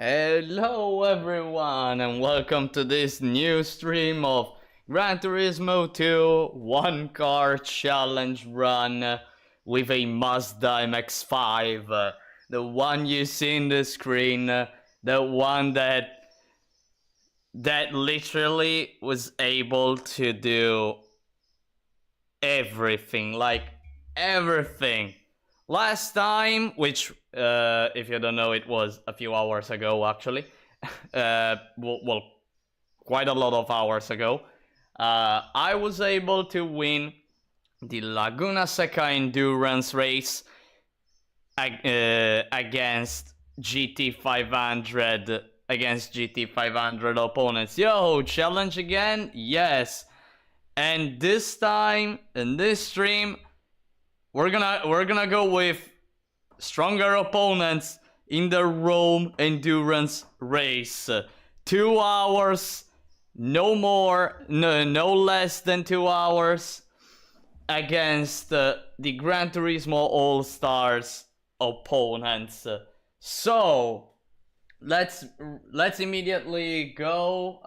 Hello everyone and welcome to this new stream of Gran Turismo 2 one car challenge run with a Mazda MX-5, the one you see in the screen, the one that literally was able to do everything, like everything. Last time, which if you don't know, it was a few hours ago actually, well, quite a lot of hours ago, I was able to win the Laguna Seca Endurance race against GT500 opponents. Yo, challenge again? Yes. And this time in this stream, we're gonna go with stronger opponents in the Rome Endurance race. 2 hours, no more, no less than 2 hours against the Gran Turismo All Stars opponents. So let's immediately go.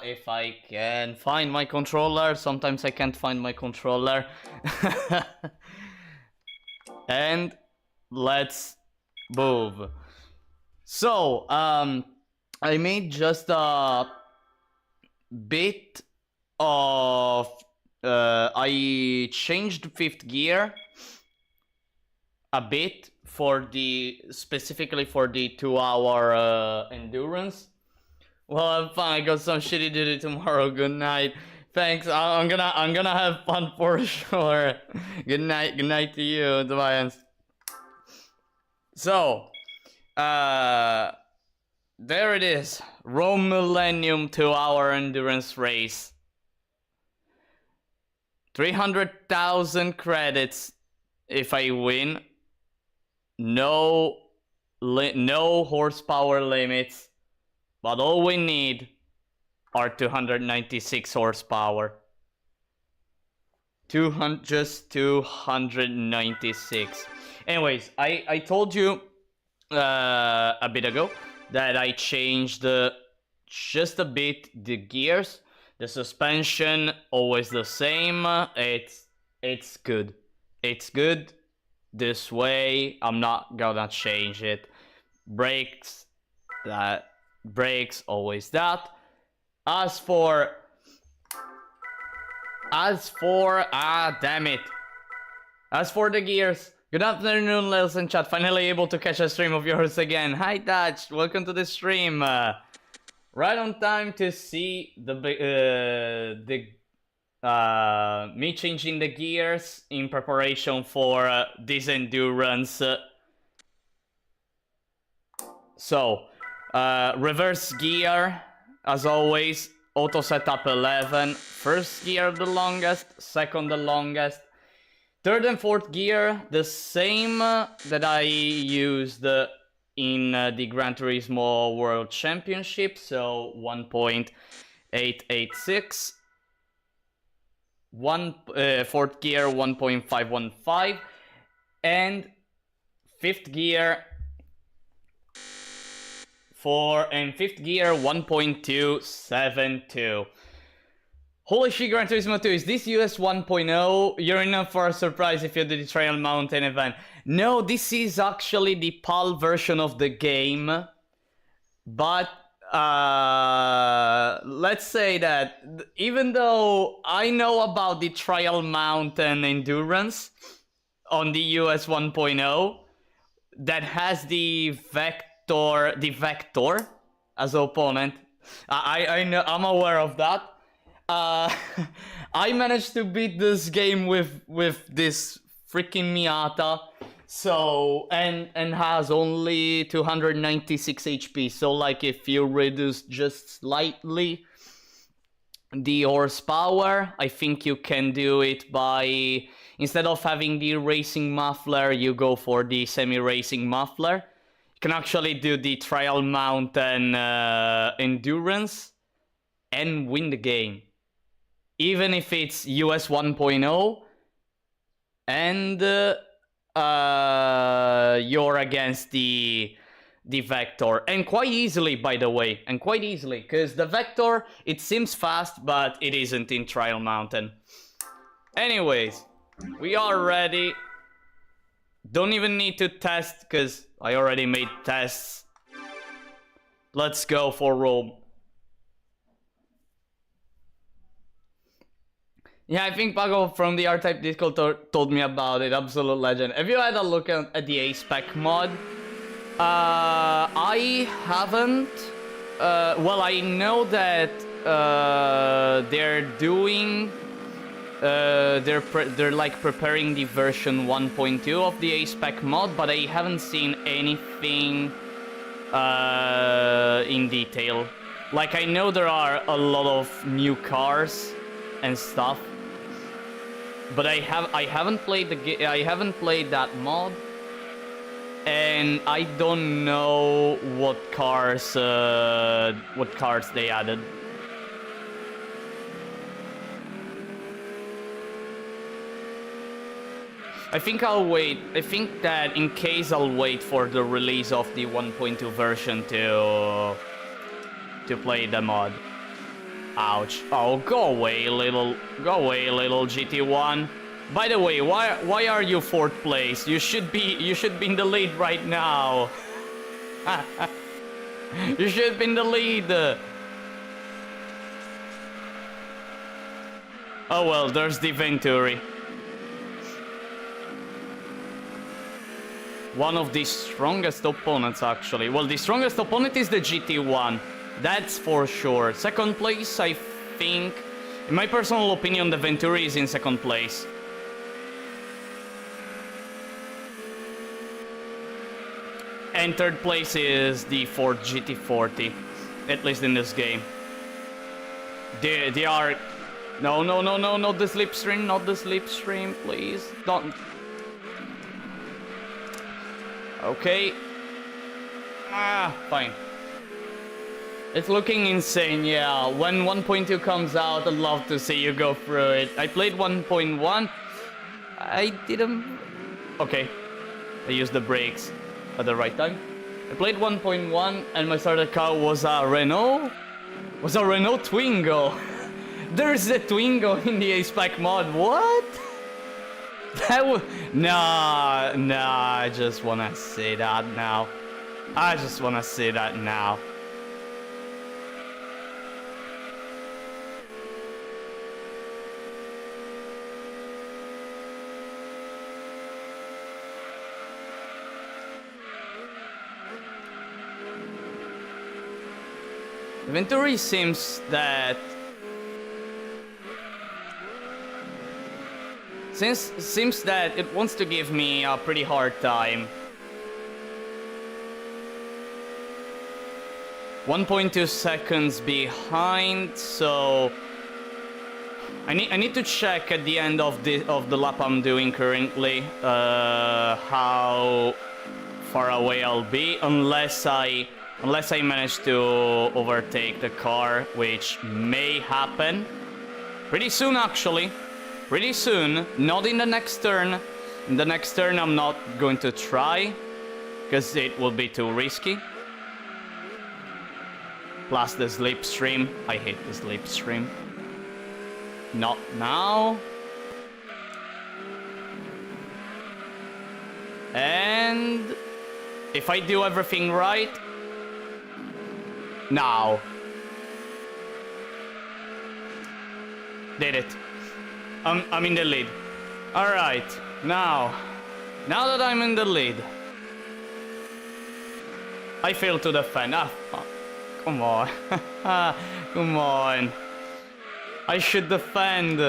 If I can find my controller. Sometimes I can't find my controller. And let's move. So I made just a bit of I changed fifth gear a bit for specifically for the 2 hour endurance. Well, I'm fine. I got some shitty to do tomorrow. Good night. Thanks. I'm gonna have fun for sure. Good night to you, Tobias. So, there it is. Rome Millennium 2 hour endurance race. 300,000 credits if I win. No horsepower limits, but all we need are 296 horsepower. Just 296. Anyways, I told you a bit ago that I changed just a bit the gears. The suspension always the same. It's good. It's good this way. I'm not gonna change it. Brakes always that. As for the gears. Good afternoon, ladies and chat. Finally able to catch a stream of yours again. Hi Dutch, welcome to the stream. Right on time to see me changing the gears in preparation for this endurance. So, reverse gear, as always, auto setup 11. First gear the longest, second the longest. Third and fourth gear, the same that I used in the Gran Turismo World Championship, so 1.886. Fourth gear 1.515, and fifth gear 1.272. Holy shit, Gran Turismo 2, is this US 1.0? You're in for a surprise if you do the Trail Mountain event. No, this is actually the PAL version of the game. But, let's say that, even though I know about the Trail Mountain Endurance on the US 1.0, that has the Vector as opponent, I know, I'm aware of that. I managed to beat this game with this freaking Miata, so and has only 296 HP. So like if you reduce just slightly the horsepower, I think you can do it by, instead of having the racing muffler, you go for the semi-racing muffler. You can actually do the Trail Mountain endurance and win the game. Even if it's US 1.0 and you're against the the Vector, and quite easily, by the way, and quite easily, because the Vector, it seems fast, but it isn't in Trial Mountain. Anyways, we are ready. Don't even need to test, because I already made tests. Let's go for Rome. Yeah, I think Pago from the R-Type Discord told me about it. Absolute legend. Have you had a look at the A-Spec mod? I haven't. Well, I know that they're doing. They're like preparing the version 1.2 of the A-Spec mod, but I haven't seen anything in detail. Like, I know there are a lot of new cars and stuff, but I haven't played that mod, and I don't know what cars they added. I think I'll wait. I think that in case I'll wait for the release of the 1.2 version to play the mod. Ouch. Oh, go away, little GT1. By the way, why are you 4th place? You should be in the lead right now. You should be in the lead. Oh well, there's the Venturi. One of the strongest opponents, actually. Well, the strongest opponent is the GT1. That's for sure. 2nd place, I think. In my personal opinion, the Venturi is in 2nd place. And 3rd place is the Ford GT40. At least in this game. They are... No, not the slipstream, not the slipstream, please. Don't... Okay. Fine. It's looking insane, yeah. When 1.2 comes out, I'd love to see you go through it. I played 1.1. I didn't... Okay. I used the brakes at the right time. I played 1.1 and my starter car was a Renault. Was a Renault Twingo. There's a Twingo in the A-Spec mod. What? That would... Nah, I just wanna say that now. I just wanna say that now. The Venturi seems that... Seems that it wants to give me a pretty hard time. 1.2 seconds behind, so I need to check at the end of the lap I'm doing currently how far away I'll be, unless I manage to overtake the car, which may happen pretty soon, actually. Pretty soon, not in the next turn. In the next turn, I'm not going to try, because it will be too risky. Plus the slipstream. I hate the slipstream. Not now. And if I do everything right, now. Did it. I'm in the lead. Alright, now that I'm in the lead, I fail to defend. Fuck. Come on. Come on. I should defend.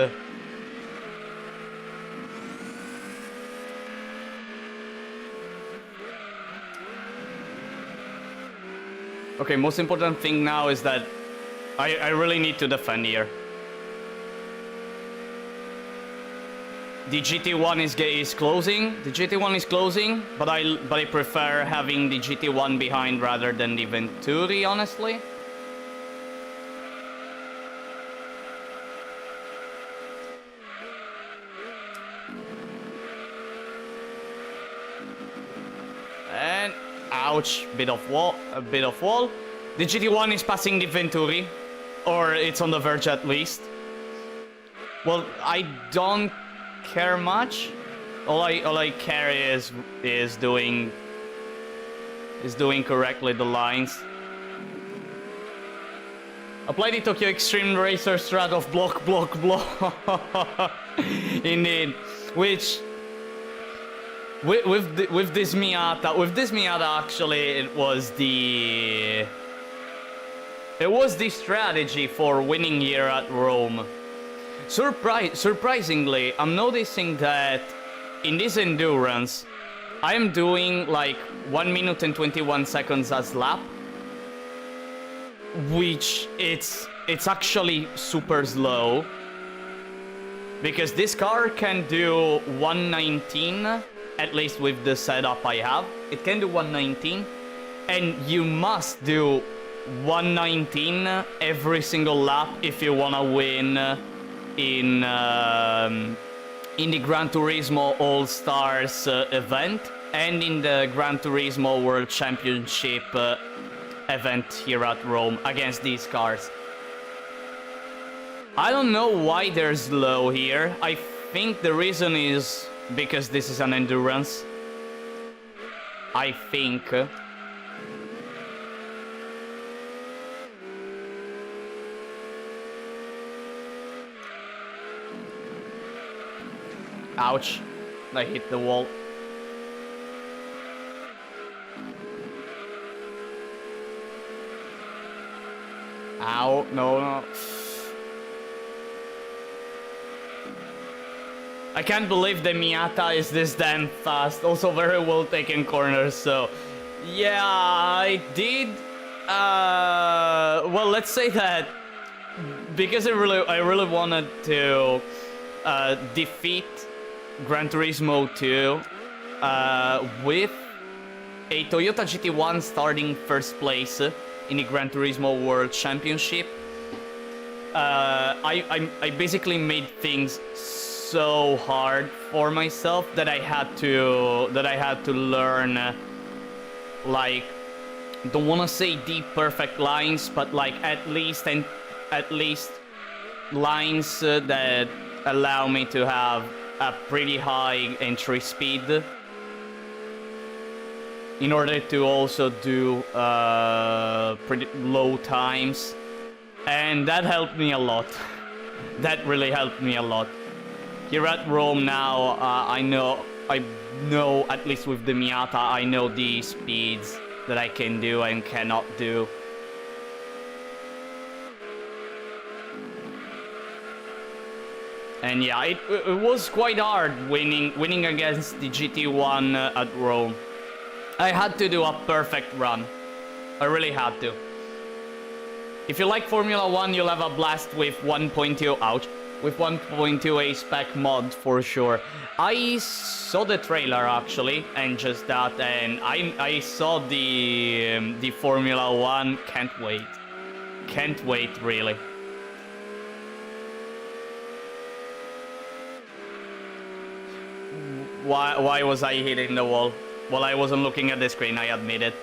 Okay, most important thing now is that I really need to defend here. The GT1 is closing. The GT1 is closing, but I prefer having the GT1 behind rather than the Venturi, honestly. And Ouch, bit of wall, a bit of wall. The GT1 is passing the Venturi, or it's on the verge at least. Well, I don't care much. All I care is doing correctly the lines. Apply the Tokyo Extreme Racer strat of block, block, block. Indeed, which with this Miata actually it was the strategy for winning here at Rome. Surprisingly, I'm noticing that in this endurance, I am doing like 1 minute and 21 seconds as lap, which it's actually super slow, because this car can do 119, at least with the setup I have. It can do 119, and you must do 119 every single lap if you wanna win in the Gran Turismo All-Stars event and in the Gran Turismo World Championship event here at Rome against these cars. I don't know why they're slow here. I think the reason is because this is an endurance. I think. Ouch. I hit the wall. Ow. No. I can't believe the Miata is this damn fast. Also very well taken corners, so... Yeah, I did... well, let's say that... Because I really wanted to defeat Gran Turismo 2 with a Toyota GT1 starting first place in the Gran Turismo World Championship. I basically made things so hard for myself that I had to learn like, don't want to say the perfect lines, but like at least lines that allow me to have a pretty high entry speed in order to also do pretty low times, and that helped me a lot. That really helped me a lot. Here at Rome now, I know at least with the Miata, I know the speeds that I can do and cannot do. And yeah, it was quite hard winning against the GT1 at Rome. I had to do a perfect run. I really had to. If you like Formula 1, you'll have a blast with 1.2, ouch, with 1.2 A-Spec mod for sure. I saw the trailer actually, and just that, and I saw the Formula 1, can't wait. Can't wait, really. Why was I hitting the wall? Well, I wasn't looking at the screen, I admit it.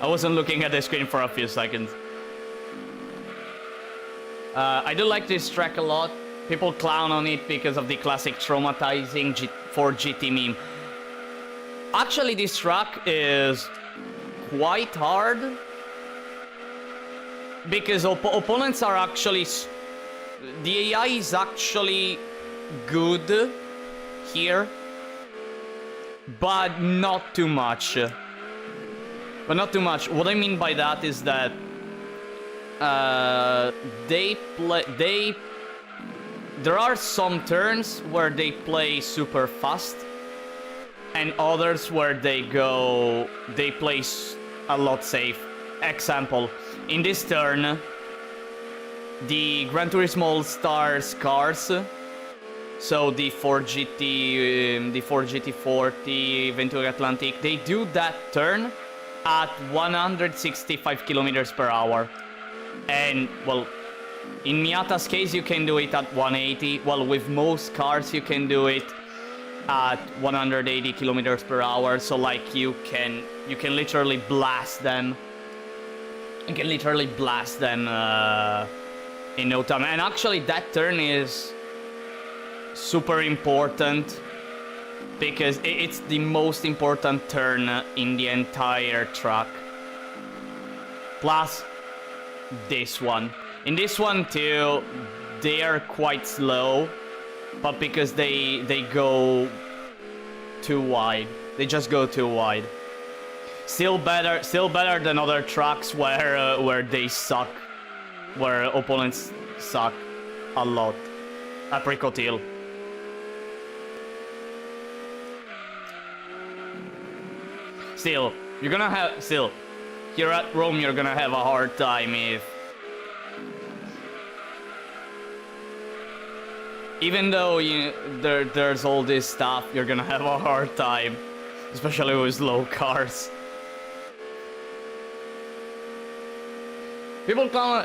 I wasn't looking at the screen for a few seconds. I do like this track a lot. People clown on it because of the classic traumatizing Ford GT meme. Actually, this track is quite hard because opponents are actually... The AI is actually good here, but not too much. What I mean by that is that there are some turns where they play super fast, and others where they play a lot safe. Example, in this turn, the Gran Turismo All-Stars cars, so the Ford GT, the Ford GT40, Venturi Atlantic, they do that turn at 165 kilometers per hour. And, well, in Miata's case, you can do it at 180. Well, with most cars, you can do it at 180 kilometers per hour. So like you can literally blast them. You can literally blast them in no time. And actually, that turn is super important because it's the most important turn in the entire track. Plus this one. In this one too, they are quite slow, but because they go too wide. They just go too wide. Still better than other tracks where they suck, where opponents suck a lot. Apricot Hill. Still, here at Rome, you're gonna have a hard time even though there's all this stuff, you're gonna have a hard time, especially with slow cars. People come.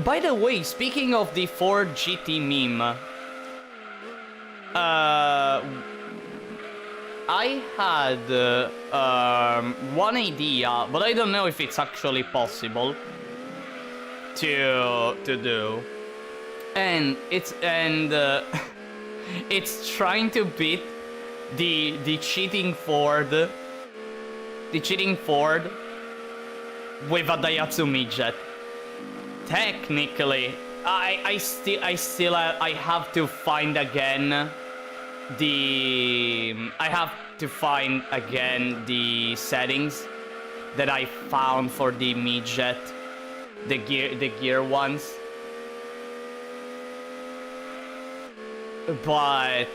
By the way, speaking of the Ford GT meme, I had one idea, but I don't know if it's actually possible to do, and it's trying to beat the cheating Ford, with a Daihatsu midget. Technically, I have to find again the settings that I found for the midget, the gear ones. But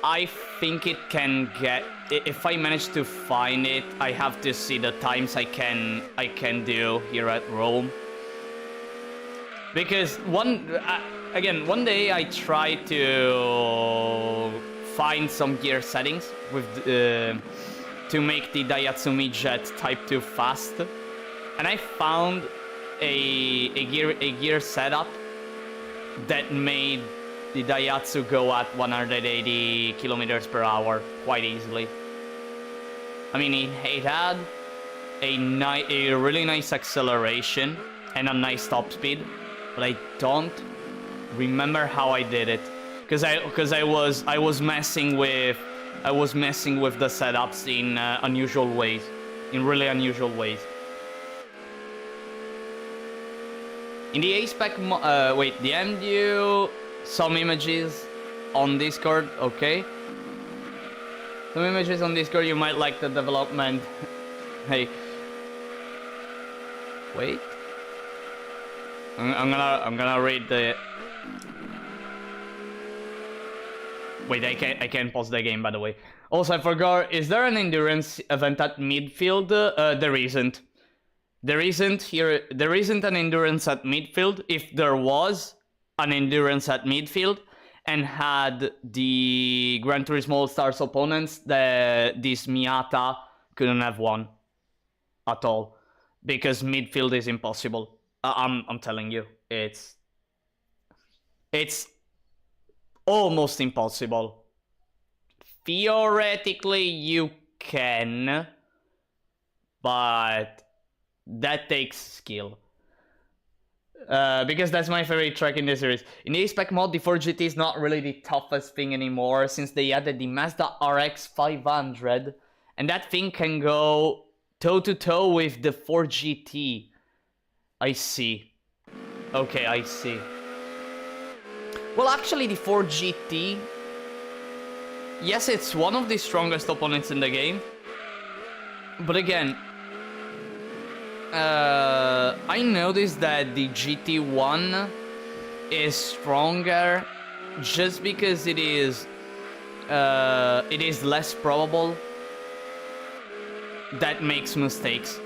I think it can get, if I manage to find it, I have to see the times I can do here at Rome. Because one day I tried to find some gear settings with to make the Daihatsu midget Type 2 fast, and I found a gear setup that made the Daihatsu go at 180 kilometers per hour quite easily. I mean, it had a really nice acceleration and a nice top speed, but I don't remember how I did it, because I was messing with the setups in unusual ways, in really unusual ways. In the A-Spec, wait, the MDU, some images on Discord, okay. Some images on Discord, you might like the development. Hey. Wait. I'm gonna read the... Wait, I can't pause the game, by the way. Also, I forgot, is there an endurance event at midfield? There isn't. There isn't an endurance at midfield. If there was an endurance at midfield and had the Gran Turismo All-Stars opponents, this Miata couldn't have won at all, because midfield is impossible. I'm telling you, it's almost impossible. Theoretically, you can, but that takes skill. Because that's my favorite track in the series. In the A-Spec mod, the Ford GT is not really the toughest thing anymore, since they added the Mazda RX 500, and that thing can go toe-to-toe with the Ford GT. I see. Okay, I see. Well, actually, the Ford GT... Yes, it's one of the strongest opponents in the game. But again... I noticed that the GT1 is stronger just because it is less probable that makes mistakes.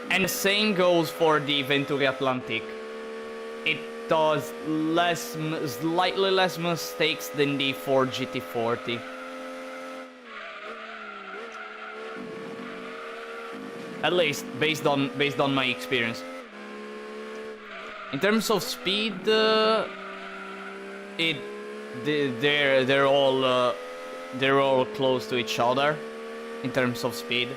And the same goes for the Venturi Atlantic. It does slightly less mistakes than the Ford GT40. At least based on my experience. In terms of speed, they're all close to each other in terms of speed.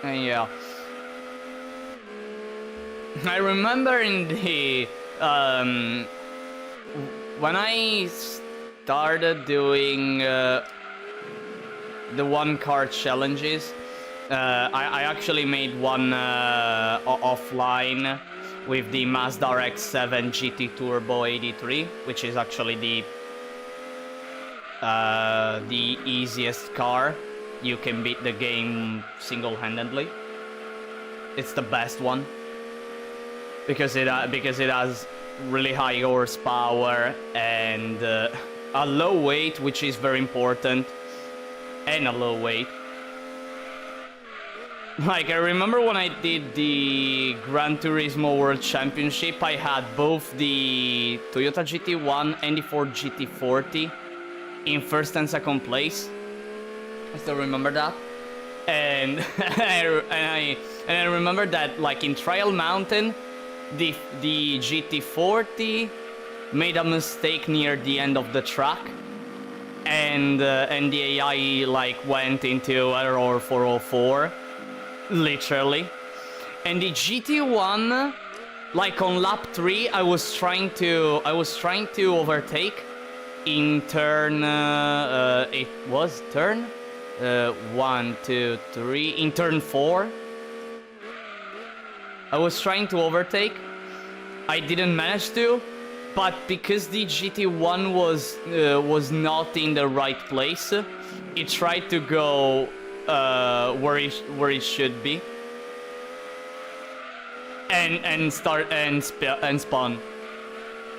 Yeah. I remember in the when I started doing the one-car challenges, I actually made one offline with the Mazda RX-7 GT Turbo 83, which is actually the easiest car. You can beat the game single-handedly. It's the best one because it has really high horsepower and a low weight, which is very important, and a low weight. Like, I remember when I did the Gran Turismo World Championship, I had both the Toyota GT1 and the Ford GT40 in first and second place. I still remember that, and I remember that, like, in Trial Mountain, the GT40 made a mistake near the end of the track, and the AI like went into error 404, literally, and the GT1, like on lap 3, I was trying to overtake in turn it was turn 1, 2, 3. In turn 4, I was trying to overtake. I didn't manage to, but because the GT1 was not in the right place, it tried to go where it should be, and spawn.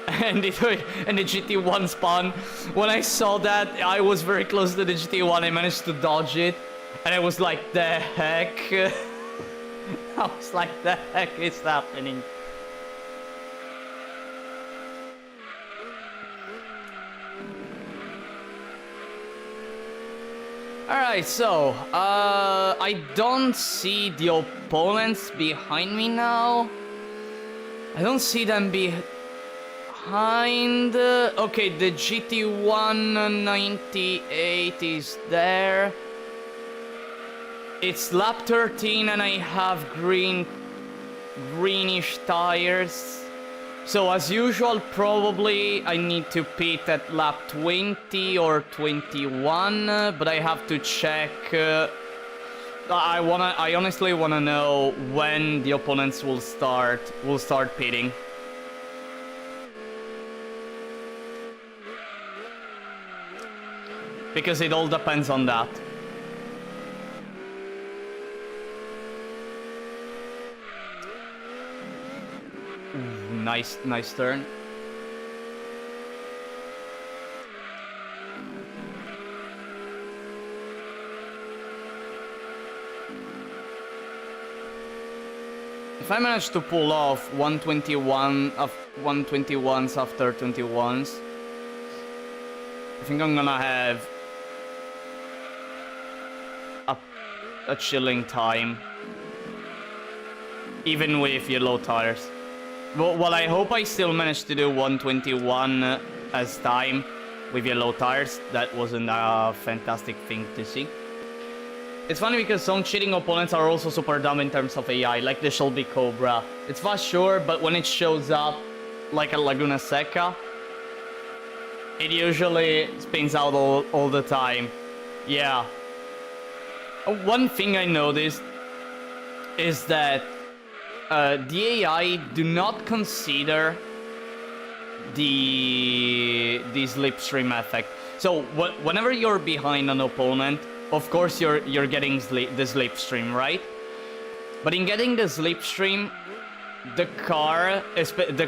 And the GT1 spawn. When I saw that, I was very close to the GT1. I managed to dodge it, and I was like, "The heck!" I was like, "The heck is happening?" All right, so I don't see the opponents behind me now. I don't see them behind. Okay, the GT198 is there. It's lap 13 and I have greenish tires. So as usual, probably I need to pit at lap 20 or 21, but I have to check. I honestly wanna know when the opponents will start pitting. Because it all depends on that. Ooh, nice turn. If I manage to pull off 121s after 21s, I think I'm gonna have a chilling time, even with yellow tires. Well, I hope I still managed to do 121 as time with yellow tires. That wasn't a fantastic thing to see. It's funny because some cheating opponents are also super dumb in terms of AI, like the Shelby Cobra. It's fast, sure, but when it shows up, like a Laguna Seca, it usually spins out all the time. Yeah. One thing I noticed is that the AI do not consider the slipstream effect. So whenever you're behind an opponent, of course you're getting the slipstream, right? But in getting the slipstream, the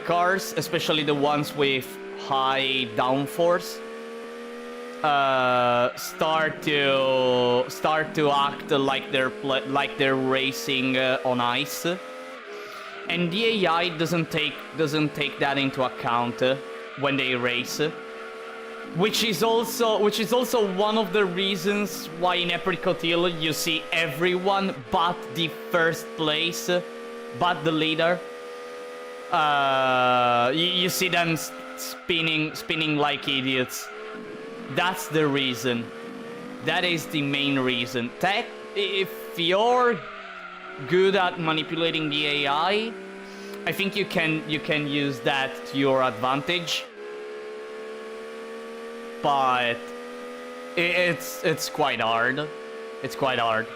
cars, especially the ones with high downforce, start to act like they're racing on ice, and the AI doesn't take that into account when they race, which is also one of the reasons why in Apricot Hill you see everyone but the first place, but the leader. You see them spinning like idiots. That's the reason. That is the main reason. If you're good at manipulating the AI, I think you can use that to your advantage. But it's quite hard. It's quite hard.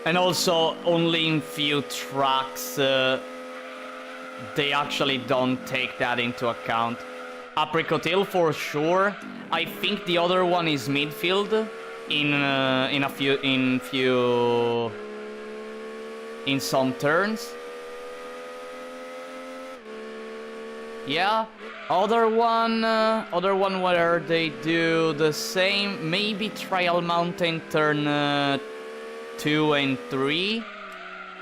And also, only in few tracks they actually don't take that into account. Apricot Hill for sure. I think the other one is midfield in some turns. Yeah, other one where they do the same. Maybe Trial Mountain turn 2 and 3.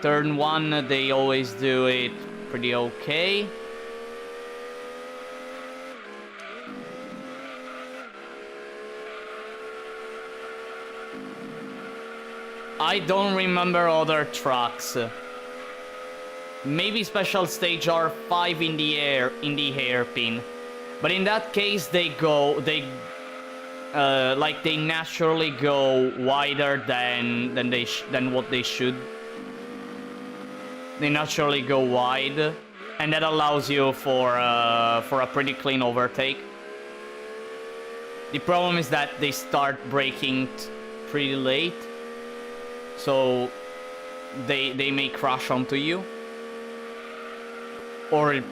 Turn 1 they always do it pretty okay. I don't remember other tracks. Maybe Special Stage R5 in the hairpin. But in that case they naturally go wider than what they should. They naturally go wide, and that allows you for a pretty clean overtake. The problem is that they start braking pretty late, so they may crash onto you. Or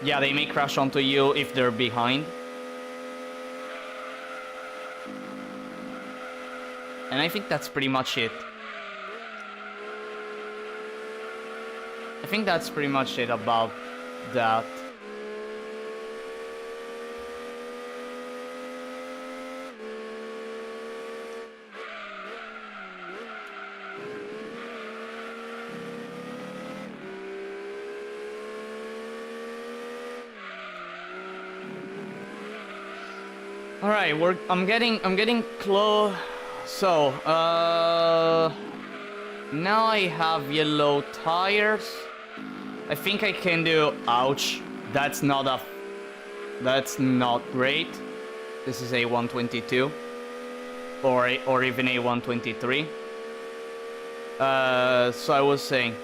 yeah, they may crash onto you if they're behind. And I think that's pretty much it. I think that's pretty much it about that. All right, I'm getting close. So, now I have yellow tires. I think I can do. Ouch! That's not great. This is a 122, or even a 123. So I was saying,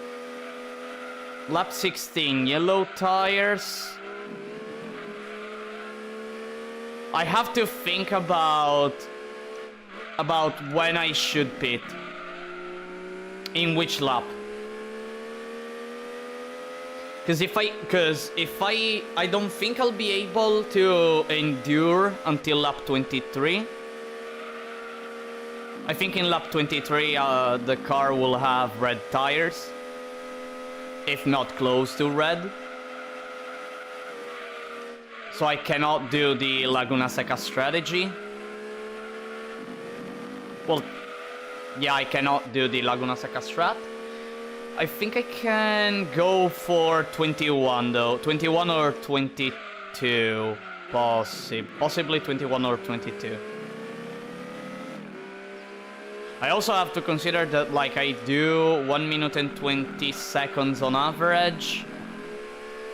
lap 16, yellow tires. I have to think about when I should pit. In which lap? Because if I don't think I'll be able to endure until lap 23. I think in lap 23 the car will have red tires, if not close to red. So I cannot do the Laguna Seca strategy. Well, yeah, I cannot do the Laguna Seca strat. I think I can go for 21 though. 21 or 22. Possibly 21 or 22. I also have to consider that like I do 1 minute and 20 seconds on average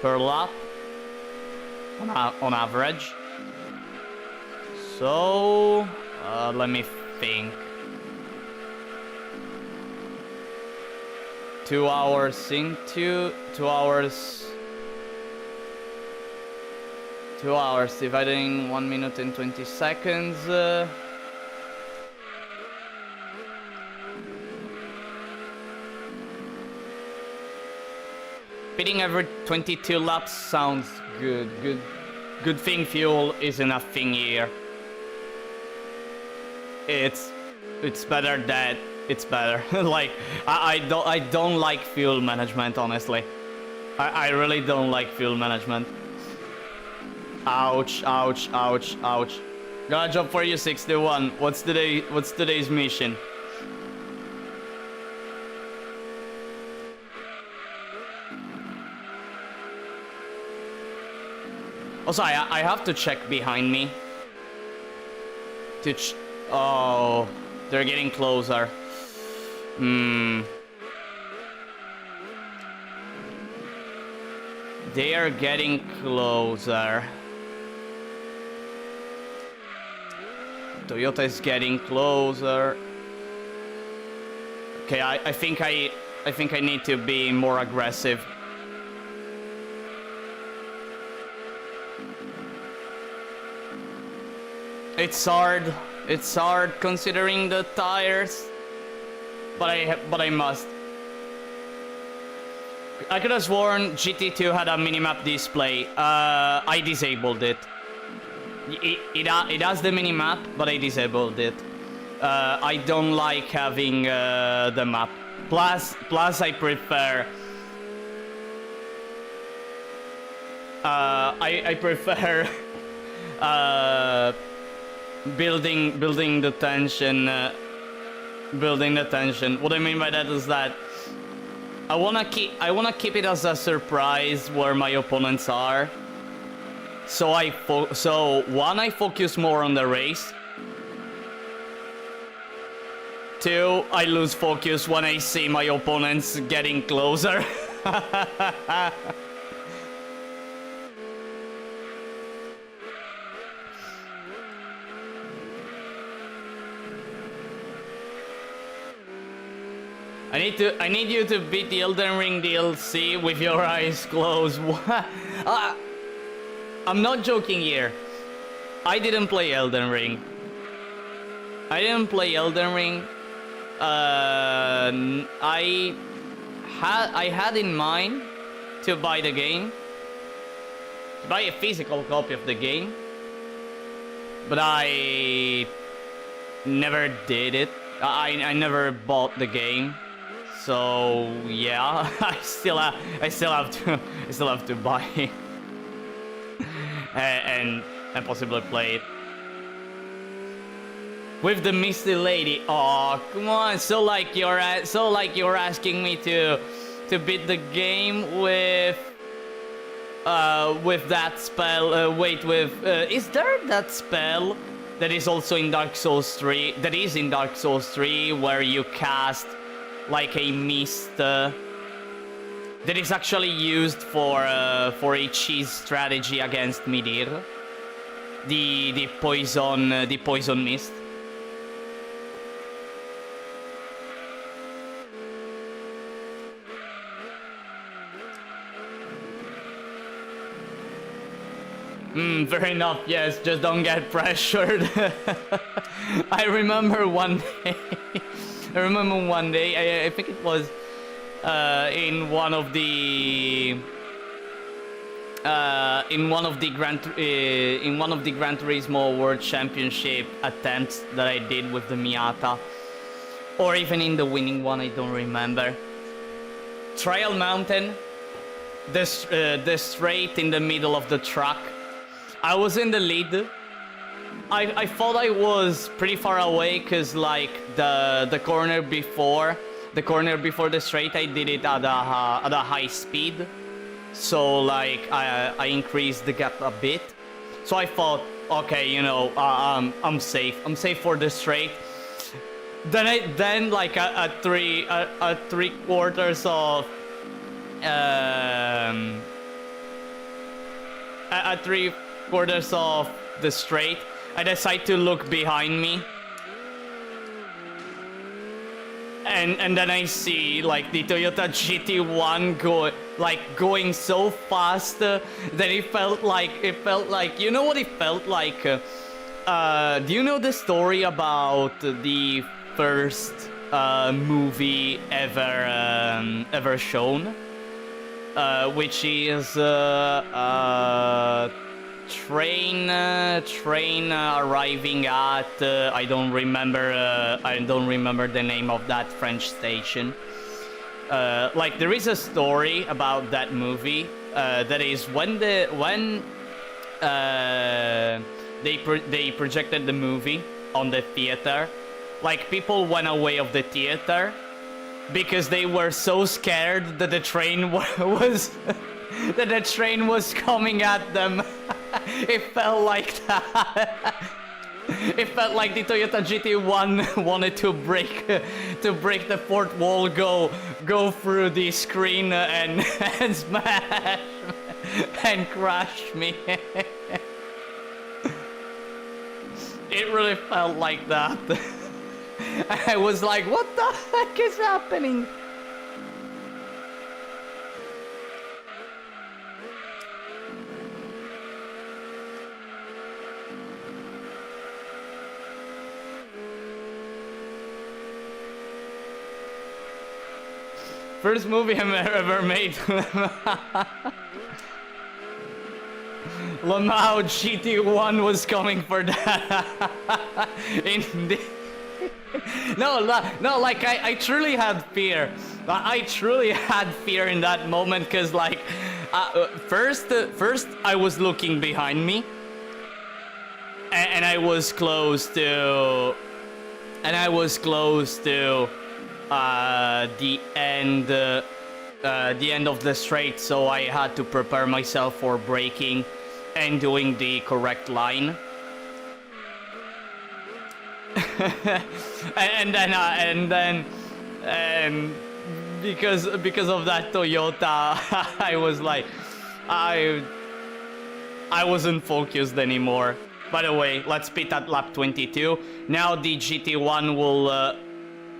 per lap. On average. So let me think. 2 hours into 2 hours. 2 hours dividing 1 minute and 20 seconds. Pitting every 22 laps sounds good. Good thing fuel isn't a thing here. It's better that it's better. Like I don't like fuel management, honestly. I really don't like fuel management. Ouch, ouch, ouch, ouch. Got a job for you, 61. What's today's mission? Also, I have to check behind me. Oh, they're getting closer. They are getting closer. Toyota is getting closer. Okay, I think I need to be more aggressive. It's hard. It's hard considering the tires. But I must. I could have sworn GT2 had a minimap display. I disabled it. It has the minimap, but I disabled it. I don't like having the map. Plus I prefer. I prefer building the tension. Building the tension. What I mean by that is that I wanna keep it as a surprise where my opponents are. So I focus more on the race. 2, I lose focus when I see my opponents getting closer. I need you to beat the Elden Ring DLC with your eyes closed. I'm not joking here. I didn't play Elden Ring. I had in mind to buy the game. To buy a physical copy of the game. But I never did it. I never bought the game. So yeah, I still have to buy it. and possibly play it with the Misty Lady. Oh, come on! So like you're asking me to beat the game with that spell. Is there that spell that is also in Dark Souls 3? That is in Dark Souls 3 where you cast like a mist that is actually used for a cheese strategy against Midir. The poison mist. Fair enough, yes, just don't get pressured. I remember one day, I think it was in one of the Gran Turismo World Championship attempts that I did with the Miata, or even in the winning one, I don't remember. Trial Mountain, the straight in the middle of the track. I was in the lead. I thought I was pretty far away because like the corner before the straight, I did it at a high speed. So like I increased the gap a bit. So I thought, okay, you know, I'm safe. I'm safe for the straight. Then like at three quarters of at 3/4 of the straight, I decide to look behind me, and then I see like the Toyota GT1 going so fast that it felt like, you know what it felt like? Do you know the story about the first movie ever shown? Which is train arriving at I don't remember the name of that French station. Like there is a story about that movie that is when they projected the movie on the theater. Like, people went away of the theater because they were so scared that the train was that the train was coming at them. It felt like that. It felt like the Toyota GT1 wanted to break the fourth wall, go through the screen and smash and crash me. It really felt like that. I was like, what the heck is happening? First movie I ever made. Lamau GT1 was coming for that. No, like I truly had fear. I truly had fear in that moment, because like first I was looking behind me, and I was close to the end of the straight, so I had to prepare myself for braking and doing the correct line. and then because of that Toyota, I was like, I wasn't focused anymore. By the way, let's pit at lap 22. Now the GT1 will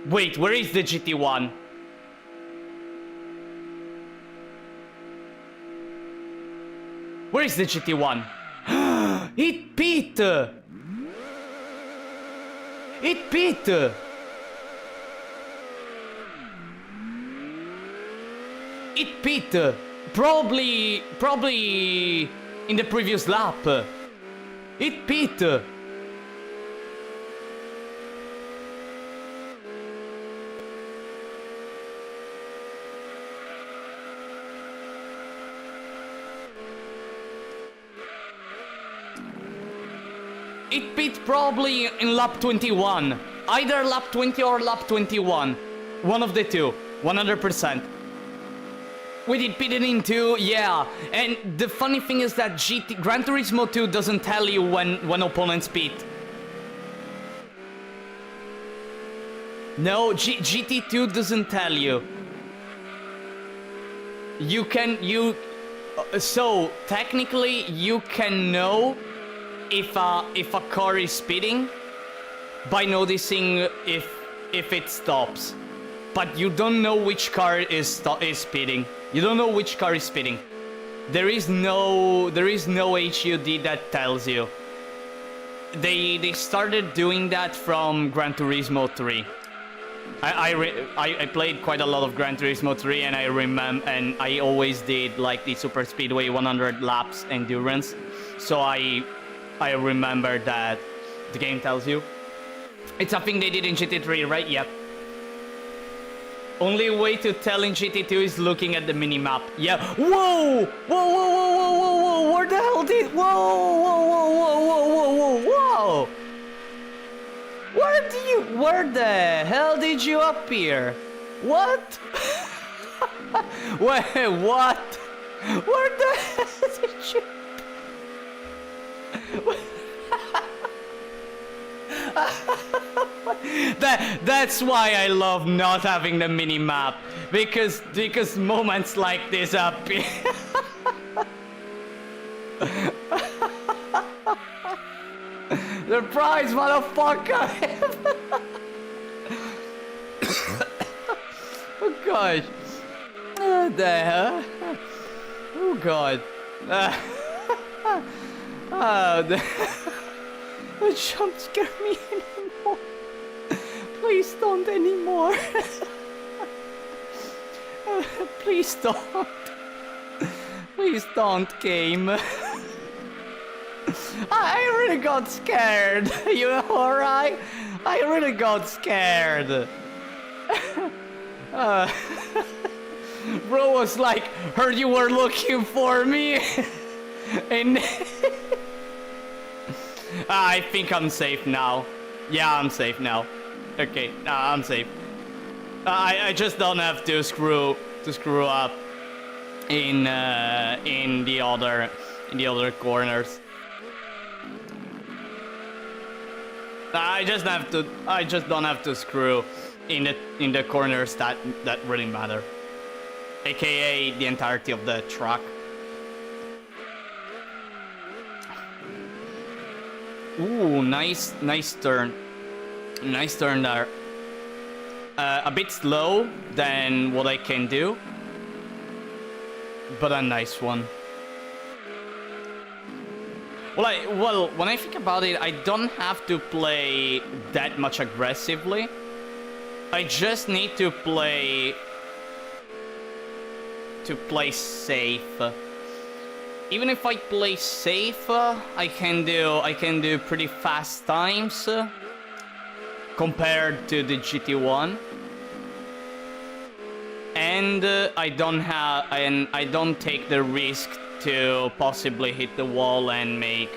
wait, where is the GT1? Where is the GT1? It pit! It pit! It pit! Probably in the previous lap. It pit! It pit probably in lap 21. Either lap 20 or lap 21. One of the two. 100%. We did pitted in 2, yeah. And the funny thing is that Gran Turismo 2 doesn't tell you when opponents pit. No, GT2 doesn't tell you. So technically you can know if a car is speeding by noticing if it stops, but you don't know which car is speeding. You don't know which car is speeding. There is no HUD that tells you. They started doing that from Gran Turismo 3. I played quite a lot of Gran Turismo 3, and I remember, and I always did like the Super Speedway 100 laps endurance, so I remember that the game tells you. It's something they did in GT3, right? Yep. Only way to tell in GT2 is looking at the minimap. Yeah. Whoa! Whoa, whoa, whoa, whoa, whoa, whoa! Where the hell did... Whoa, whoa, whoa, whoa, whoa, whoa, whoa, whoa! Where the hell did you appear? What? Wait, what? Where the hell did you... That's why I love not having the mini map, because moments like this appear. The prize, motherfucker! Oh gosh. The hell? Oh god. Don't scare me anymore. Please don't anymore. Please don't. Please don't, game. I really got scared. You alright? I really got scared. Bro was like, heard you were looking for me. And I think I'm safe now. Yeah, I'm safe now. Okay, I'm safe. I just don't have to screw up in the other corners. I just don't have to screw in the corners that really matter, aka the entirety of the track. Ooh, nice turn there. A bit slow than what I can do, but a nice one. Well, when I think about it, I don't have to play that much aggressively. I just need to play safe. Even if I play safe, I can do pretty fast times compared to the GT1. And I don't take the risk to possibly hit the wall and make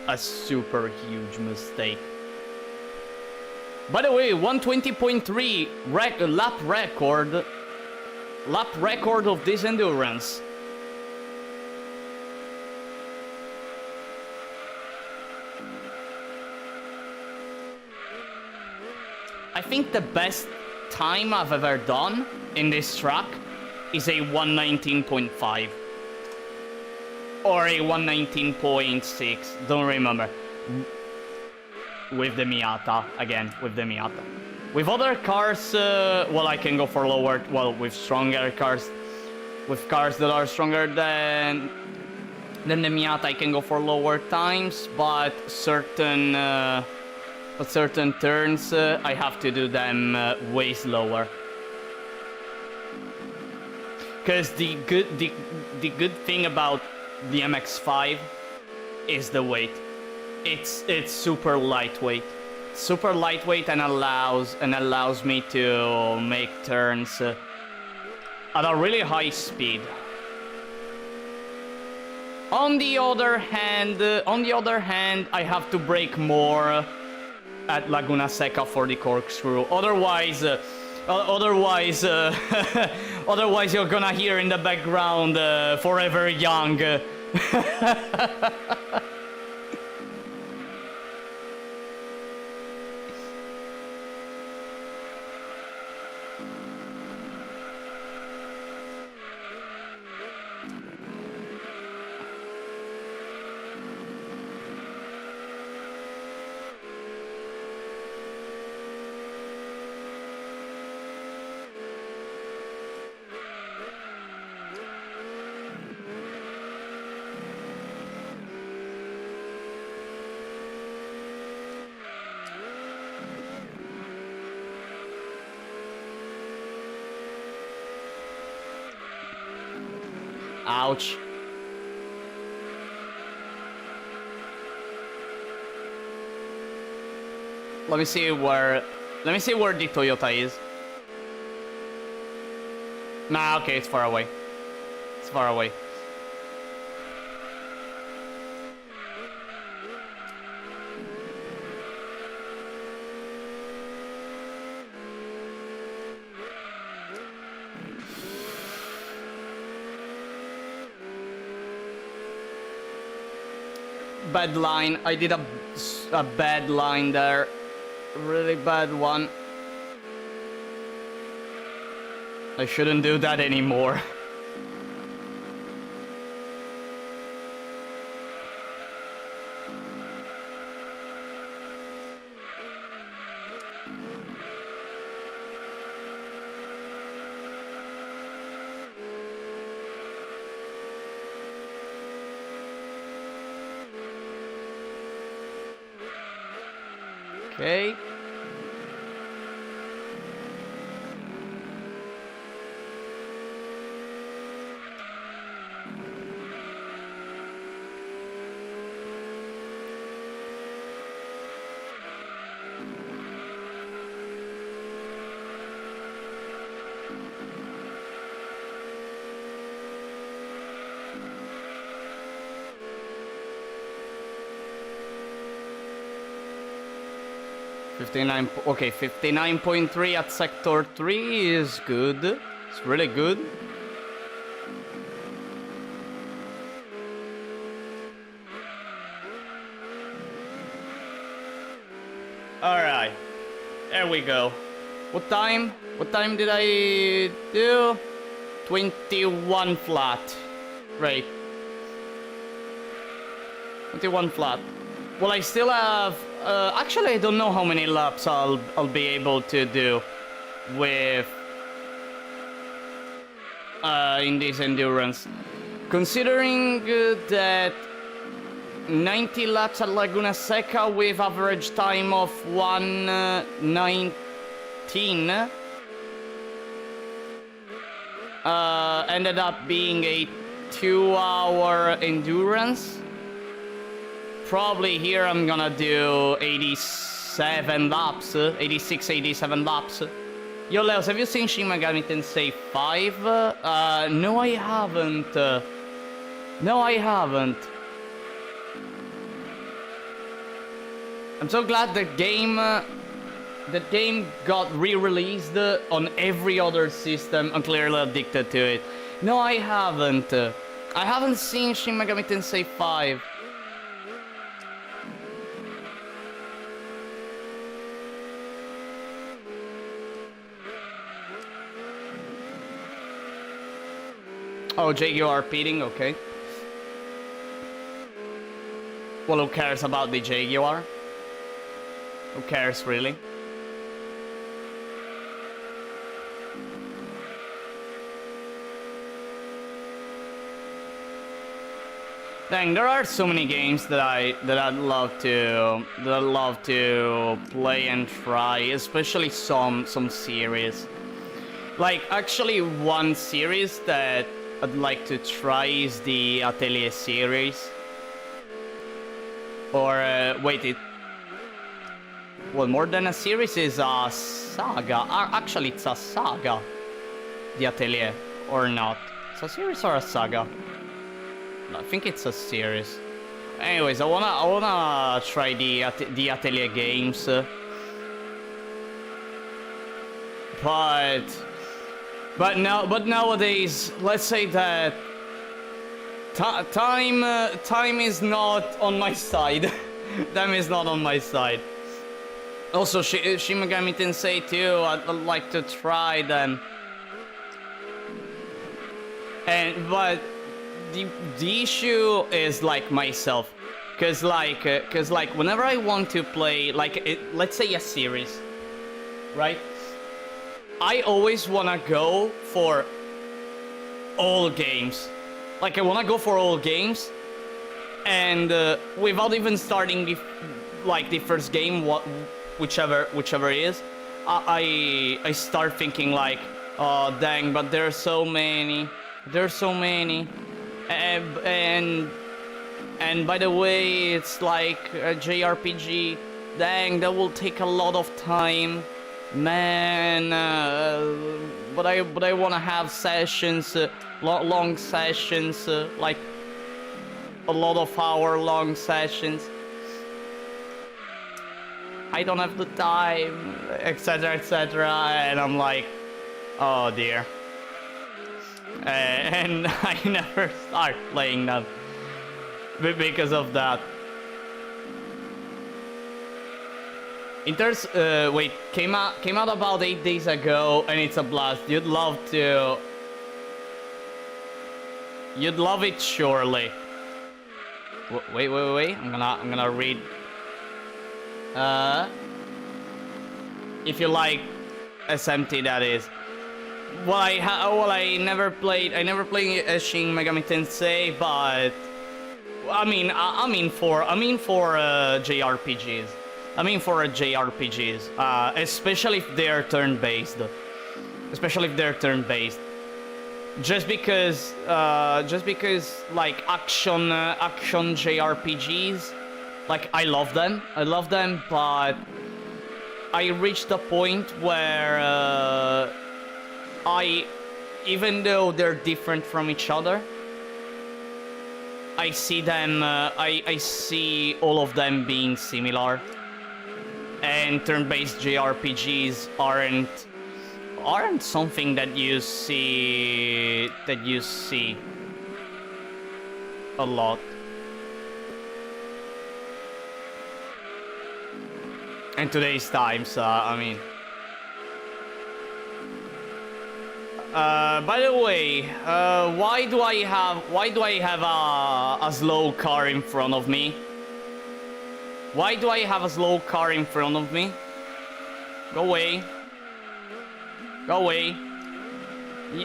a super huge mistake. By the way, 120.3 lap record of this endurance. I think the best time I've ever done in this track is a 119.5 or a 119.6, don't remember, with the Miata, again, with the Miata. With other cars, well, I can go for lower, well, with stronger cars, with cars that are stronger than the Miata, I can go for lower times, but certain turns, I have to do them way slower. Because the good thing about the MX-5 is the weight. It's super lightweight, and allows me to make turns at a really high speed. On the other hand, I have to brake more at Laguna Seca for the corkscrew. Otherwise, otherwise you're gonna hear in the background Forever Young. Ouch. Let me see where the Toyota is. Nah, okay, it's far away. It's far away. Bad line. I did a bad line there. Really bad one. I shouldn't do that anymore. Okay. 59, okay, 59.3 at sector 3 is good. It's really good. Alright, there we go. What time? What time did I do? 21 flat. Right. 21 flat. Well, I still have... actually, I don't know how many laps I'll be able to do with... in this endurance. Considering that 90 laps at Laguna Seca with average time of 1:19 ended up being a 2-hour endurance. Probably here I'm gonna do 87 laps, 86, 87 laps. Yo, Leos, have you seen Shin Megami Tensei 5? No, I haven't. No, I haven't. I'm so glad the game got re-released on every other system. I'm clearly addicted to it. No, I haven't. I haven't seen Shin Megami Tensei 5. Oh, Jake, you are repeating? Okay. Well, who cares about the Jaguar? Who cares, really? Dang, there are so many games that I'd love to play and try, especially some series. Like, actually, one series that I'd like to try is the Atelier series. Or wait, well, more than a series is a saga. Actually, it's a saga. The Atelier, or not? It's a series or a saga? I think it's a series. Anyways, I wanna try the Atelier games. But nowadays, let's say that time is not on my side. Time is not on my side. Also, Shin Megami Tensei 2, I'd like to try them. But the issue is like myself, cause like whenever I want to play let's say a series, right? I always wanna go for all games. Like, I wanna go for all games, and without even starting the first game, whichever it is, I start thinking like, oh dang, but there's so many, and by the way, it's like a JRPG. Dang, that will take a lot of time. Man, but I want to have sessions, long sessions, like a lot of hour-long sessions. I don't have the time, etc., etc., and I'm like, oh dear. And I never start playing them because of that. In terms, wait, came out about 8 days ago, and it's a blast. You'd love it surely. Wait. I'm gonna read. If you like SMT, that is. Well, I never played Shin Megami Tensei, but I mean for JRPGs. I mean for JRPGs, especially if they're turn-based. Just because like action JRPGs, like I love them, but I reached a point where even though they're different from each other, I see them, I see all of them being similar. and turn-based JRPGs aren't something that you see a lot. In today's times, I mean. By the way, why do I have a slow car in front of me? Why do I have a slow car in front of me? Go away. Go away.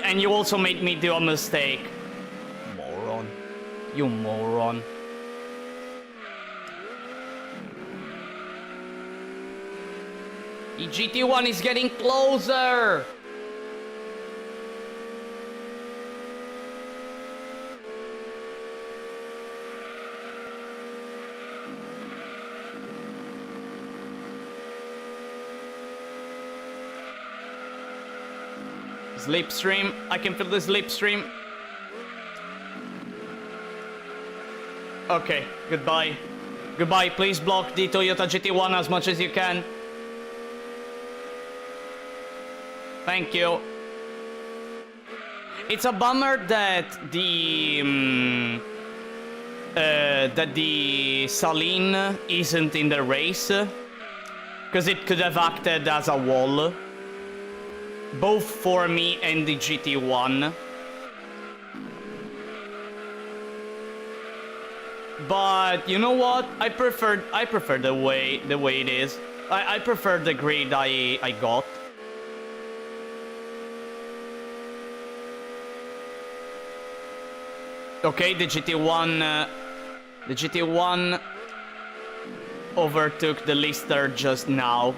And you also made me do a mistake. Moron. You moron. The GT1 is getting closer! Slipstream. I can feel the slipstream. Okay, goodbye. Goodbye, please block the Toyota GT1 as much as you can. Thank you. It's a bummer that the Saline isn't in the race, because it could have acted as a wall, both for me and the GT1. But you know what? I prefer the way it is. I prefer the grid I got. Okay, the GT1 overtook the Lister just now.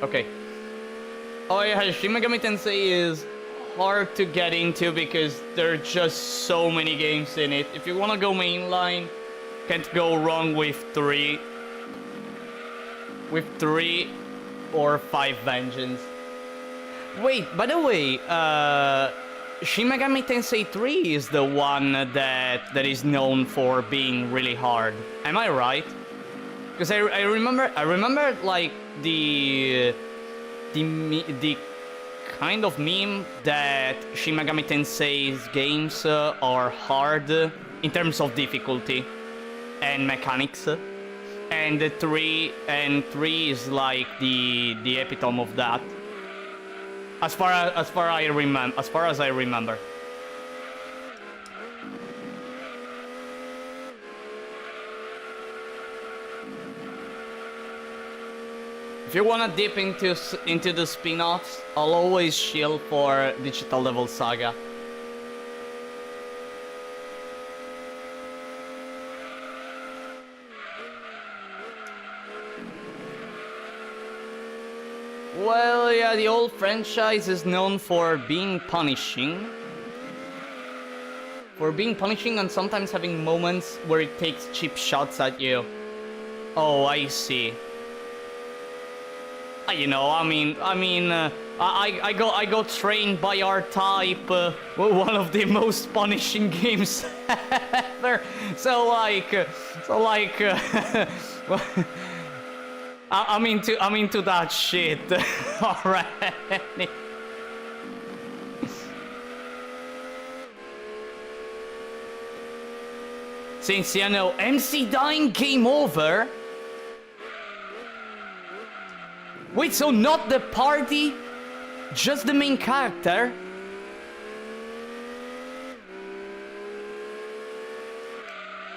Okay. Oh yeah, Shin Megami Tensei is hard to get into because there are just so many games in it. If you wanna go mainline, can't go wrong with 3 or 5 Vengeance. Wait, by the way, Shin Megami Tensei 3 is the one that is known for being really hard. Am I right? Because I remember like the kind of meme that Shin Megami Tensei's games are hard in terms of difficulty and mechanics, and 3 is like the epitome of that. As far as I remember. If you wanna dip into the spin-offs, I'll always shield for Digital Devil Saga. Well, yeah, the old franchise is known for being punishing. And sometimes having moments where it takes cheap shots at you. Oh, I see. You know, I got trained by R-Type, one of the most punishing games ever. I'm into that shit already. Since you know, MC dying, game over. Wait, so not the party, just the main character?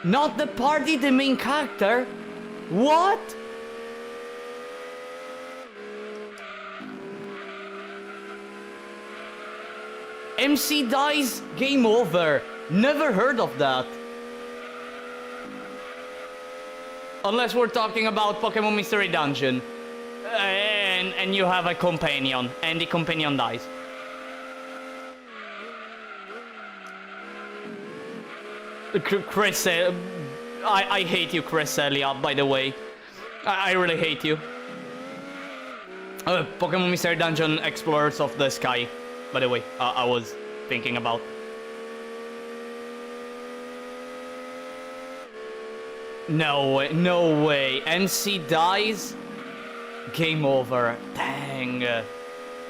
Not the party, the main character? What? MC dies, game over. Never heard of that. Unless we're talking about Pokemon Mystery Dungeon. And you have a companion, and the companion dies. Chris, I hate you, Chris Elliott, by the way. I really hate you. Pokemon Mystery Dungeon Explorers of the Sky, by the way, I was thinking about. No way, no way. MC dies? Game over. Dang.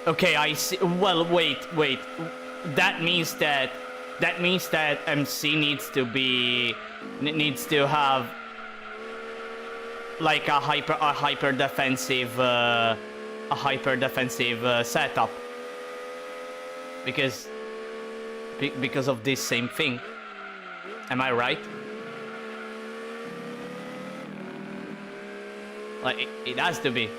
Okay, I see. Well, wait. That means that MC needs to have like a hyper defensive setup because of this same thing. Am I right? Like it has to be.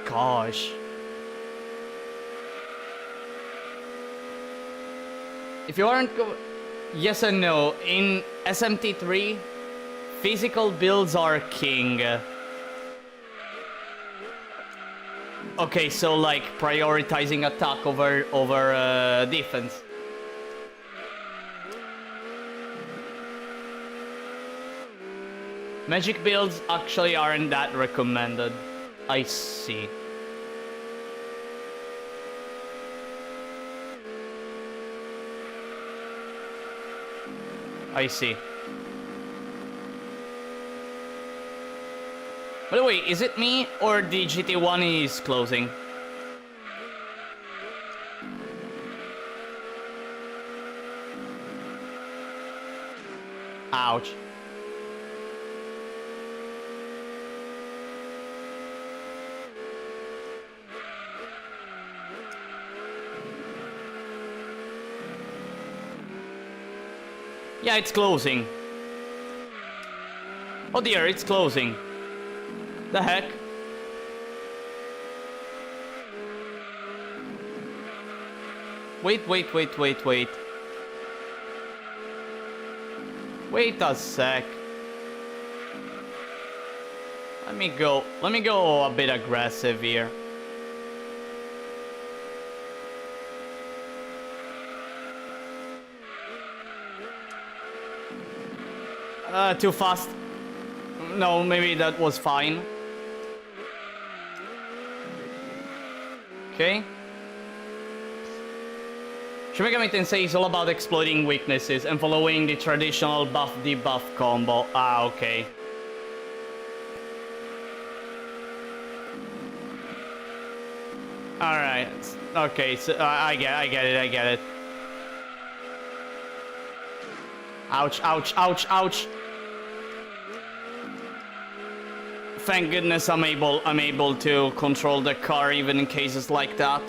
Gosh. If you aren't yes and no. In SMT3, physical builds are king. Okay, so like prioritizing attack over defense. Magic builds actually aren't that recommended. I see. I see. By the way, is it me or the GT1 is closing? Ouch. Yeah, it's closing. Oh dear, it's closing. The heck? Wait. Wait a sec. Let me go a bit aggressive here. Too fast. No, maybe that was fine. Okay. Shin Megami Tensei is all about exploiting weaknesses and following the traditional buff-debuff combo. Ah, okay. Alright. Okay, so I get it. Ouch. Thank goodness I'm able to control the car even in cases like that.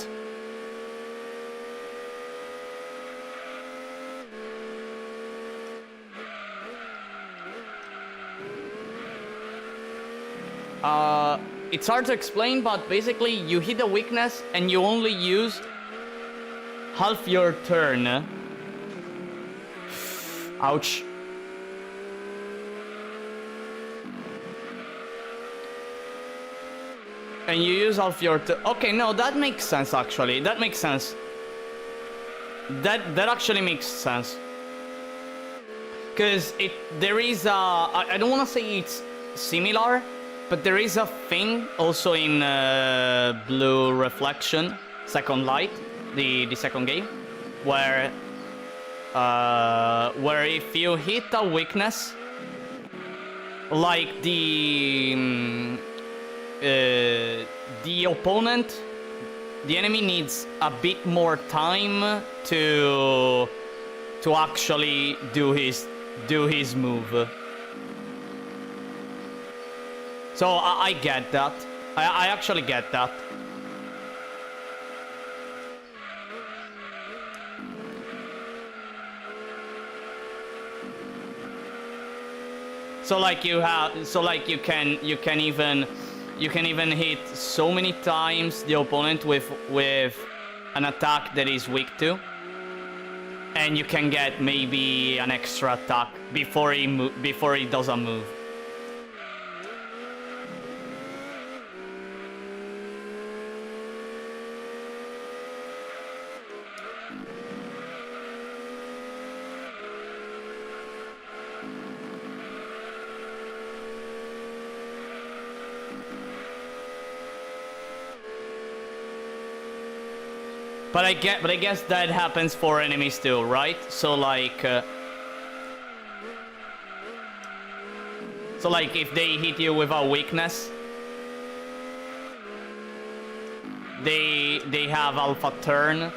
It's hard to explain, but basically you hit a weakness and you only use half your turn. Ouch. And you use half your okay, no, that makes sense actually. That makes sense. That actually makes sense. Cause there is a I don't wanna say it's similar, but there is a thing also in Blue Reflection, Second Light, the second game, where if you hit a weakness, like the opponent, the enemy needs a bit more time to actually do his move. So I get that. I actually get that. So like you can even hit so many times the opponent with an attack that is weak to, and you can get maybe an extra attack before he does a move. But I guess that happens for enemies too, right? So like if they hit you with a weakness, they have alpha turn,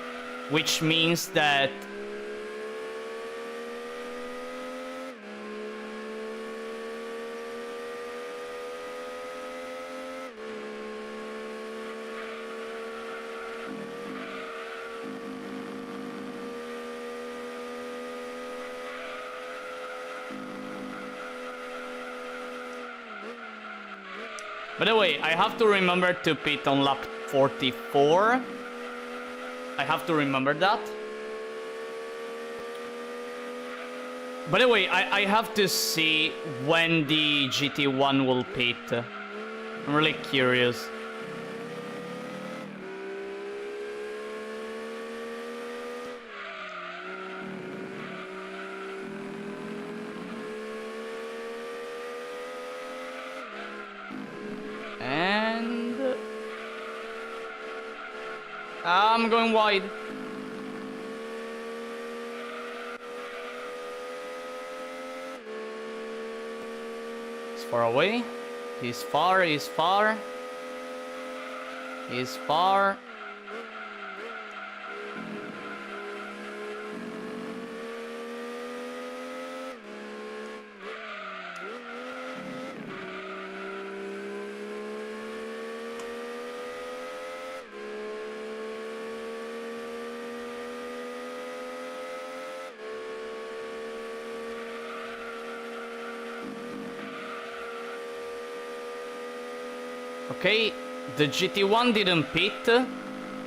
which means that by the way, I have to remember to pit on lap 44. I have to remember that. By the way, I have to see when the GT1 will pit. I'm really curious. And I'm going wide. He's far away. He's far, he's far. He's far. Okay, the GT1 didn't pit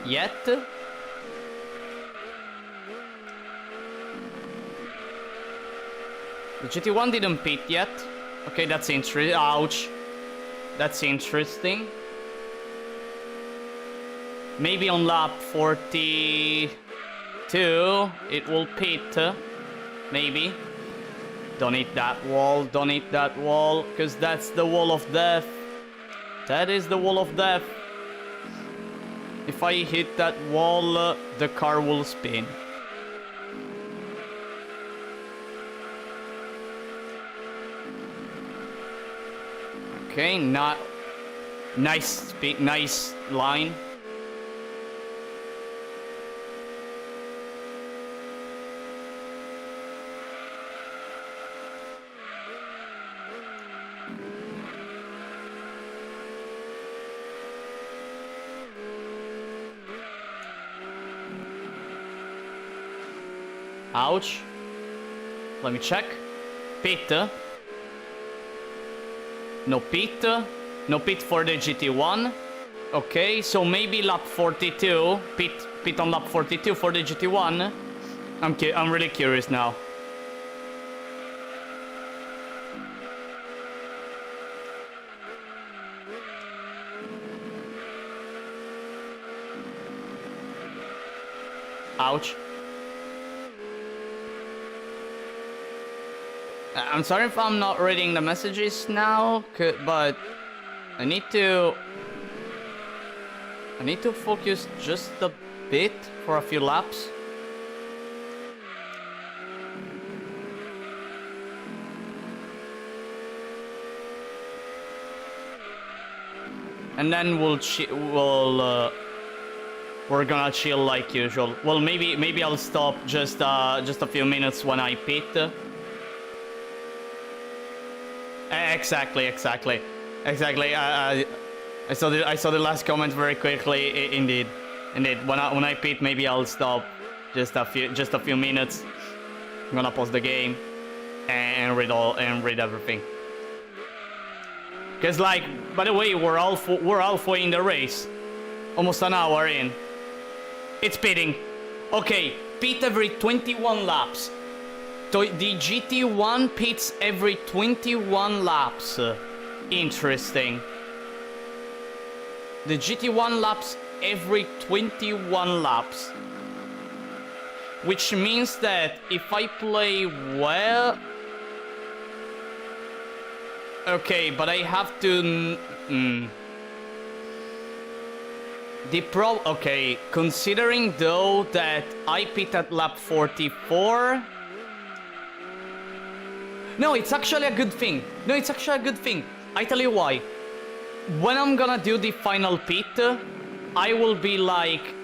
yet. The GT1 didn't pit yet. Okay, that's interesting. Ouch. That's interesting. Maybe on lap 42 it will pit. Maybe. Don't hit that wall, don't hit that wall, because that's the wall of death. That is the wall of death. If I hit that wall, the car will spin. Okay, not nice speed, nice line. Ouch. Let me check. Pit. No pit. No pit for the GT1. Okay, so maybe lap 42. Pit on lap 42 for the GT1. I'm really curious now. Ouch. I'm sorry if I'm not reading the messages now, but I need to focus just a bit for a few laps. And then we're gonna chill like usual. Well, maybe I'll stop just a few minutes when I pit. Exactly. I saw the last comment very quickly. Indeed. When I pit, maybe I'll stop just a few minutes. I'm gonna pause the game and read everything. Cause like, by the way, we're halfway in the race, almost an hour in. It's pitting. Okay, pit every 21 laps. The GT1 pits every 21 laps. Interesting. The GT1 laps every 21 laps. Which means that if I play well... Okay, but I have to... Okay, considering though that I pit at lap 44... No, it's actually a good thing. No, it's actually a good thing. I tell you why. When I'm gonna do the final pit, I will be like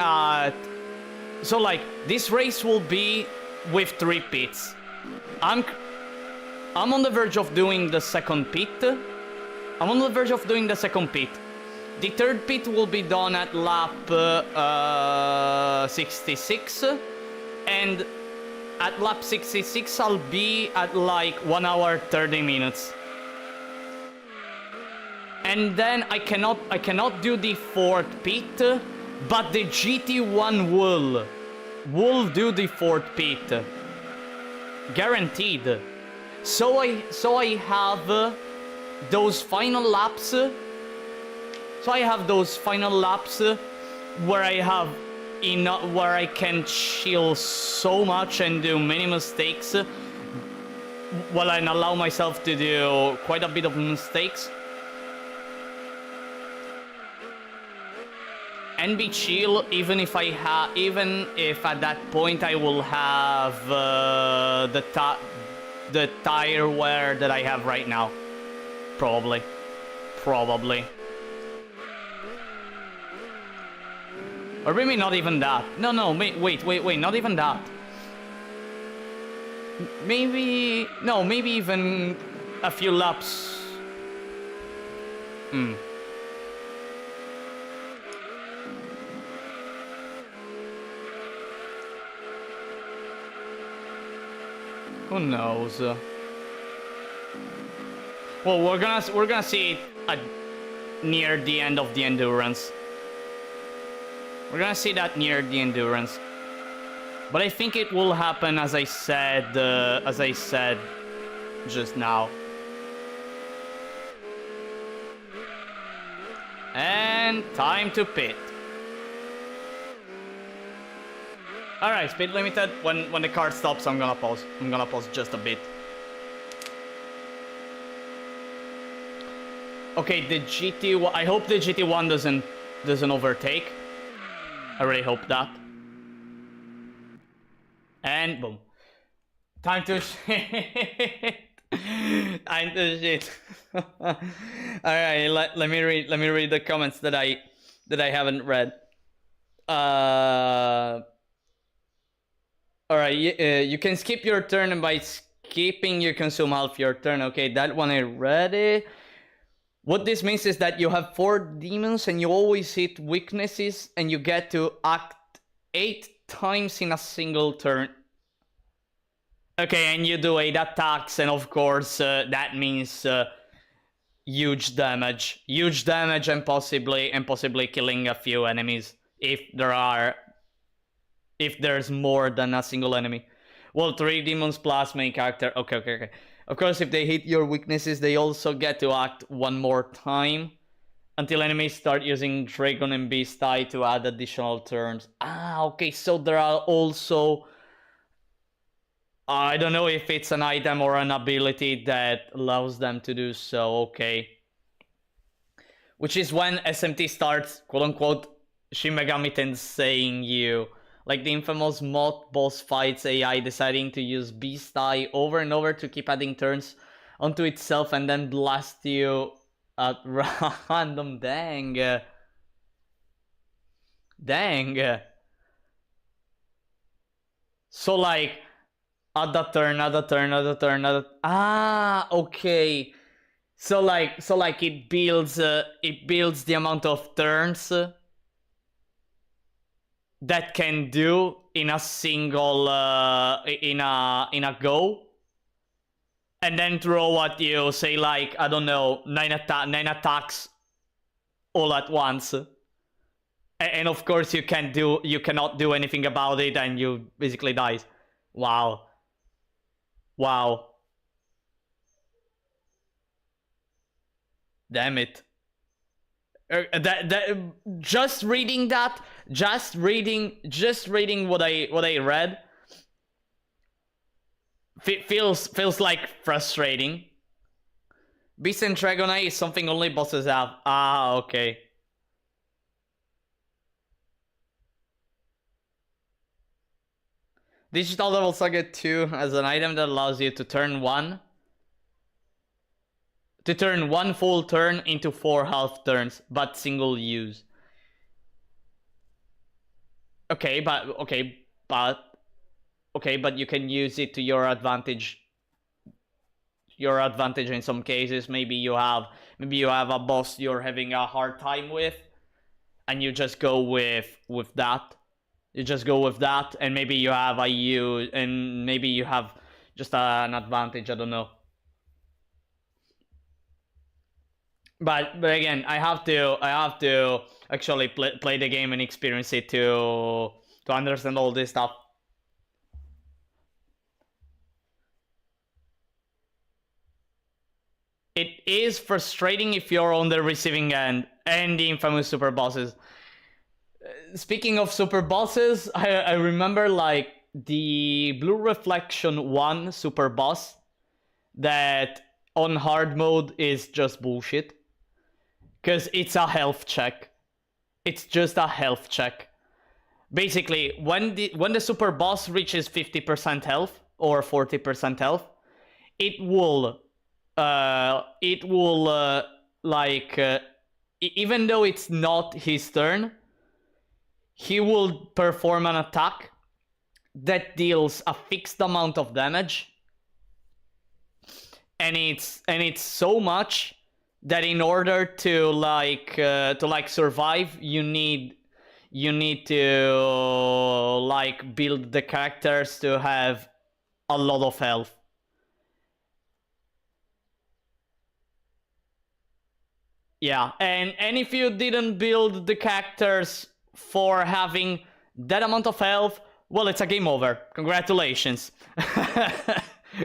so like this race will be with 3 pits. I'm on the verge of doing the second pit. I'm on the verge of doing the second pit. The third pit will be done at lap 66, and at lap 66 I'll be at like 1 hour 30 minutes. And then I cannot do the fourth pit, but the GT1 will do the fourth pit. Guaranteed. So I have those final laps. So I have those final laps where I can chill so much and do many mistakes. Well, and allow myself to do quite a bit of mistakes. And be chill, even if at that point I will have the tire wear that I have right now. Probably. Or maybe not even that. No, wait, not even that. Maybe even a few laps. Who knows? Well, we're gonna see it near the end of the endurance. We're gonna see that near the endurance. But I think it will happen as I said just now. And time to pit. Alright, speed limited. When the car stops, I'm gonna pause. I'm gonna pause just a bit. Okay, the GT1. I hope the GT1 doesn't overtake. I really hope that. And boom. Time to shit. Time to shit. Alright, let me read the comments that I haven't read. Alright, you can skip your turn, and by skipping you consume half your turn. Okay, that one I read it. What this means is that you have 4 demons and you always hit weaknesses and you get to act 8 times in a single turn. Okay, and you do 8 attacks, and of course that means huge damage. Huge damage and possibly killing a few enemies if there's more than a single enemy. Well, 3 demons plus main character. Okay. Of course, if they hit your weaknesses, they also get to act 1 more time until enemies start using Dragon and Beast Eye to add additional turns. Okay, so there are also... I don't know if it's an item or an ability that allows them to do so, okay. Which is when SMT starts, quote-unquote, Shin Megami Tenseiing you. Like the infamous mod boss fights AI deciding to use Beast Eye over and over to keep adding turns onto itself and then blast you at random. Dang. So like, add a turn. Okay. So like it builds the amount of turns that can do in a single in a go, and then throw at you, say like, I don't know, 9 attacks all at once, and of course you cannot do anything about it, and you basically die. Wow. Damn it. Just reading what I read feels like frustrating. Beast and Dragon Eye is something only bosses have. Okay. Digital Devil Saga 2 as an item that allows you to turn one full turn into 4 half turns, but single use. Okay, but you can use it to your advantage. Your advantage in some cases. Maybe you have a boss you're having a hard time with, and you just go with that. You just go with that, and maybe you have maybe you have just an advantage. I don't know. But again, I have to actually play the game and experience it to understand all this stuff. It is frustrating if you're on the receiving end, and the infamous super bosses. Speaking of super bosses, I remember like the Blue Reflection 1 super boss that on hard mode is just bullshit. Because it's a health check. It's just a health check. Basically, when the super boss reaches 50% health or 40% health, it will even though it's not his turn, he will perform an attack that deals a fixed amount of damage, and it's so much that in order to survive, you need to like build the characters to have a lot of health. Yeah, and if you didn't build the characters for having that amount of health, well, it's a game over. Congratulations.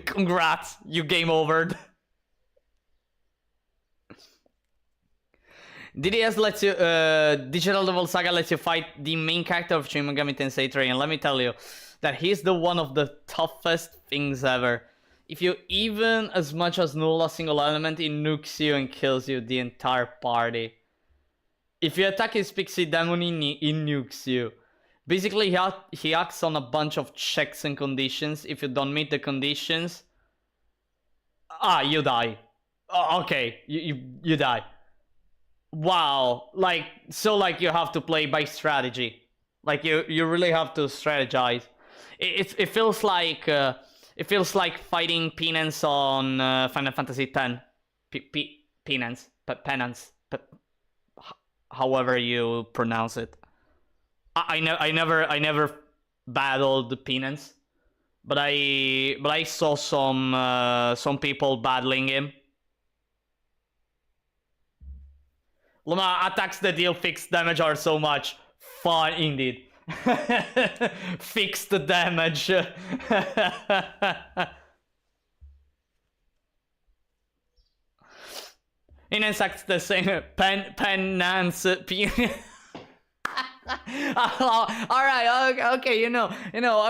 Congrats, you game overed. DDS lets you, Digital Devil Saga lets you fight the main character of Shin Megami Tensei 3, and let me tell you that he's the one of the toughest things ever. If you even as much as null a single element, he nukes you and kills you the entire party. If you attack his pixie demon, he nukes you. Basically, he acts on a bunch of checks and conditions. If you don't meet the conditions, you die. Okay, you die. Wow, like you have to play by strategy. Like you really have to strategize. It feels like fighting penance on Final Fantasy X. Penance, however you pronounce it. I never battled the penance, but I saw some people battling him. Luma attacks that deal fixed damage are so much fun indeed. Fix the damage. In insects the same penance. Alright, okay, you know,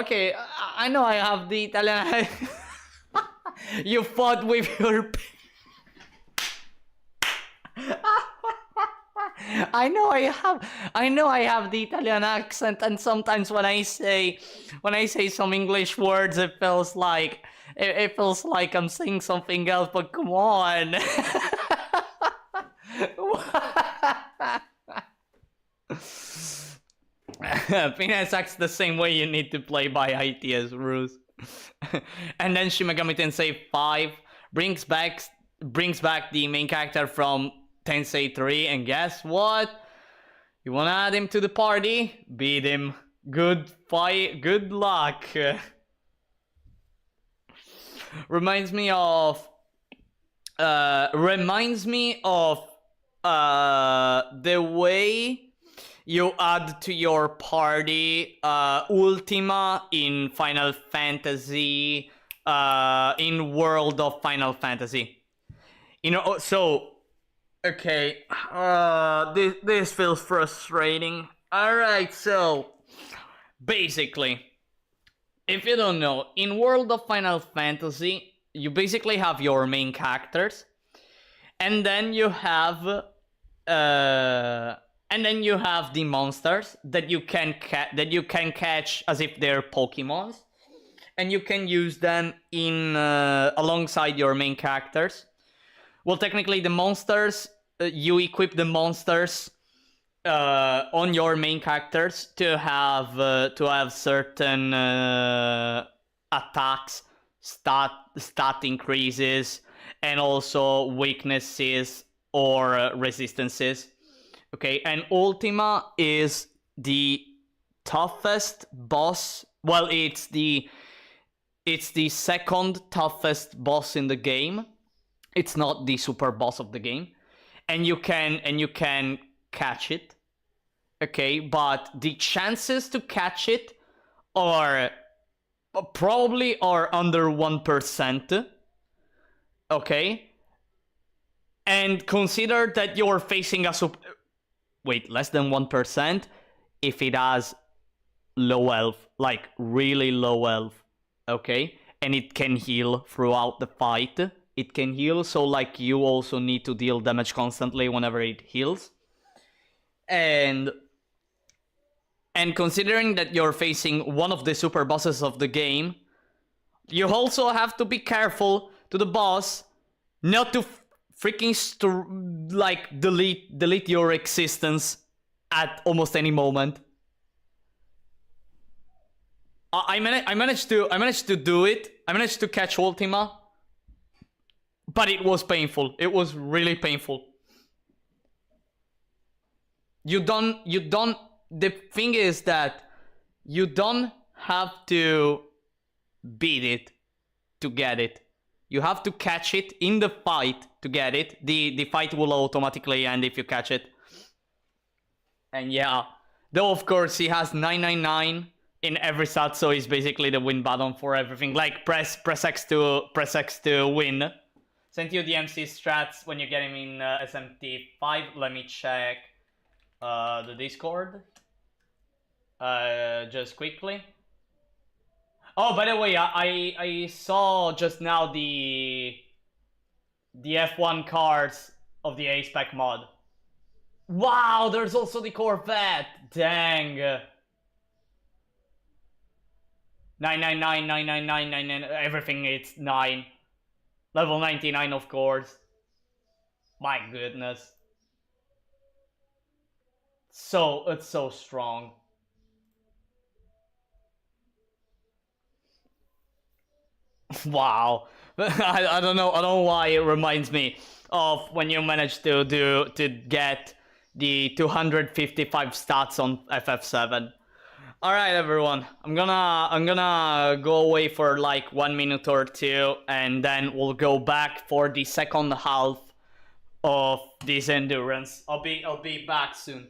okay, I know I have the Italian. You fought with your. I know I have the Italian accent, and sometimes when I say some English words, it feels like I'm saying something else. But come on. Penis acts the same way. You need to play by ITS rules. And then Shin Megami Tensei 5 brings back the main character from Tensei 3, and guess what? You wanna add him to the party? Beat him. Good fight. Good luck. Reminds me of the way you add to your party Ultima in Final Fantasy, in World of Final Fantasy. You know, so okay, this feels frustrating. Alright, so basically, if you don't know, in World of Final Fantasy, you basically have your main characters, and then you have the monsters that you can catch as if they're Pokemons. and you can use them in alongside your main characters. Well, technically, the monsters you equip the monsters on your main characters to have certain attacks, stat increases, and also weaknesses or resistances. Okay, and Ultima is the toughest boss. Well, it's the second toughest boss in the game. It's not the super boss of the game, and you can catch it. Okay, but the chances to catch it are probably are under 1%. Okay, and consider that you're facing a wait, less than 1% if it has low health, like really low health. Okay, and it can heal throughout the fight. It can heal, so like you also need to deal damage constantly whenever it heals. And considering that you're facing one of the super bosses of the game, you also have to be careful to the boss not to freaking like delete your existence at almost any moment. I managed to do it. I managed to catch Ultima, but it was painful. It was really painful. You don't. The thing is that you don't have to beat it to get it. You have to catch it in the fight to get it. The fight will automatically end if you catch it. And yeah, though of course he has 999 in every stat, so he's basically the win button for everything. Like press X to win. Send you the MC strats when you get him in SMT5. Let me check the Discord. Just quickly. Oh, by the way, I saw just now the F1 cars of the A-Spec mod. Wow, there's also the Corvette. Dang. 999, 999, 99, everything it's 9. Level 99, of course. My goodness. So, it's so strong. Wow. I don't know why it reminds me of when you managed to get the 255 stats on FF7. All right, everyone. I'm gonna go away for like 1 minute or two, and then we'll go back for the second half of this endurance. I'll be back soon.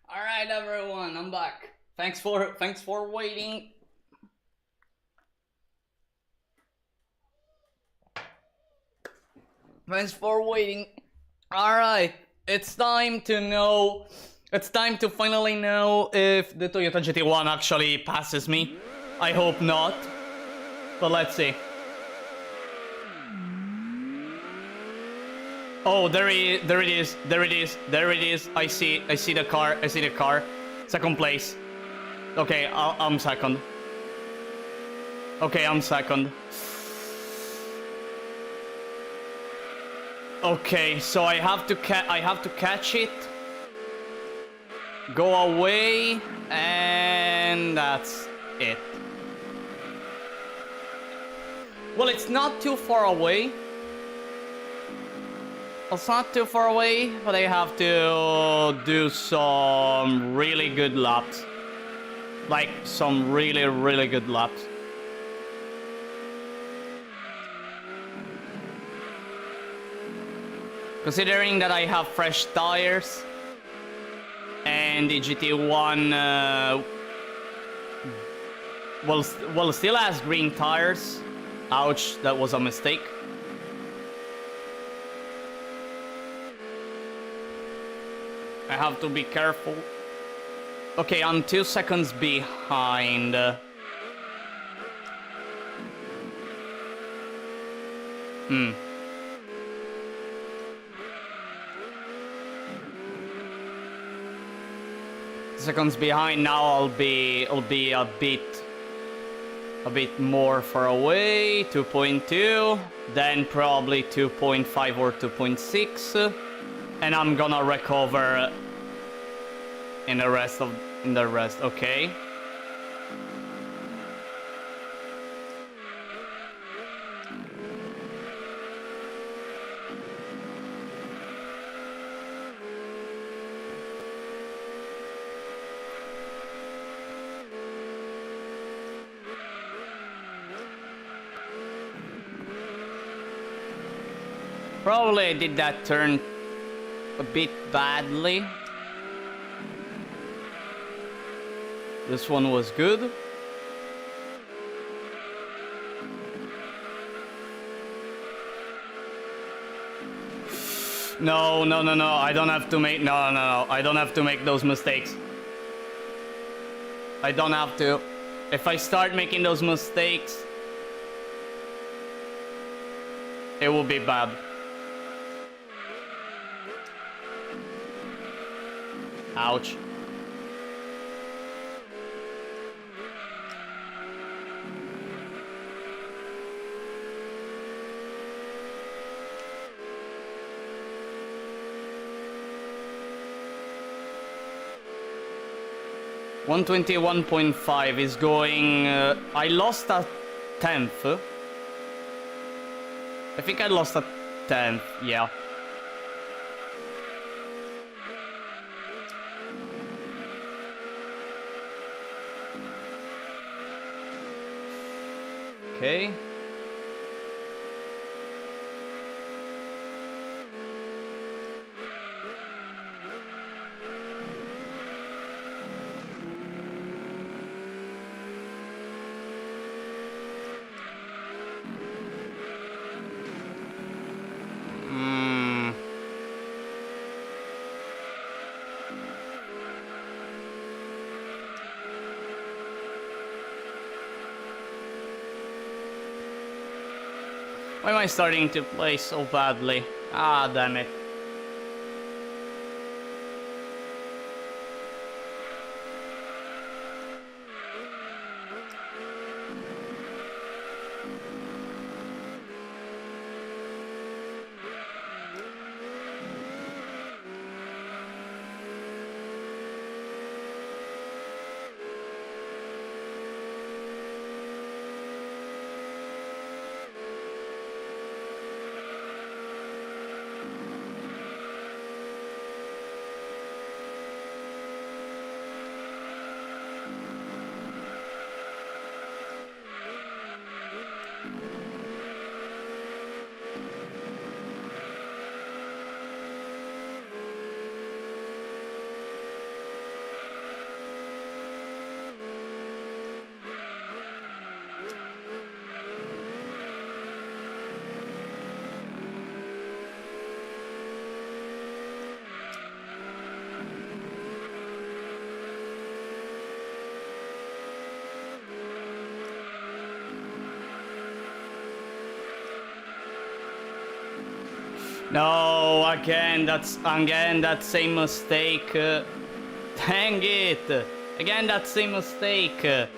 Alright everyone, I'm back. Thanks for waiting. Thanks for waiting. Alright, it's time to know. It's time to finally know if the Toyota GT1 actually passes me. I hope not. But let's see. Oh, there it is. I see the car. Second place. Okay, I'm second. Okay, I'm second. Okay, so I have to catch it. Go away, and that's it. Well, it's not too far away. It's not too far away, but I have to do some really good laps. Like, some really good laps. Considering that I have fresh tires, and the GT1 well still has green tires. Ouch, that was a mistake. I have to be careful. Okay, I'm 2 seconds behind. Seconds behind now. I'll be a bit more far away. 2.2, then probably 2.5 or 2.6, and I'm gonna recover in the rest. Okay. Probably I did that turn a bit badly. This one was good. No. I don't have to make... No. I don't have to make those mistakes. I don't have to. If I start making those mistakes, it will be bad. Ouch. $121.5 is going... I lost a 10th. I think I lost a 10th, yeah. Okay. Why am I starting to play so badly? Ah, damn it. No, again that same mistake. Dang it! Again that same mistake.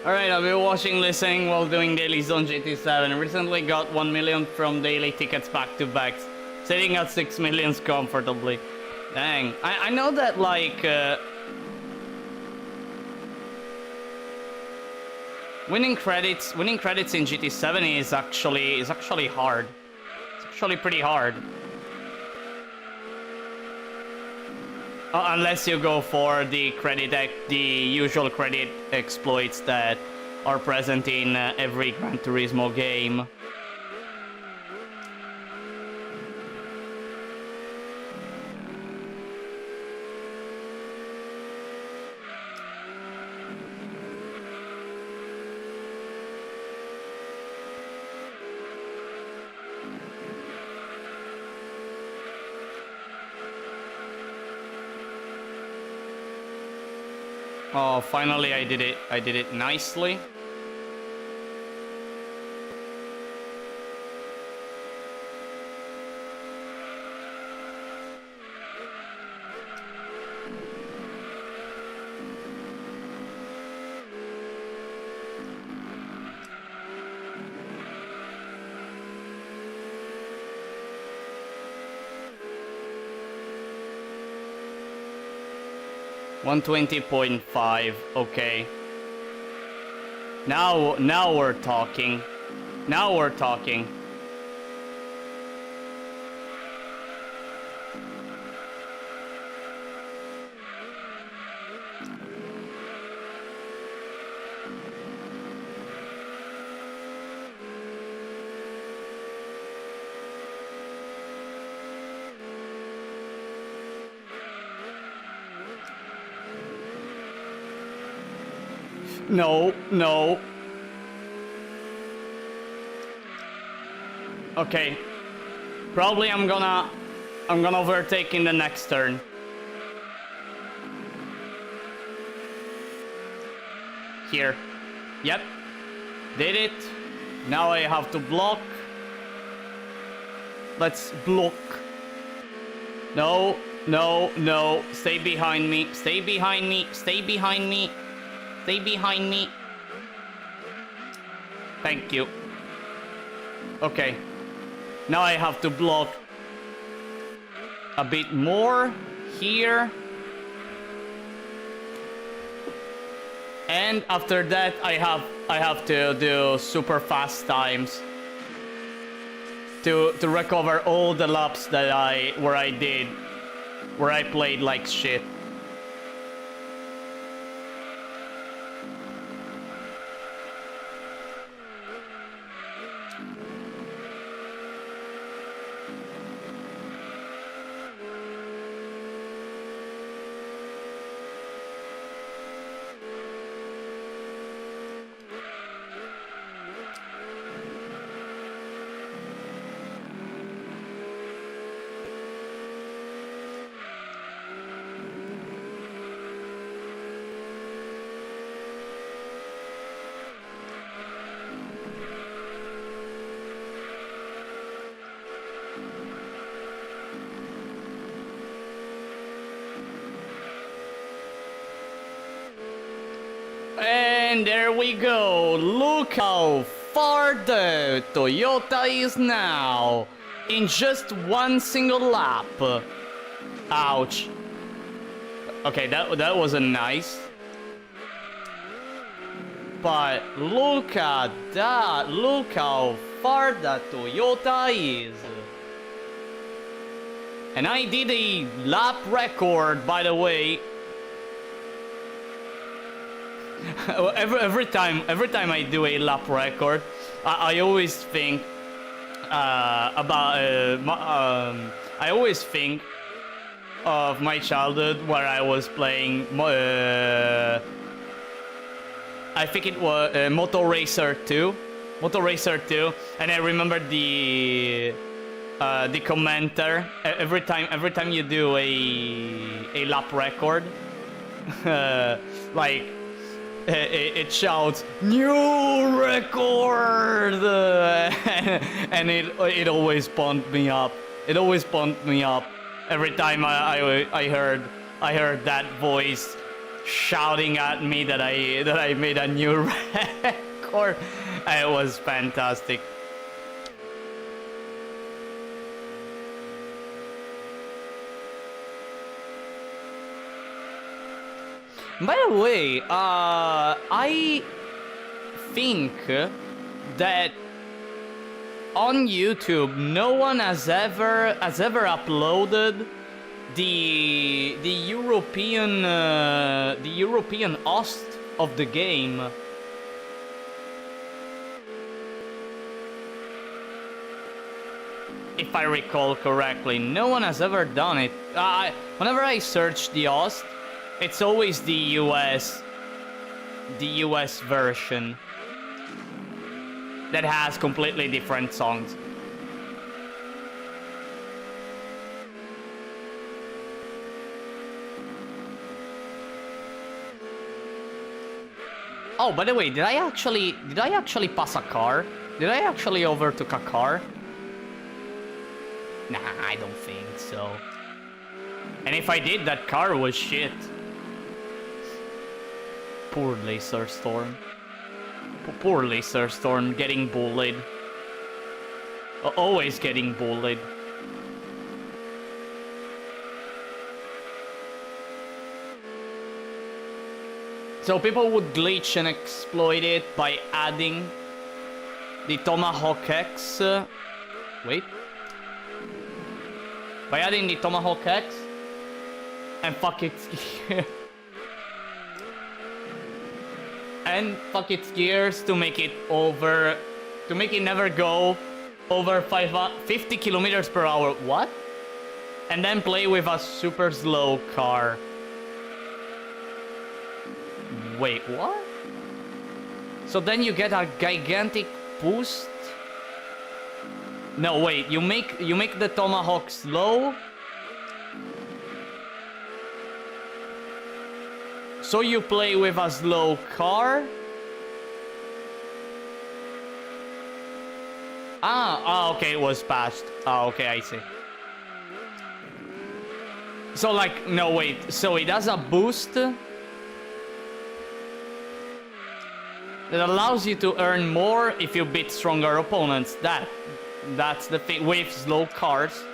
Alright, I've been watching, listening while doing dailies on GT7. Recently got 1 million from daily tickets back to backs. Sitting at 6 millions comfortably. Dang. I know that like winning credits in GT7 is actually hard. It's actually pretty hard. Unless you go for the usual credit exploits that are present in every Gran Turismo game. Oh, finally I did it nicely. $120.5, okay. Now we're talking. Now we're talking. No, no. Okay. Probably I'm gonna overtake in the next turn. Here. Yep. Did it. Now I have to block. Let's block. No, no, no. Stay behind me. Stay behind me. Stay behind me. Stay behind me. Thank you. Okay. Now I have to block a bit more here. And after that I have to do super fast times to recover all the laps that where I played like shit. And there we go. Look how far the Toyota is now. In just one single lap. Ouch. Okay, that wasn't nice. But look at that. Look how far that Toyota is. And I did a lap record, by the way. every time I do a lap record, I always think I always think of my childhood where I was playing. I think it was Motor Racer 2, and I remember the commenter every time you do a lap record, like. It shouts new record, and it always pumped me up. It always pumped me up every time I heard that voice shouting at me that I made a new record. It was fantastic. By the way, I think that on YouTube no one has ever uploaded the European host of the game. If I recall correctly, no one has ever done it. Whenever I search the host, it's always the US version that has completely different songs. Oh, by the way, did I actually pass a car? Did I actually overtook a car? Nah, I don't think so. And if I did, that car was shit. Poor Laser Storm. Poor Laser Storm getting bullied. Always getting bullied. So people would glitch and exploit it by adding the Tomahawk X. Wait. By adding the Tomahawk X and fuck its gear. And fuck its gears to make it never go over 50 kilometers per hour. What? And then play with a super slow car. Wait, what? So then you get a gigantic boost? No, wait, you make the Tomahawk slow. So you play with a slow car? Okay, it was patched. Okay, I see. So like, no wait, so it has a boost that allows you to earn more if you beat stronger opponents. That's the thing with slow cars.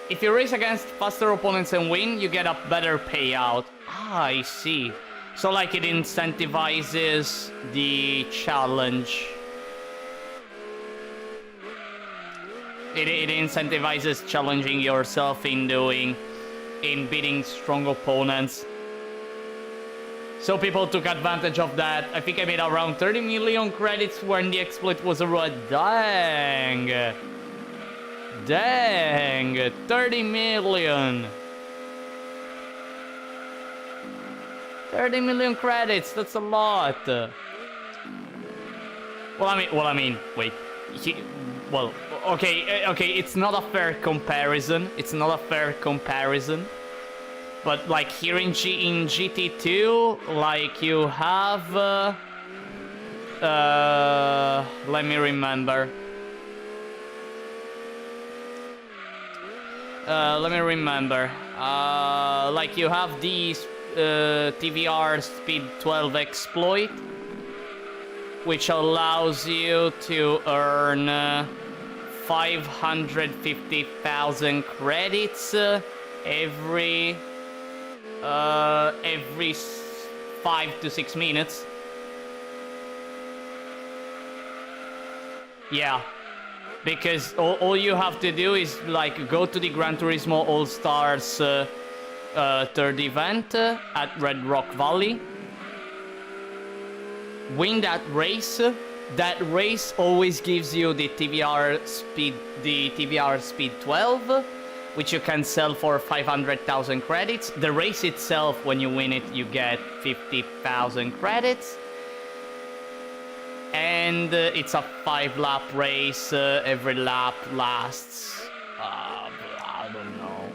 If you race against faster opponents and win, you get a better payout. I see. So like it incentivizes the challenge. It incentivizes challenging yourself in beating strong opponents. So people took advantage of that. I think I made around 30 million credits when the exploit was around. Dang, 30 million. 30 million credits, that's a lot. Well, I mean, wait. Okay, it's not a fair comparison. But But like here in GT2, like you have let me remember. Like you have these TVR Speed 12 exploit, which allows you to earn 550,000 credits every 5 to 6 minutes. Yeah, because all you have to do is like go to the Gran Turismo All Stars third event at Red Rock Valley, win that race. That race always gives you the TVR Speed 12, which you can sell for 500,000 credits. The race itself, when you win it, you get 50,000 credits. And it's a 5-lap race. Every lap lasts, I don't know.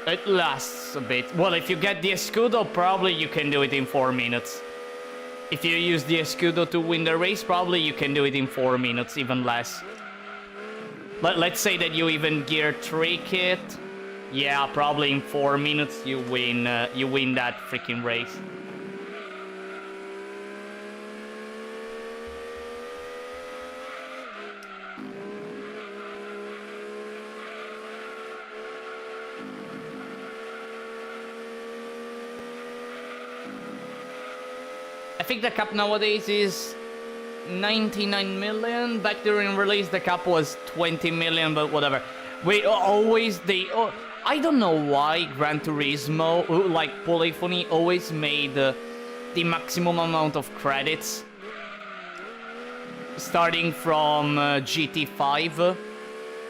It lasts a bit. Well, if you get the Escudo, probably you can do it in 4 minutes. If you use the Escudo to win the race, probably you can do it in 4 minutes, even less. Let's say that you even gear trick it. Yeah, probably in 4 minutes you win that freaking race. I think the cap nowadays is 99 million. Back during release, the cap was 20 million, but whatever. I don't know why Gran Turismo, like Polyphony, always made the maximum amount of credits starting from GT5.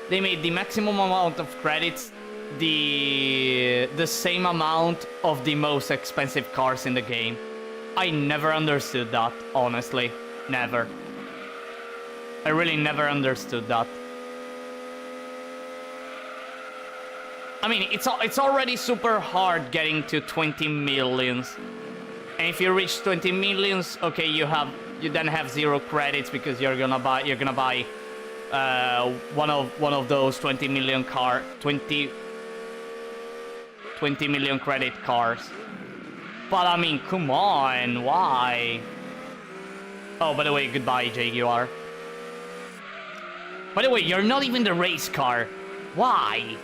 They made the maximum amount of credits the same amount of the most expensive cars in the game. I never understood that, honestly. Never. I really never understood that. I mean, it's already super hard getting to 20 millions. And if you reach 20 millions, okay, you then have 0 credits because you're gonna buy one of those 20 million credit cars. But I mean, come on, why? Oh, by the way, goodbye, Jaguar. By the way, you're not even the race car. Why?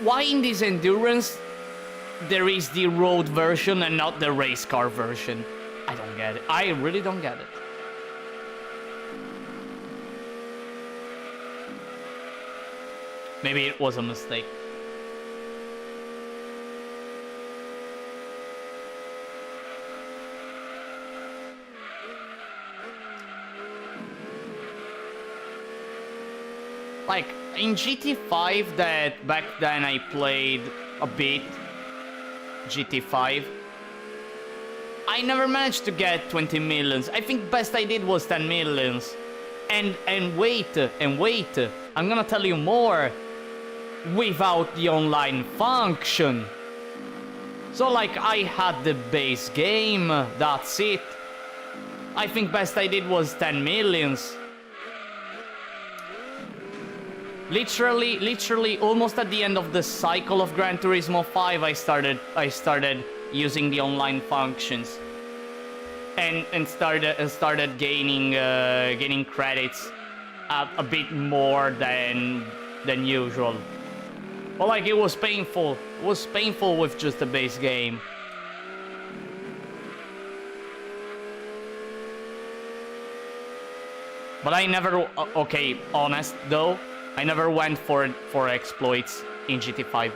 Why in this Endurance there is the road version and not the race car version? I don't get it. I really don't get it. Maybe it was a mistake. Like, in GT5 that back then I played a bit, GT5, I never managed to get 20 millions. I think best I did was 10 millions. And wait, I'm gonna tell you more. Without the online function. So like, I had the base game, that's it. I think best I did was 10 millions. Literally, almost at the end of the cycle of Gran Turismo 5, I started using the online functions, and started gaining credits a bit more than usual. Well, like, it was painful. It was painful with just the base game. But I never, okay, honest though, I never went for exploits in GT5.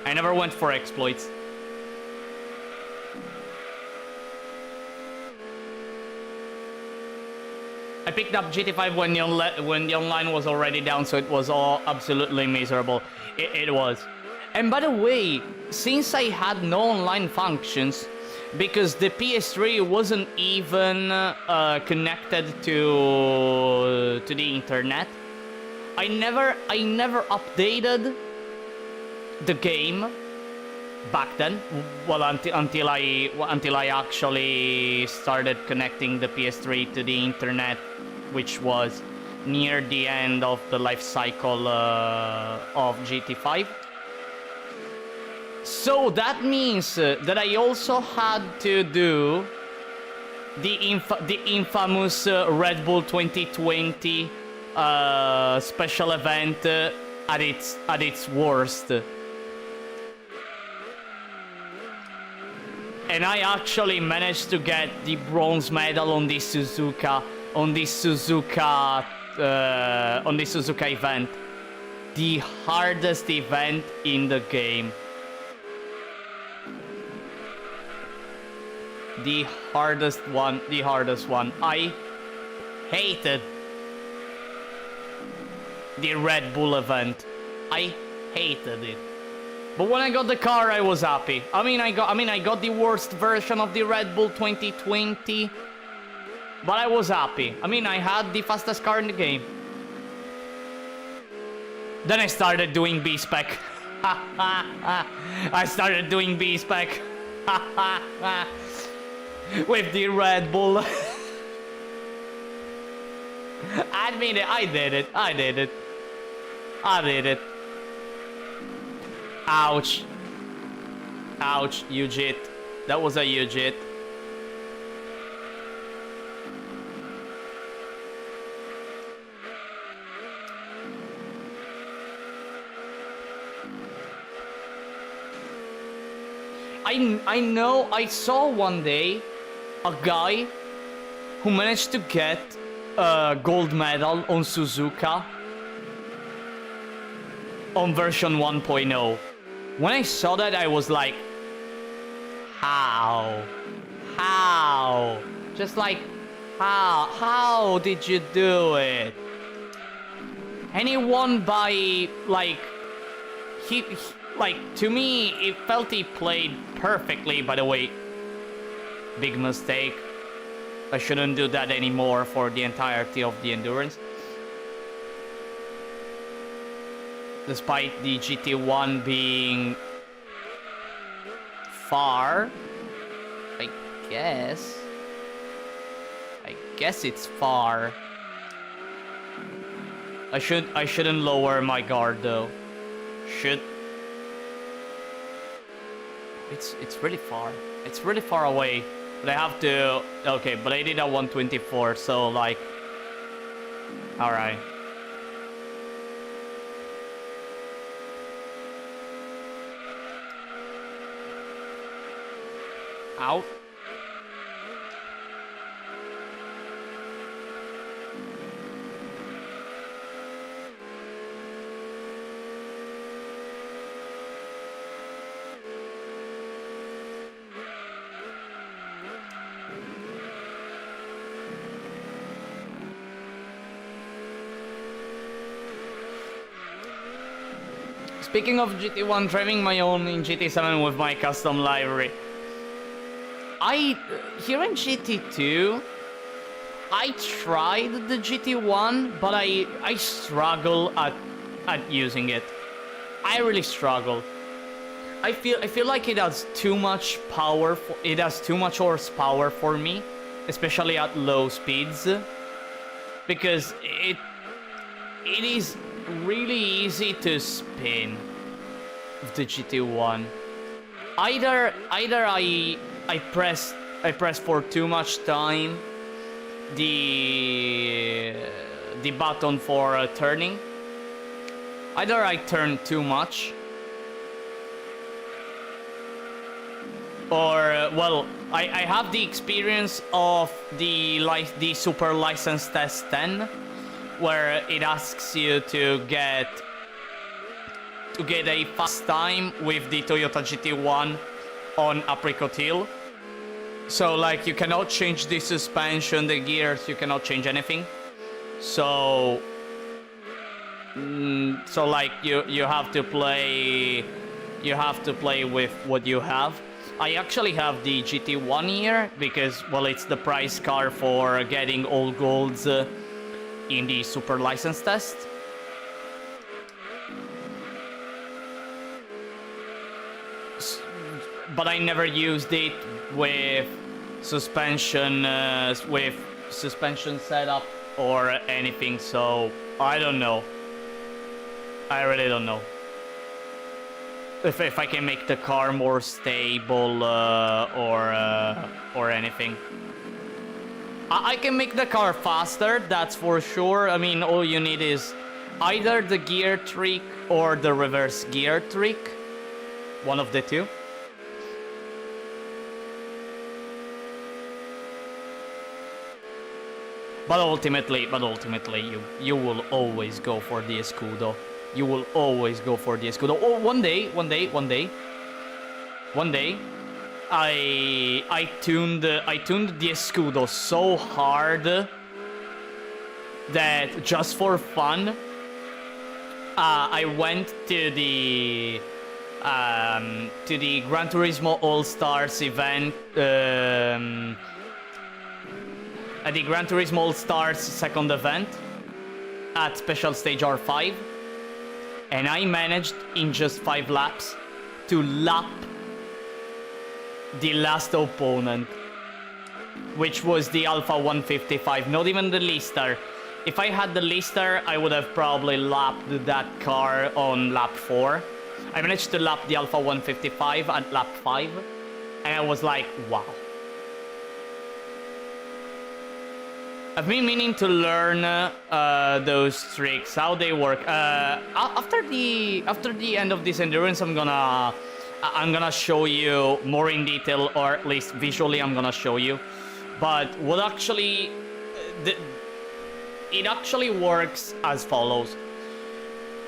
I never went for exploits. I picked up GT5 when the online was already down, so it was all absolutely miserable. It was. And by the way, since I had no online functions, because the PS3 wasn't even connected to the internet, I never updated the game back then. Well, until I actually started connecting the PS3 to the internet, which was near the end of the life cycle of GT5. So that means that I also had to do the infamous Red Bull 2020 special event at its worst. And I actually managed to get the bronze medal on this Suzuka event. The hardest event in the game. The hardest one. I hated the Red Bull event. I hated it. But when I got the car, I was happy. I mean, I got the worst version of the Red Bull 2020, but I was happy. I mean, I had the fastest car in the game. Then I started doing B-Spec. I started doing B-Spec. With the Red Bull. I mean, I did it. Ouch. Ouch, huge hit. That was a huge hit. I know, I saw one day a guy who managed to get a gold medal on Suzuka on version 1.0. When I saw that, I was like, how? Just like, how did you do it? And he won by, like, like, to me, it felt he played perfectly, by the way. Big mistake. I shouldn't do that anymore for the entirety of the endurance. Despite the GT1 being far, I guess it's far. I shouldn't lower my guard though. It's really far. It's really far away. But I have to. Okay, but I did a 124, so like. All right. Out. Speaking of GT1, driving my own in GT7 with my custom livery. Here in GT2, I tried the GT1, but I struggle at using it. I really struggle. I feel like it has too much power. It has too much horsepower for me, especially at low speeds, because it is really easy to spin with the GT1. Either I press for too much time the button for turning. Either I turn too much, or well, I have the experience of the Super License Test 10, where it asks you to get a fast time with the Toyota GT1 on Apricot Hill. So like you cannot change the suspension, the gears, you cannot change anything. So like you have to play with what you have. I actually have the GT1 here because, well, it's the prize car for getting all golds in the Super License Test. but I never used it with suspension setup or anything, so I don't know. I really don't know if I can make the car more stable or anything. I can make the car faster, that's for sure. I mean, all you need is either the gear trick or the reverse gear trick. One of the two. But ultimately, you will always go for the Escudo. You will always go for the Escudo. Oh, one day, I tuned the Escudo so hard that just for fun, I went to the Gran Turismo All Stars event. At the Gran Turismo All Stars second event at Special Stage R5, and I managed in just 5 laps to lap the last opponent, which was the Alpha 155, not even the Lister. If I had the Lister, I would have probably lapped that car on lap 4. I managed to lap the Alpha 155 at lap 5, and I was like, wow. I've been meaning to learn those tricks, how they work. After the end of this endurance, I'm gonna show you more in detail, or at least visually, I'm gonna show you. But what actually, it actually works as follows.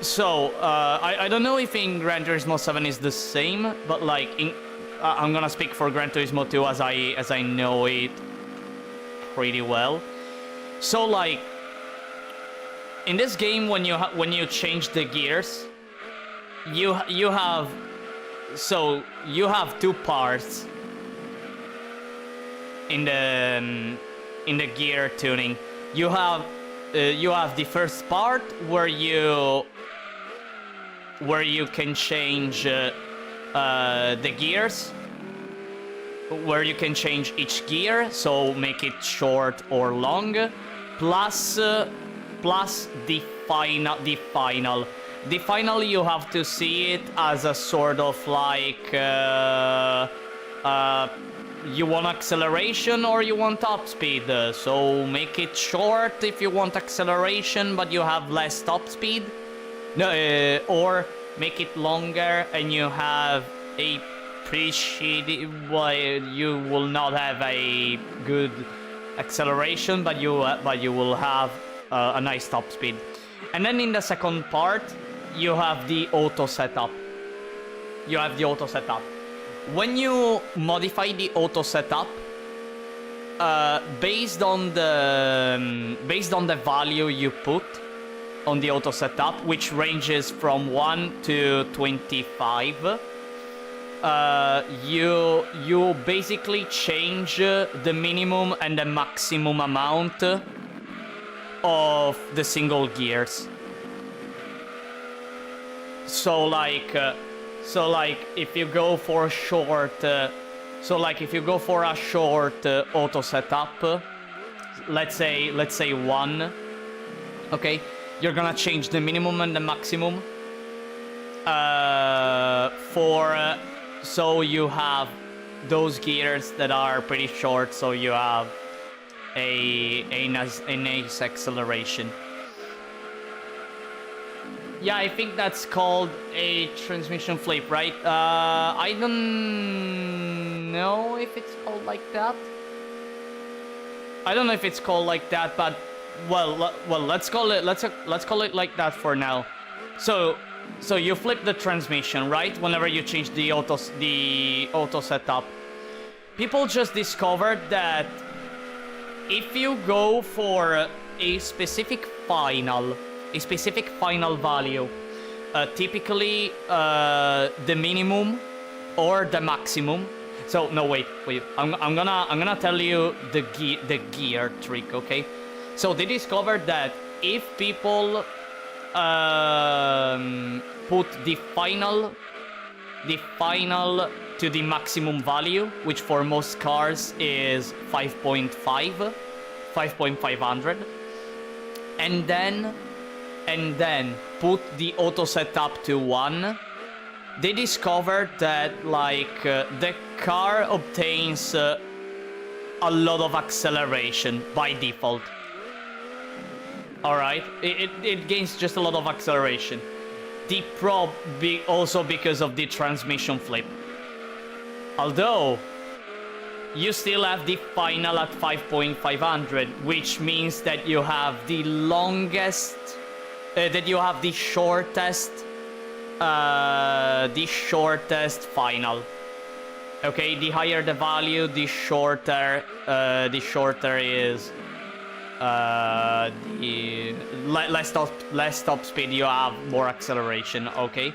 So I don't know if in Gran Turismo 7 is the same, but like I'm gonna speak for Gran Turismo 2 as I know it pretty well. So like in this game, when you change the gears, you have 2 parts in the gear tuning. You have the first part where you can change the gears, where you can change each gear, so make it short or long, plus the final. The final, you have to see it as a sort of like you want acceleration or you want top speed. So make it short if you want acceleration but you have less top speed. No, or make it longer and you have a pretty shitty, well, you will not have a good acceleration, but you will have a nice top speed. And then in the second part, you have the auto setup. When you modify the auto setup, based on the value you put on the auto setup, which ranges from 1 to 25, you basically change the minimum and the maximum amount of the single gears. So like if you go for a short auto setup, let's say 1, okay, you're gonna change the minimum and the maximum so you have those gears that are pretty short, so you have a nice acceleration. Yeah, I think that's called a transmission flip, right? I don't know if it's called like that. But well, let's call it like that for now. So you flip the transmission, right? Whenever you change the auto setup. People just discovered that if you go for a specific final value, typically the minimum or the maximum. So no, wait. I'm gonna tell you the gear trick, okay? So they discovered that if people put the final to the maximum value, which for most cars is 5.500, and then put the auto setup to 1. They discovered that like the car obtains a lot of acceleration by default. Alright, it gains just a lot of acceleration. The prob also because of the transmission flip. Although you still have the final at 5.500, which means that you have the longest, that you have the shortest final. Okay, the higher the value, the shorter is the less top speed you have, more acceleration. Okay,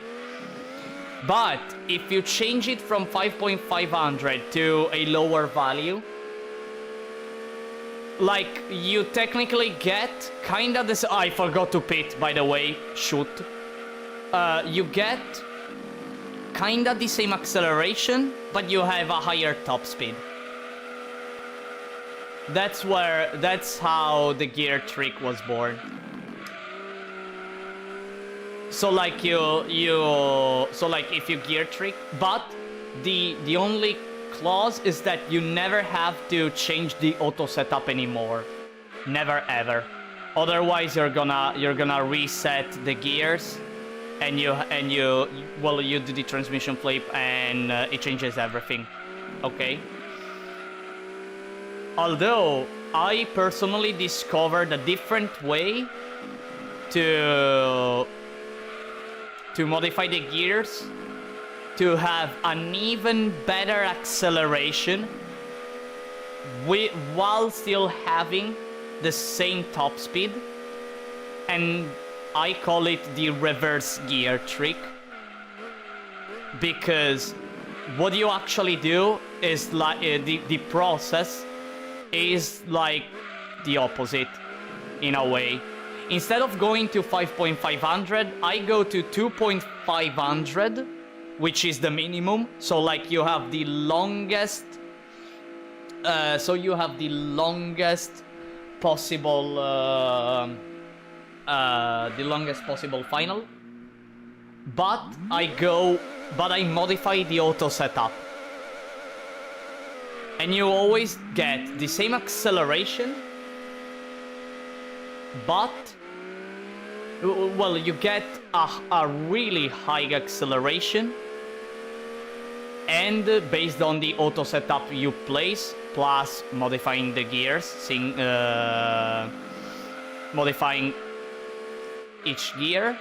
but if you change it from 5.500 to a lower value, like you technically get kinda this. I forgot to pit, by the way. Shoot. You get kinda the same acceleration, but you have a higher top speed. That's how the gear trick was born. So like so like if you gear trick, but the only clause is that you never have to change the auto setup anymore. Never ever. Otherwise you're gonna reset the gears. And you do the transmission flip and it changes everything. Okay. Although I personally discovered a different way to modify the gears to have an even better acceleration while still having the same top speed, and I call it the reverse gear trick, because what you actually do is like the process is like the opposite in a way. Instead of going to 5.500, I go to 2.500, which is the minimum. So like you have the longest possible final, but I modify the auto setup, and you always get the same acceleration, but well, you get a really high acceleration, and based on the auto setup you place, plus modifying the gears, modifying each gear,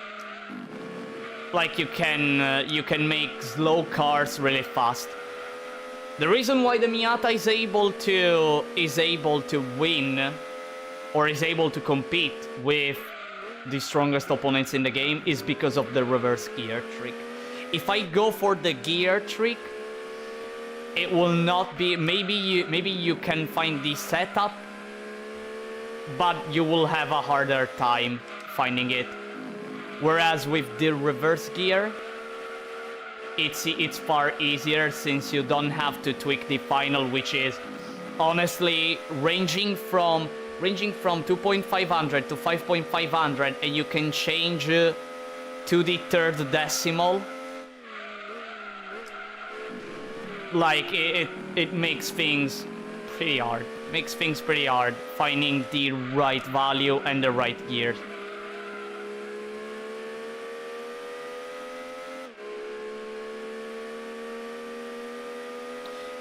like you can make slow cars really fast. The reason why the Miata is able to win or is able to compete with the strongest opponents in the game is because of the reverse gear trick. If I go for the gear trick, it will not be, maybe you can find the setup, but you will have a harder time finding it. Whereas with the reverse gear, it's far easier, since you don't have to tweak the final, which is honestly ranging from 2.500 to 5.500, and you can change to the third decimal. Like it makes things pretty hard. Finding the right value and the right gear.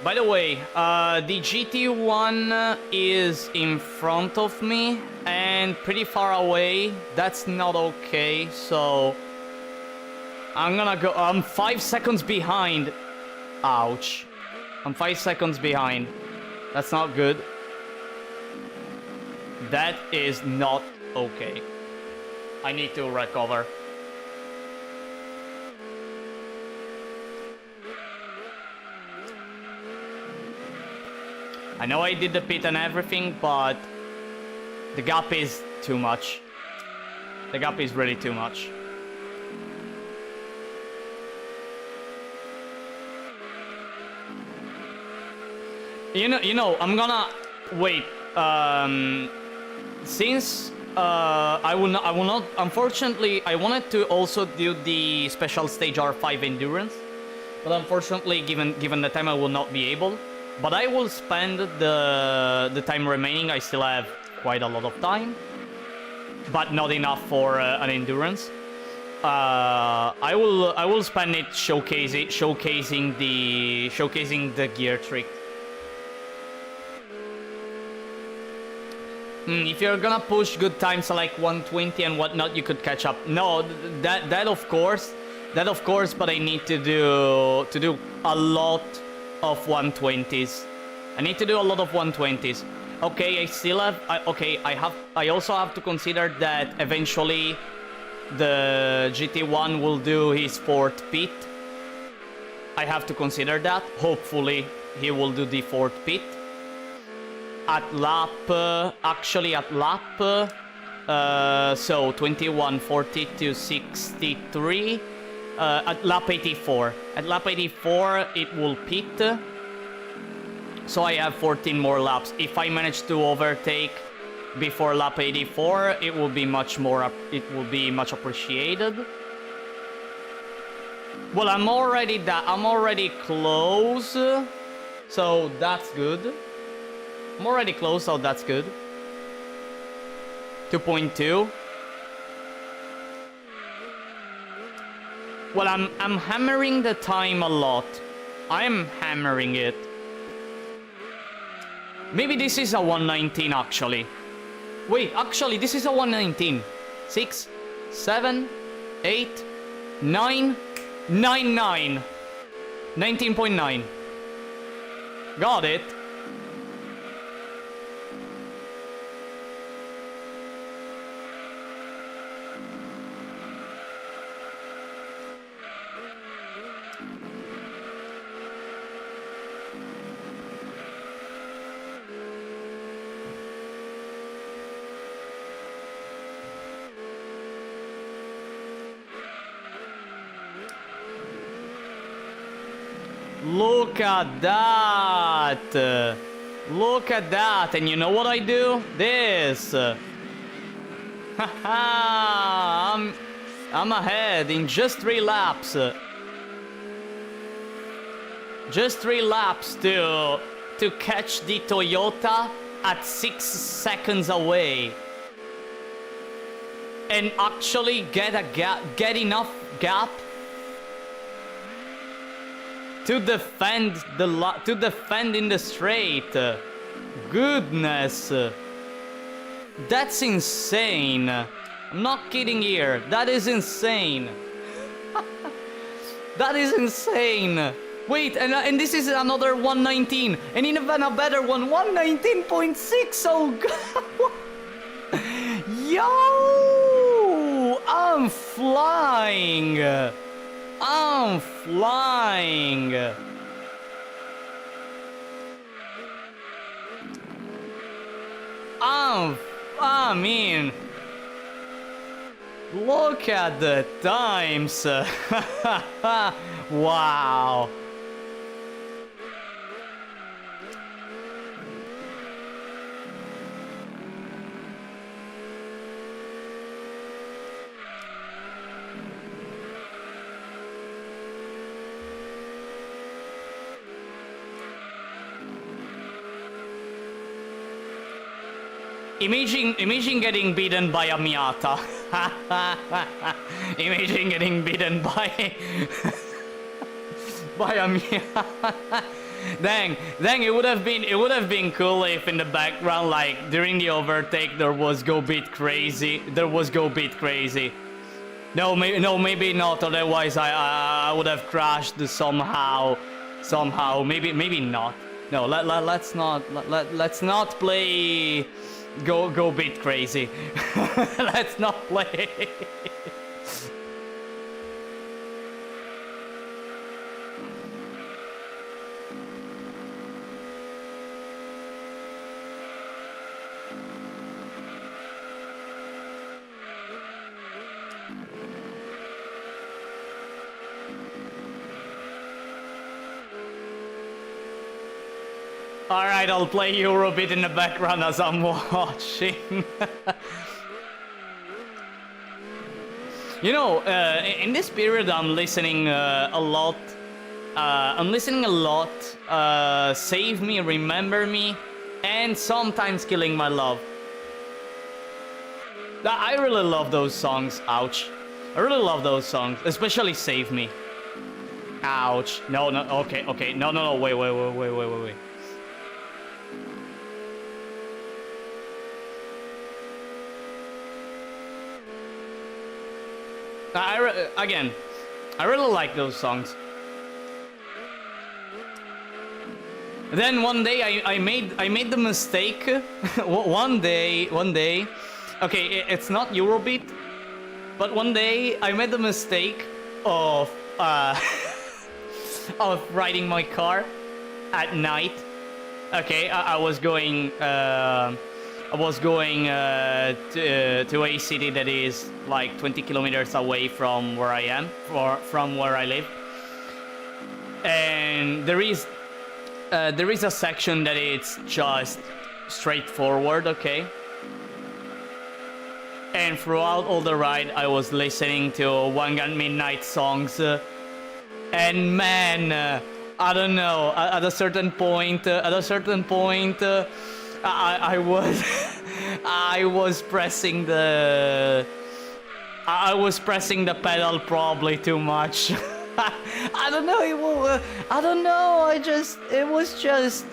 By the way, the GT1 is in front of me and pretty far away. That's not okay, so I'm 5 seconds behind. Ouch. I'm 5 seconds behind. That's not good. That is not okay. I need to recover. I know I did the pit and everything, but the gap is too much. The gap is really too much. I'm gonna wait. Since I will not. Unfortunately, I wanted to also do the special stage R5 endurance, but unfortunately, given the time, I will not be able. But I will spend the time remaining. I still have quite a lot of time, but not enough for an endurance. I will spend it showcasing the gear trick. If you're gonna push good times like 120 and whatnot, you could catch up. No, that of course, but I need to do a lot of 120s. I need to do a lot of 120s. Okay, I still have. I also have to consider that eventually the GT1 will do his 4th pit. I have to consider that. Hopefully, he will do the 4th pit. At lap, so 21, 42, 63, at lap 84. At lap 84, it will pit. So I have 14 more laps. If I manage to overtake before lap 84, it will be much appreciated. Well, I'm already close, so that's good. I'm already close, so that's good. 2.2. Well, I'm hammering the time a lot. I'm hammering it. Maybe this is a 119 actually. Wait, actually this is a 119. 6, 7, 8, 9, 9, 9. 19.9. Got it. Look at that! Look at that! And you know what I do? This! Haha! I'm ahead in just 3 laps. Just 3 laps to catch the Toyota at 6 seconds away. And actually get enough gap to defend in the straight. Goodness, that's insane. I'm not kidding here. That is insane. That is insane. Wait, and this is another 119, and even a better one, 119.6. Oh god. Yo, I'm flying. I'm flying. I mean, look at the times. Wow. Imagine getting beaten by a Miata. Imagine getting beaten by a Miata. Dang, it would have been cool if in the background, like during the overtake, there was go beat crazy. No, maybe not. Otherwise, I would have crashed somehow. Maybe not. No, let's not play. Go beat crazy. Let's not play. Alright, I'll play Eurobeat in the background as I'm watching. You know, in this period I'm listening a lot. Save Me, Remember Me, and sometimes Killing My Love. I really love those songs. Ouch. I really love those songs, especially Save Me. Ouch. No, okay. No, wait. I really like those songs. Then one day I made the mistake. one day. Okay, it's not Eurobeat, but one day I made the mistake of of riding my car at night. Okay, I was going to a city that is like 20 kilometers away from where I am, from where I live, and there is a section that it's just straightforward, okay? And throughout all the ride, I was listening to One Gun Midnight songs, and man, I don't know. At a certain point, I was I was pressing the pedal probably too much. I don't know. It was just,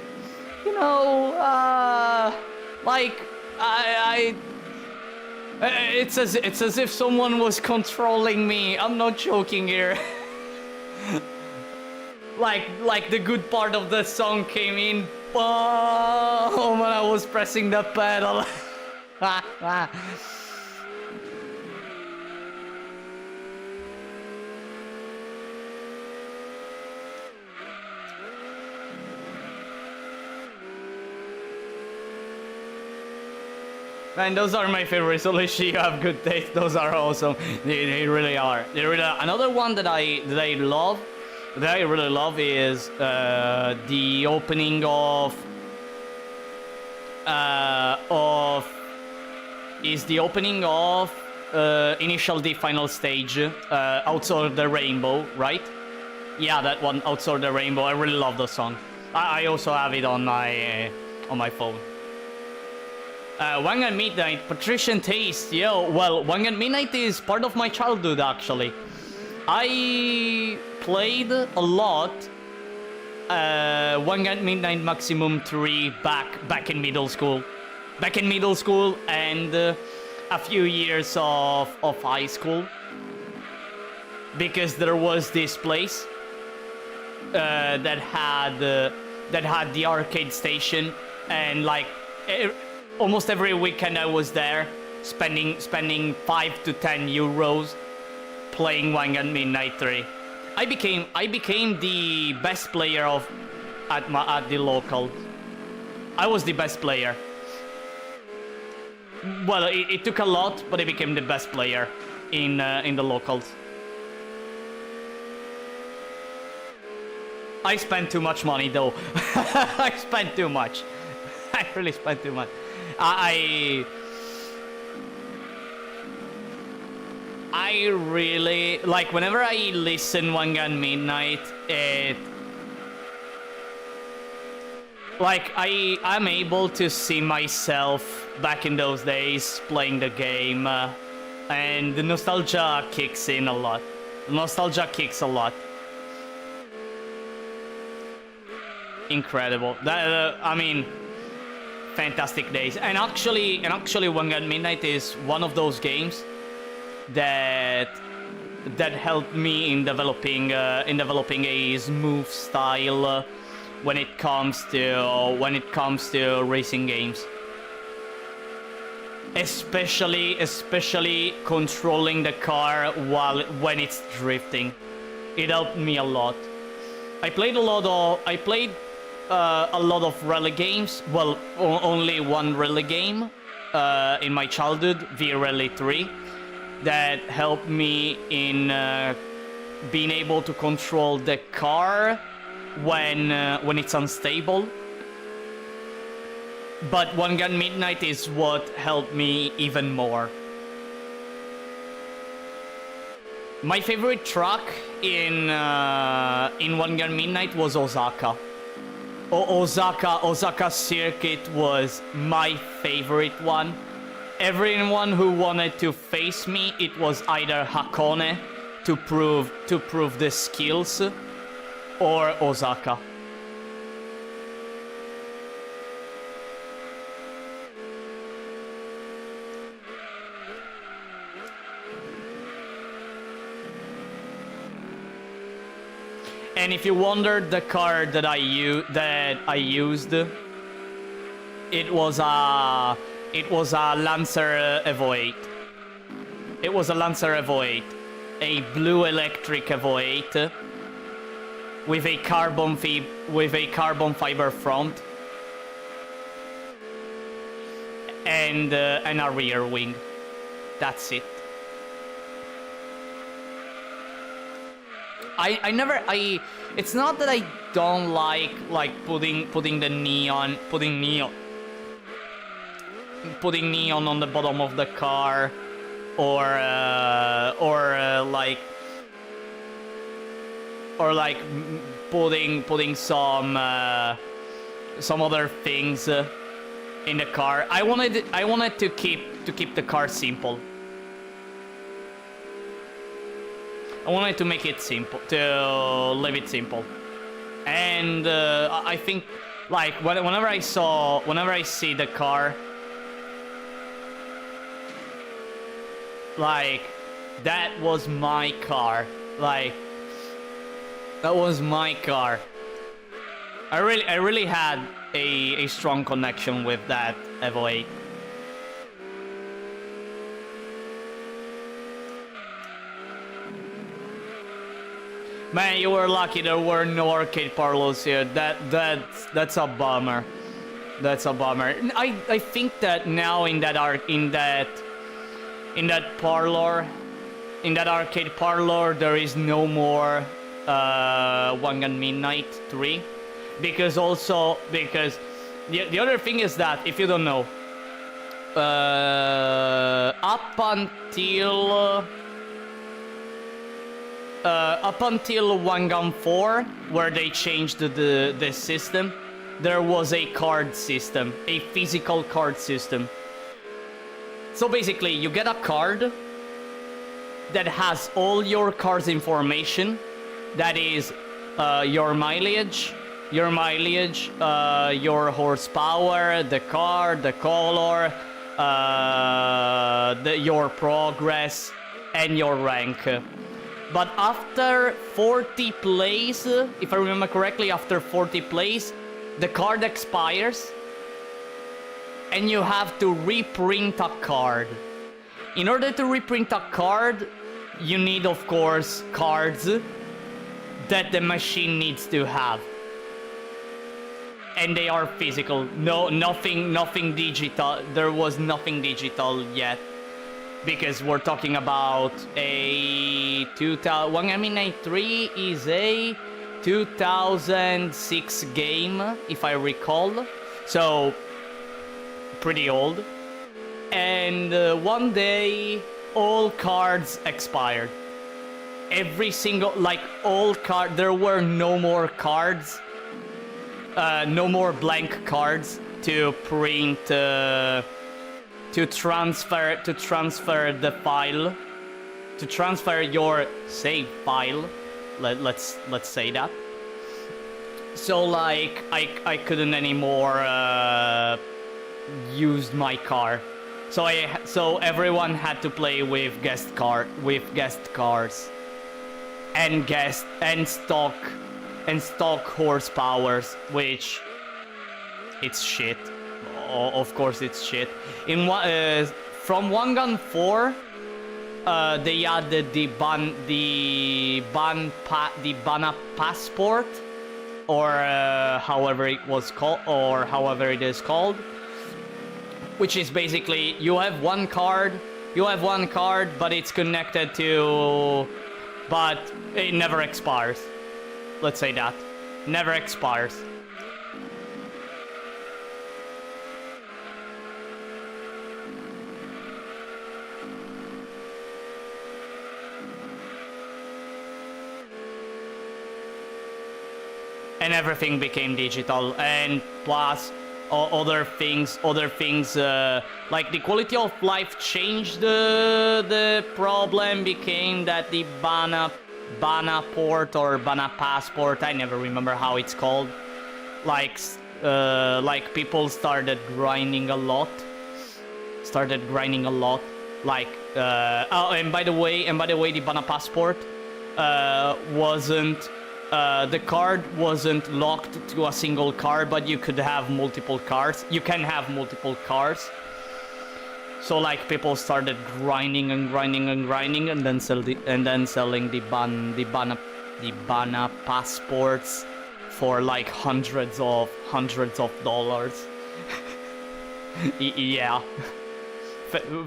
you know, like it's as if someone was controlling me. I'm not joking here. like the good part of the song came in, boom, and I was pressing the pedal. Man, those are my favorites. Alicia, you have good taste. Those are awesome. They really are. They really are. Another one that I really love is the opening of Initial D Final Stage, Outside the Rainbow, right? Yeah, that one, Outside the Rainbow. I really love the song. I also have it on my phone. One Gun Midnight, Patrician Taste. Yo, well, One Gun Midnight is part of my childhood, actually. I played a lot One Gun Midnight Maximum 3 back in middle school. And a few years of high school. Because there was this place that had the arcade station, and like almost every weekend I was there, spending 5 to 10 euros playing One Gun Midnight 3. I became the best player at the local. I was the best player. Well, it took a lot, but I became the best player in the locals. I spent too much money though. I spent too much. I really spent too much. I really like whenever I listen One Gun Midnight, I'm able to see myself back in those days playing the game, and the nostalgia kicks in a lot. Nostalgia kicks a lot. Incredible. I mean, fantastic days. And actually, One Gun Midnight is one of those games that helped me in developing a smooth style when it comes to racing games. Especially controlling the car when it's drifting. It helped me a lot. I played a lot of rally games. Well, only one rally game in my childhood, V-Rally 3, that helped me in being able to control the car when it's unstable. But One Gun Midnight is what helped me even more. My favorite track in One Gun Midnight was Osaka. Osaka circuit was my favorite one. Everyone who wanted to face me, it was either Hakone to prove the skills, or Osaka. And if you wondered the car that I used, it was a Lancer Evo 8. It was a Lancer Evo 8, a blue electric Evo 8 with a carbon fiber front and a rear wing. That's it. It's not that I don't like putting neon on the bottom of the car, or putting some other things in the car. I wanted to keep the car simple. I wanted to make it simple, to leave it simple, and I think like whenever I see the car, like that was my car, like that was my car. I really had a strong connection with that Evo 8. Man, you were lucky there were no arcade parlors here. That's a bummer. That's a bummer. I think that now in that arcade parlor, there is no more One Gun Midnight 3, because the other thing is that, if you don't know, up until One Gun 4, where they changed the system, there was a card system, a physical card system. So basically, you get a card that has all your car's information. That is your mileage, your horsepower, the car, the color, your progress, and your rank. But after 40 plays, if I remember correctly, after 40 plays, the card expires, and you have to reprint a card. In order to reprint a card, you need, of course, cards that the machine needs to have. And they are physical. Nothing digital. There was nothing digital yet. Because we're talking about a 2003 is a 2006 game, if I recall. So, pretty old. And one day, all cards expired. Every single, like all cards, there were no more cards. No more blank cards to print, to transfer the file, to transfer your save file. Let's say that. So like I couldn't anymore use my car. So everyone had to play with guest cars and stock horsepowers, which it's shit. Of course it's shit. From One Gun 4, they added the Bana passport, or however it is called, which is basically you have one card, but it's connected to, but it never expires. Let's say that never expires. and everything became digital, and plus other things, like the quality of life changed. The problem became that the Bana port or Bana passport, I never remember how it's called, like people started grinding a lot, like oh, and by the way, the Bana passport wasn't the card wasn't locked to a single car, but you could have multiple cars. You can have multiple cars. So like people started grinding and then selling the Bana passports for like hundreds of dollars. Yeah.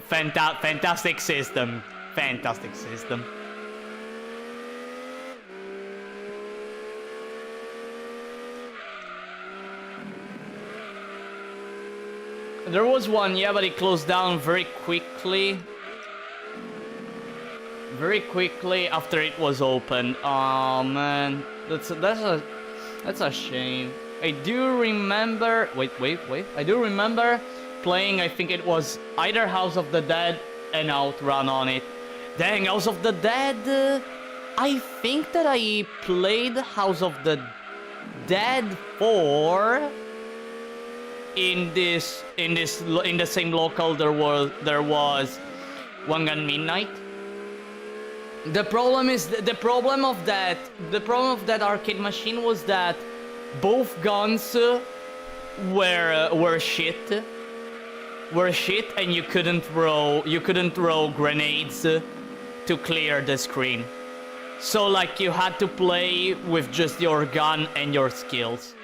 Fantastic system. There was one, yeah, but it closed down very quickly. After it was opened. Oh man, that's a shame. I do remember. Wait. I do remember playing. I think it was either House of the Dead and Outrun on it. Dang, House of the Dead. I think that I played House of the Dead 4. In the same local there was One Gun Midnight. The problem of that arcade machine was that both guns were shit, and you couldn't throw grenades to clear the screen. So like you had to play with just your gun and your skills.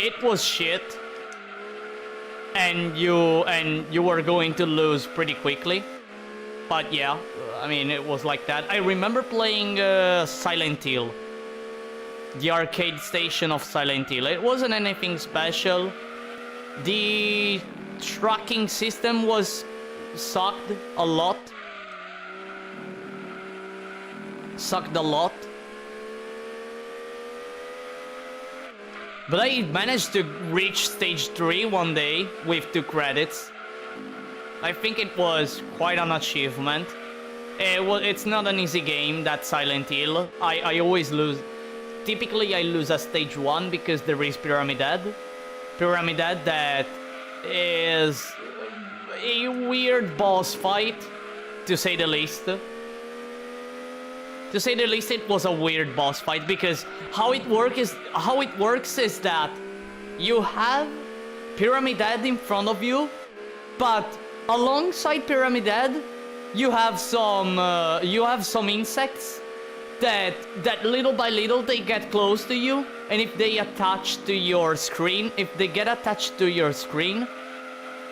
It was shit. And you were going to lose pretty quickly. But yeah, I mean, it was like that. I remember playing Silent Hill. The arcade station of Silent Hill. It wasn't anything special. The tracking system sucked a lot. But I managed to reach stage 3 one day with 2 credits. I think it was quite an achievement. It's not an easy game, that Silent Hill. I always lose. Typically I lose at stage 1 because there is Pyramid Head. Pyramid Head that is a weird boss fight, to say the least. To say the least, it was a weird boss fight because how it works is that you have Pyramid Head in front of you, but alongside Pyramid Head, you have some insects that little by little they get close to you, and if they get attached to your screen,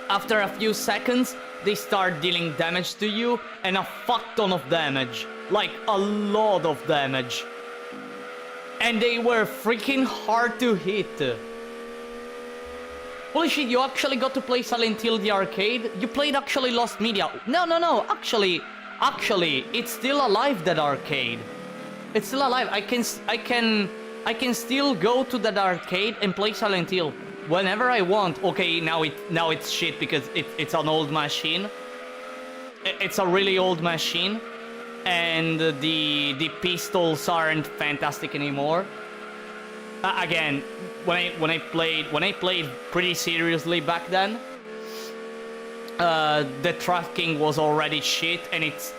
after a few seconds, they start dealing damage to you, and a fuck ton of damage. Like, a lot of damage. And they were freaking hard to hit. Holy shit, you actually got to play Silent Hill the arcade? You played actually Lost Media. No, actually, it's still alive, that arcade. It's still alive. I can still go to that arcade and play Silent Hill whenever I want. Okay, now it's shit because it's an old machine. It's a really old machine. And the pistols aren't fantastic anymore. Again, when I played pretty seriously back then, the tracking was already shit, and it's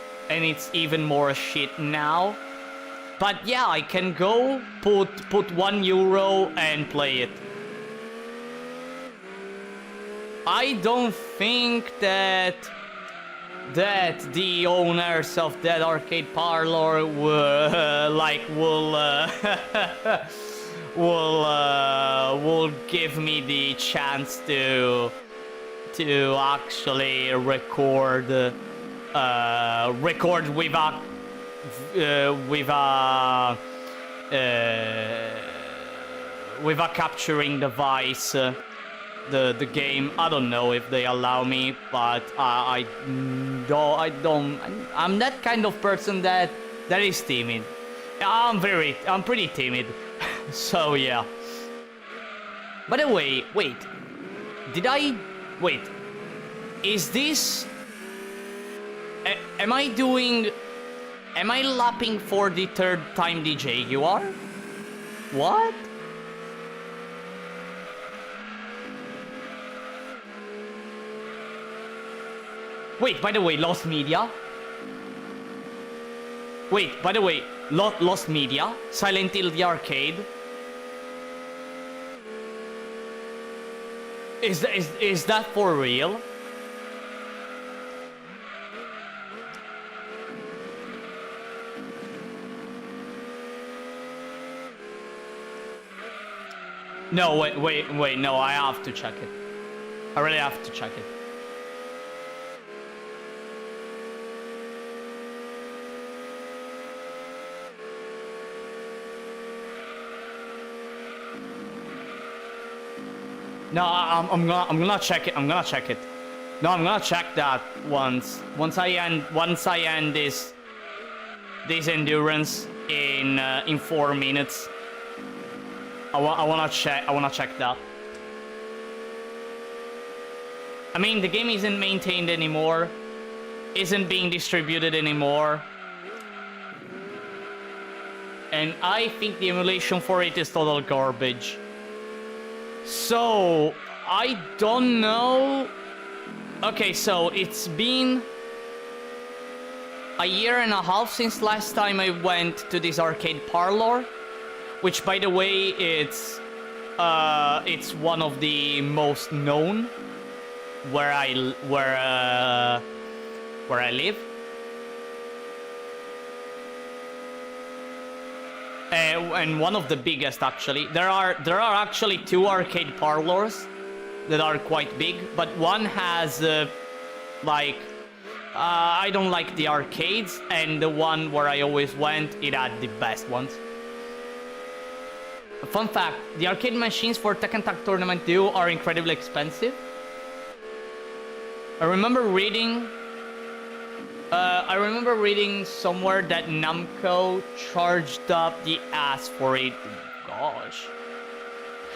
even more shit now. But yeah, I can go put €1 and play it. I don't think that the owners of that arcade parlor will give me the chance to actually record with a capturing device. The game. I don't know if they allow me, but I don't. I'm that kind of person that is timid. I'm pretty timid. So yeah. By the way, wait. Wait. Is this... am I lapping for the third time the Jaguar? What? Wait, by the way, Lost Media? Wait, by the way, Lost Media? Silent Hill the Arcade? Is that for real? No, wait, no, I have to check it. I really have to check it. No, I'm gonna check it. I'm gonna check it. No, I'm gonna check that once I end this endurance in 4 minutes. I wanna check that. I mean, the game isn't maintained anymore, isn't being distributed anymore, and I think the emulation for it is total garbage. So, I don't know. Okay, so it's been a year and a half since last time I went to this arcade parlor, which, by the way, it's one of the most known where I live. And one of the biggest, actually. There are actually 2 arcade parlors that are quite big, but one has like I don't like the arcades, and the one where I always went, it had the best ones. A fun fact: the arcade machines for Tekken Tag Tournament 2 are incredibly expensive. I remember reading somewhere that Namco charged up the ass for it. Gosh.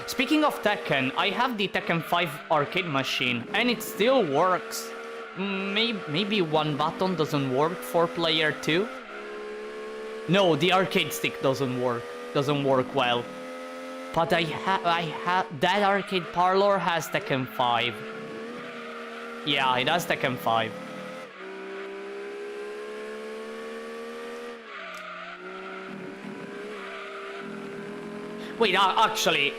Speaking of Tekken, I have the Tekken 5 arcade machine, and it still works. Maybe one button doesn't work for player 2. No, the arcade stick doesn't work well. But I have that arcade parlor has Tekken 5. Yeah, it has Tekken 5. Wait, actually,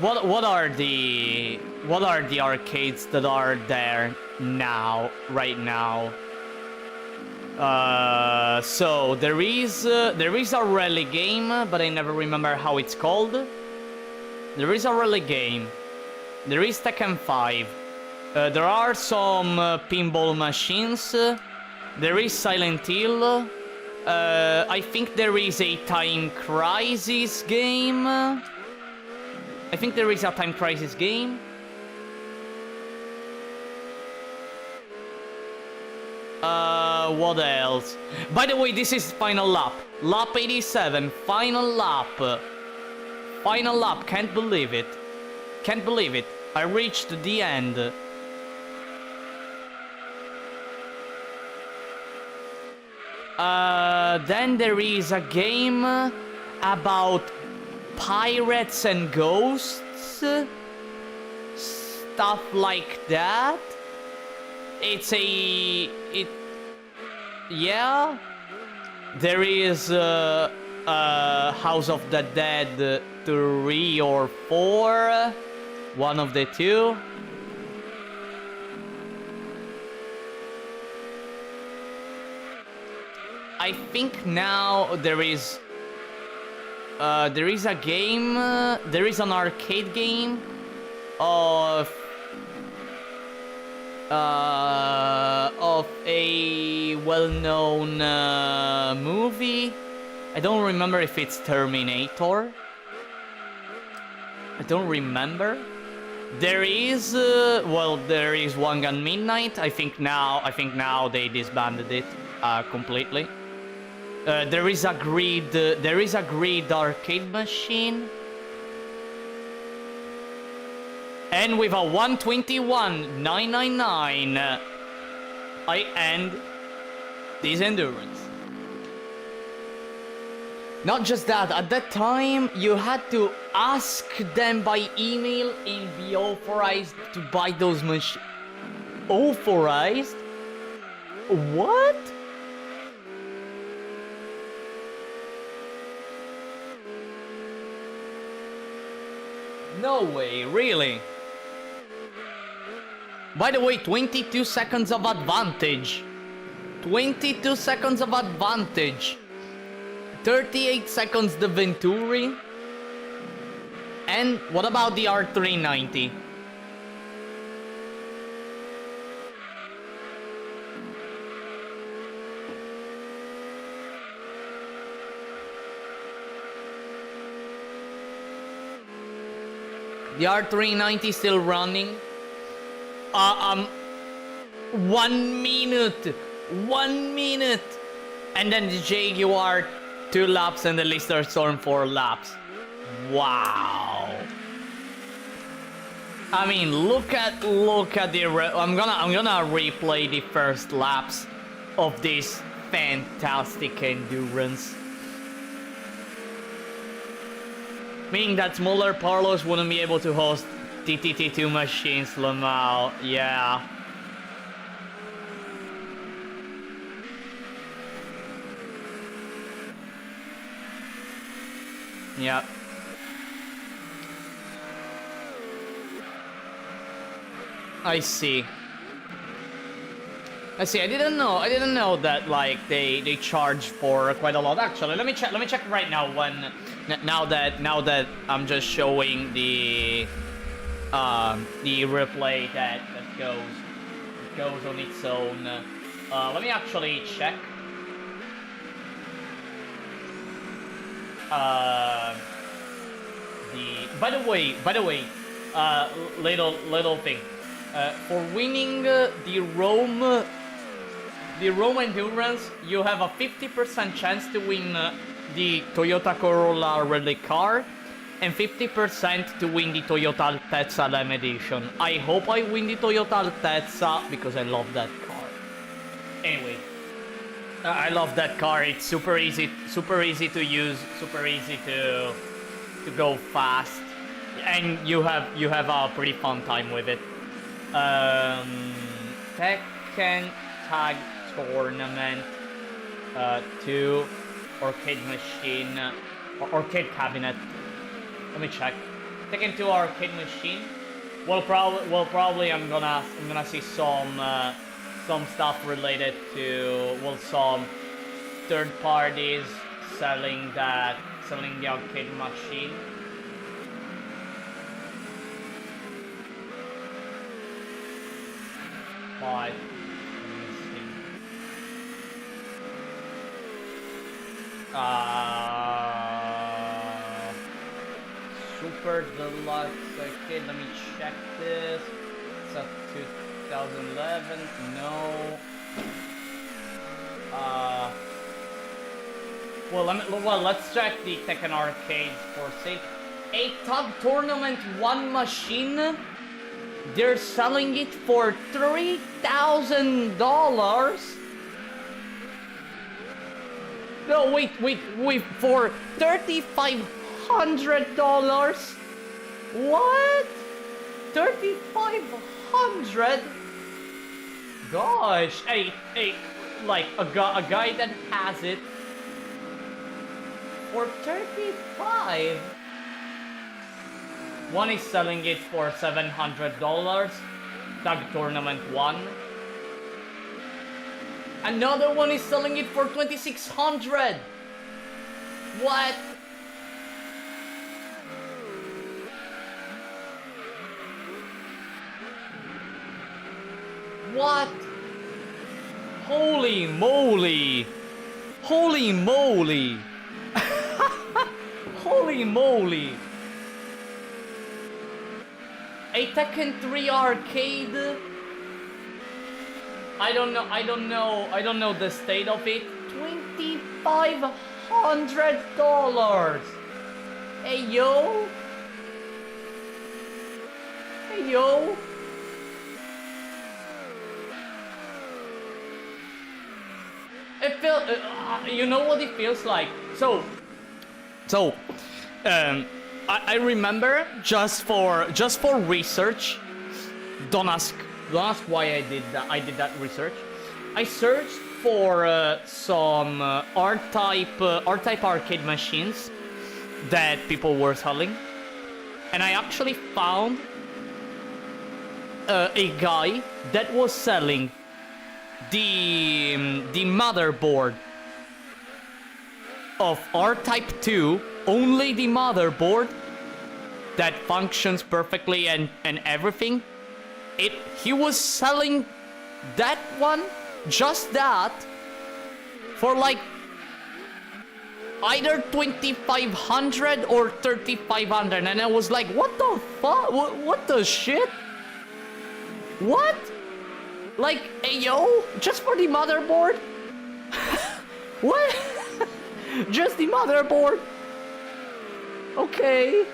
what are the arcades that are there now, right now? So there is a rally game, but I never remember how it's called. There is a rally game. There is Tekken 5. There are some pinball machines. There is Silent Hill. I think there is a Time Crisis game. What else? By the way, this is Final Lap. Lap 87, Final Lap. Final Lap, can't believe it. I reached the end. Then there is a game about pirates and ghosts. Stuff like that. Yeah. There is House of the Dead 3 or 4. One of the two. I think now there is a game, there is an arcade game of a well-known movie. I don't remember if it's Terminator. I don't remember. There is there is One Gun Midnight. I think now they disbanded it completely. There is a grid arcade machine. And with a 121,999, I end this endurance. Not just that, at that time you had to ask them by email and be authorized to buy those machines. Authorized? What? No way, really? By the way, 22 seconds of advantage. 22 seconds of advantage. 38 seconds the Venturi. And what about the R390? The R390 still running. 1 minute. 1 minute. And then the Jaguar 2 laps and the Lister Storm 4 laps. Wow. I mean, look at the I'm gonna replay the first laps of this fantastic endurance. Meaning that smaller parlors wouldn't be able to host TTT2 machines, Lamau. Yeah. Yep. I see. I didn't know that like they charge for quite a lot. Actually, let me check right now when now that I'm just showing the replay that goes on its own. Let me actually check. By the way, little thing. For winning the Rome Endurance, you have a 50% chance to win the Toyota Corolla Rally Car, and 50% to win the Toyota Altezza LM Edition. I hope I win the Toyota Altezza because I love that car. Anyway, I love that car. It's super easy to use, super easy to go fast, and you have a pretty fun time with it. Tekken Tag Tournament 2 arcade machine or arcade cabinet. Let me check. Tekken 2 arcade machine. Well, probably I'm gonna see some stuff related to some third parties selling the arcade machine. But Super Deluxe arcade. Let me check this. It's a 2011. No. Let's check the Tekken arcades for sale. A Tag Tournament 1 machine. They're selling it for $3,000. No, wait, for $3,500. What? 3,500? Gosh, hey, like a guy that has it for 35. One is selling it for $700. Tag Tournament 1. Another one is selling it for $2,600. What? What? Holy moly! Holy moly! Holy moly! A Tekken 3 arcade. I don't know the state of it. $500. Hey yo. Hey yo. It feels, you know what it feels like. So, I remember just for research. Don't ask why I did that. I did that research. I searched for some R-type arcade machines that people were selling, and I actually found a guy that was selling the motherboard of R-Type 2, only the motherboard that functions perfectly and everything. He was selling that one, just that, for like either 2,500 or 3,500, and I was like, what the fuck? What the shit? What? Like, hey yo, just for the motherboard? What? Just the motherboard? Okay.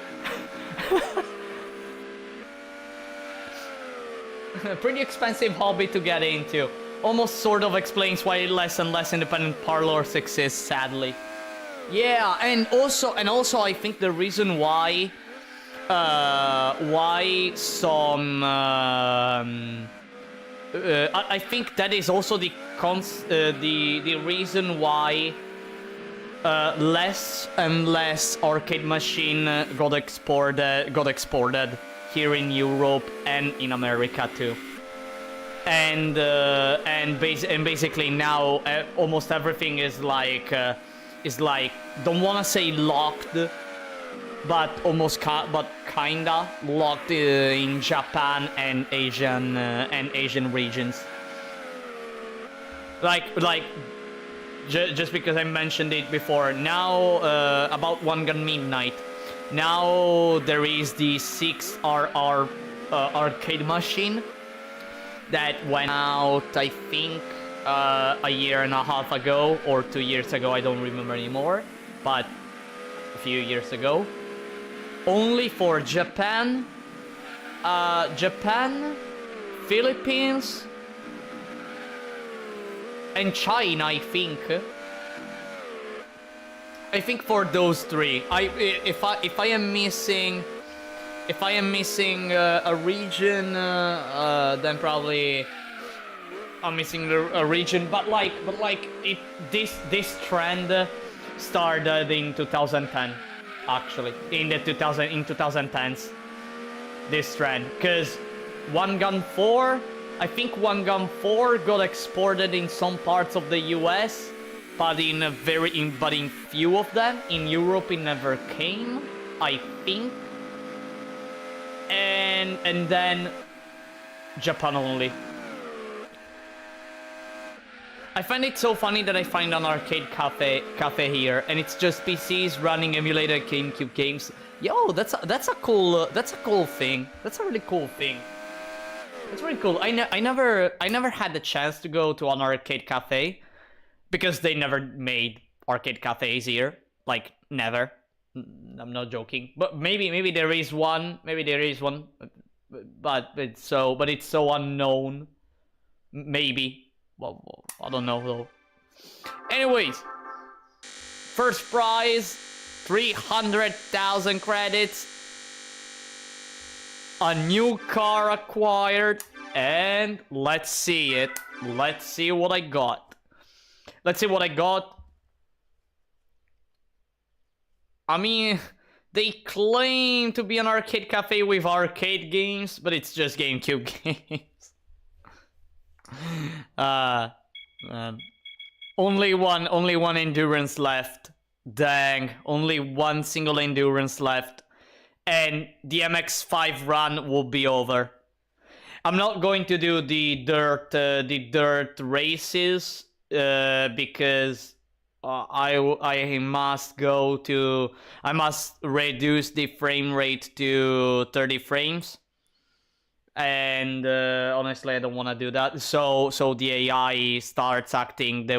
Pretty expensive hobby to get into. Almost sort of explains why less and less independent parlors exist, sadly. Yeah, and also I think the reason why some I think that is also the reason why less and less arcade machine got exported here in Europe and in America too. And basically now almost everything is like don't wanna say locked, but almost kinda locked in Japan and Asian regions. Like just because I mentioned it before. Now about One Gun Midnight. Now there is the 6RR arcade machine that went out, I think, a year and a half ago or 2 years ago. I don't remember anymore, but a few years ago. Only for Japan, Philippines, and China, I think. I think for those three. If I am missing a region, then probably I'm missing a region. But this trend started in 2010. Actually, in 2010s, this trend, because One Gun 4, I think One Gun 4 got exported in some parts of the US, but in few of them. In Europe, it never came, I think, and then Japan only. I find it so funny that I find an arcade cafe here, and it's just PCs running emulated GameCube games. Yo, that's a cool thing. That's a really cool thing. That's really cool. I never had the chance to go to an arcade cafe because they never made arcade cafes here. Like, never. I'm not joking. But maybe there is one. Maybe there is one. But it's so unknown. Maybe. Well, I don't know though. Anyways, first prize, 300,000 credits. A new car acquired, and let's see it. Let's see what I got. I mean, they claim to be an arcade cafe with arcade games, but it's just GameCube games. Only one endurance left. Dang, only one single endurance left, and the MX-5 run will be over. I'm not going to do the dirt races because I must reduce the frame rate to 30 frames. And honestly, I don't want to do that. So the AI starts acting the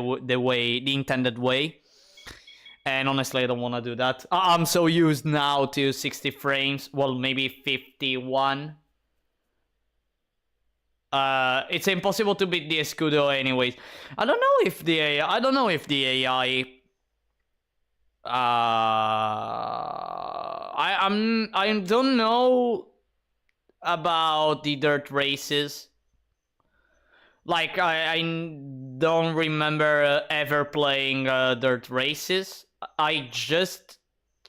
intended way. And honestly, I don't want to do that. I'm so used now to 60 frames. Well, maybe 51. It's impossible to beat the Escudo anyways. I don't know if the AI... I don't know if the AI... I don't know about the dirt races. Like, I don't remember ever playing dirt races. I just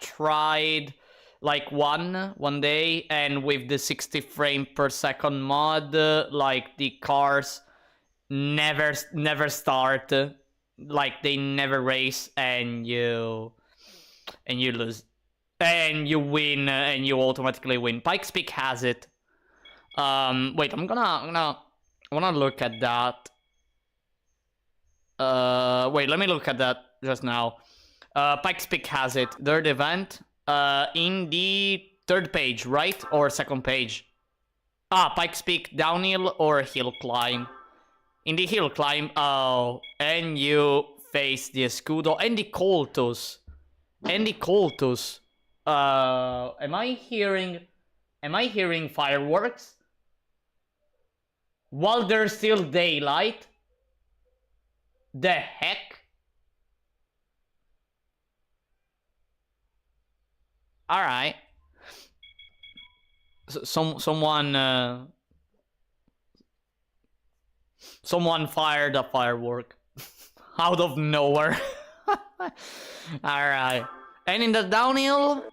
tried like one day, and with the 60 frame per second mod, like the cars never start, like they never race, and you lose, and you win, and you automatically win. Pikes Peak has it. Wait, I wanna look at that. Wait, let me look at that just now. Pikes Peak has it. Third event. In the third page, right? Or second page? Pikes Peak downhill or hill climb. In the hill climb, oh, and you face the Escudo and the Coltus. And the Coltus. Am I hearing fireworks? While there's still daylight? The heck? Alright. Someone fired a firework. Out of nowhere. Alright. And in the downhill,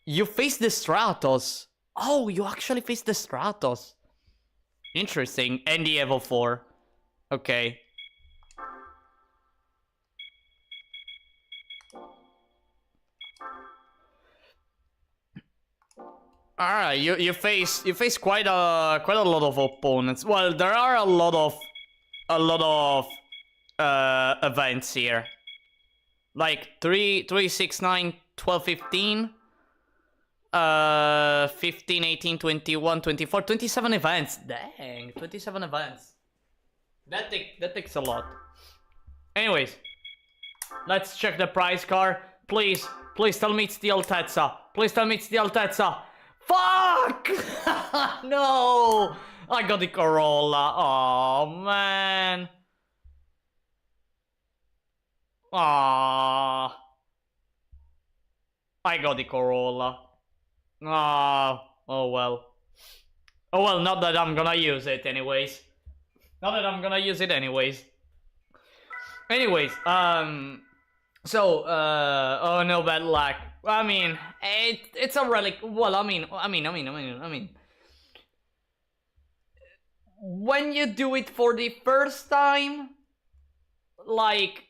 you face the Stratos. Oh, you actually face the Stratos. Interesting. And the Evo 4. Okay. Alright, you face quite a lot of opponents. Well, there are a lot of events here. Like 3, 6, 9, 12, 15, 15, 18, 21, 24, 27 events. Dang, 27 events. That takes a lot. Anyways, let's check the prize car. Please tell me it's the Altezza. Please tell me it's the Altezza. Fuck! No! I got the Corolla. Oh, man. Ah, I got the Corolla. Oh well. Oh well, not that I'm gonna use it anyways. Anyways, oh no, bad luck. I mean, it's a relic. Well, I mean, when you do it for the first time, like,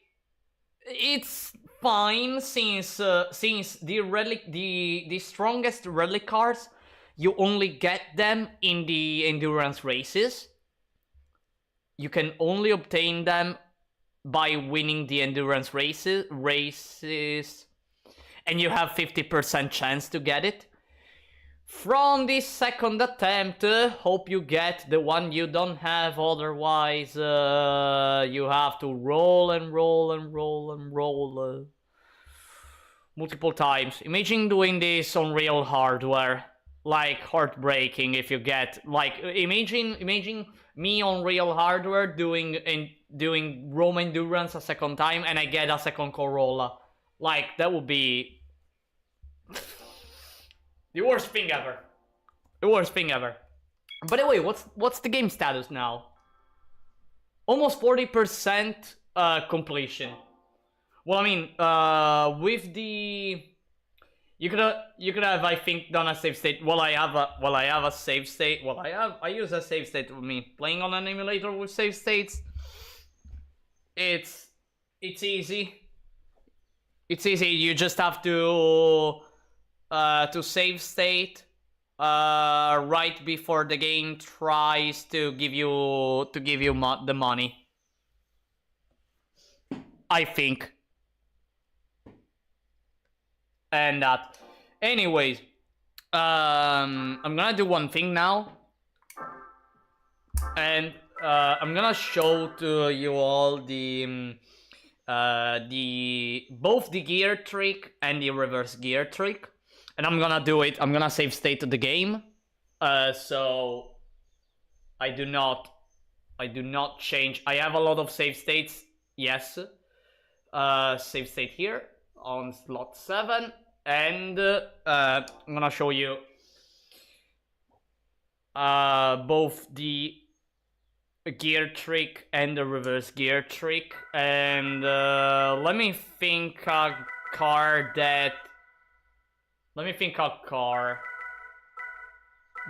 it's fine, since the relic, the strongest relic cars, you only get them in the endurance races. You can only obtain them by winning the endurance races, and you have 50% chance to get it. From the second attempt, hope you get the one you don't have, otherwise you have to roll and roll and roll and roll multiple times. Imagine doing this on real hardware. Like, heartbreaking if you get, like, imagine me on real hardware doing Rome Endurance a second time and I get a second Corolla. Like, that would be the worst thing ever. The worst thing ever. By the way, what's the game status now? Almost 40% completion. Well, I mean, with the... You could have, I think, done a save state. I have a save state. I use a save state with me. Playing on an emulator with save states, it's easy. It's easy. You just have to save state right before the game tries to give you the money. I think. And that. Anyways, I'm gonna do one thing now, and I'm gonna show to you all the both the gear trick and the reverse gear trick, and I'm gonna do it. I'm gonna save state the game, so I do not change. I have a lot of save states. Yes, save state here on slot 7, and I'm gonna show you both the gear trick and the reverse gear trick, and let me think a car that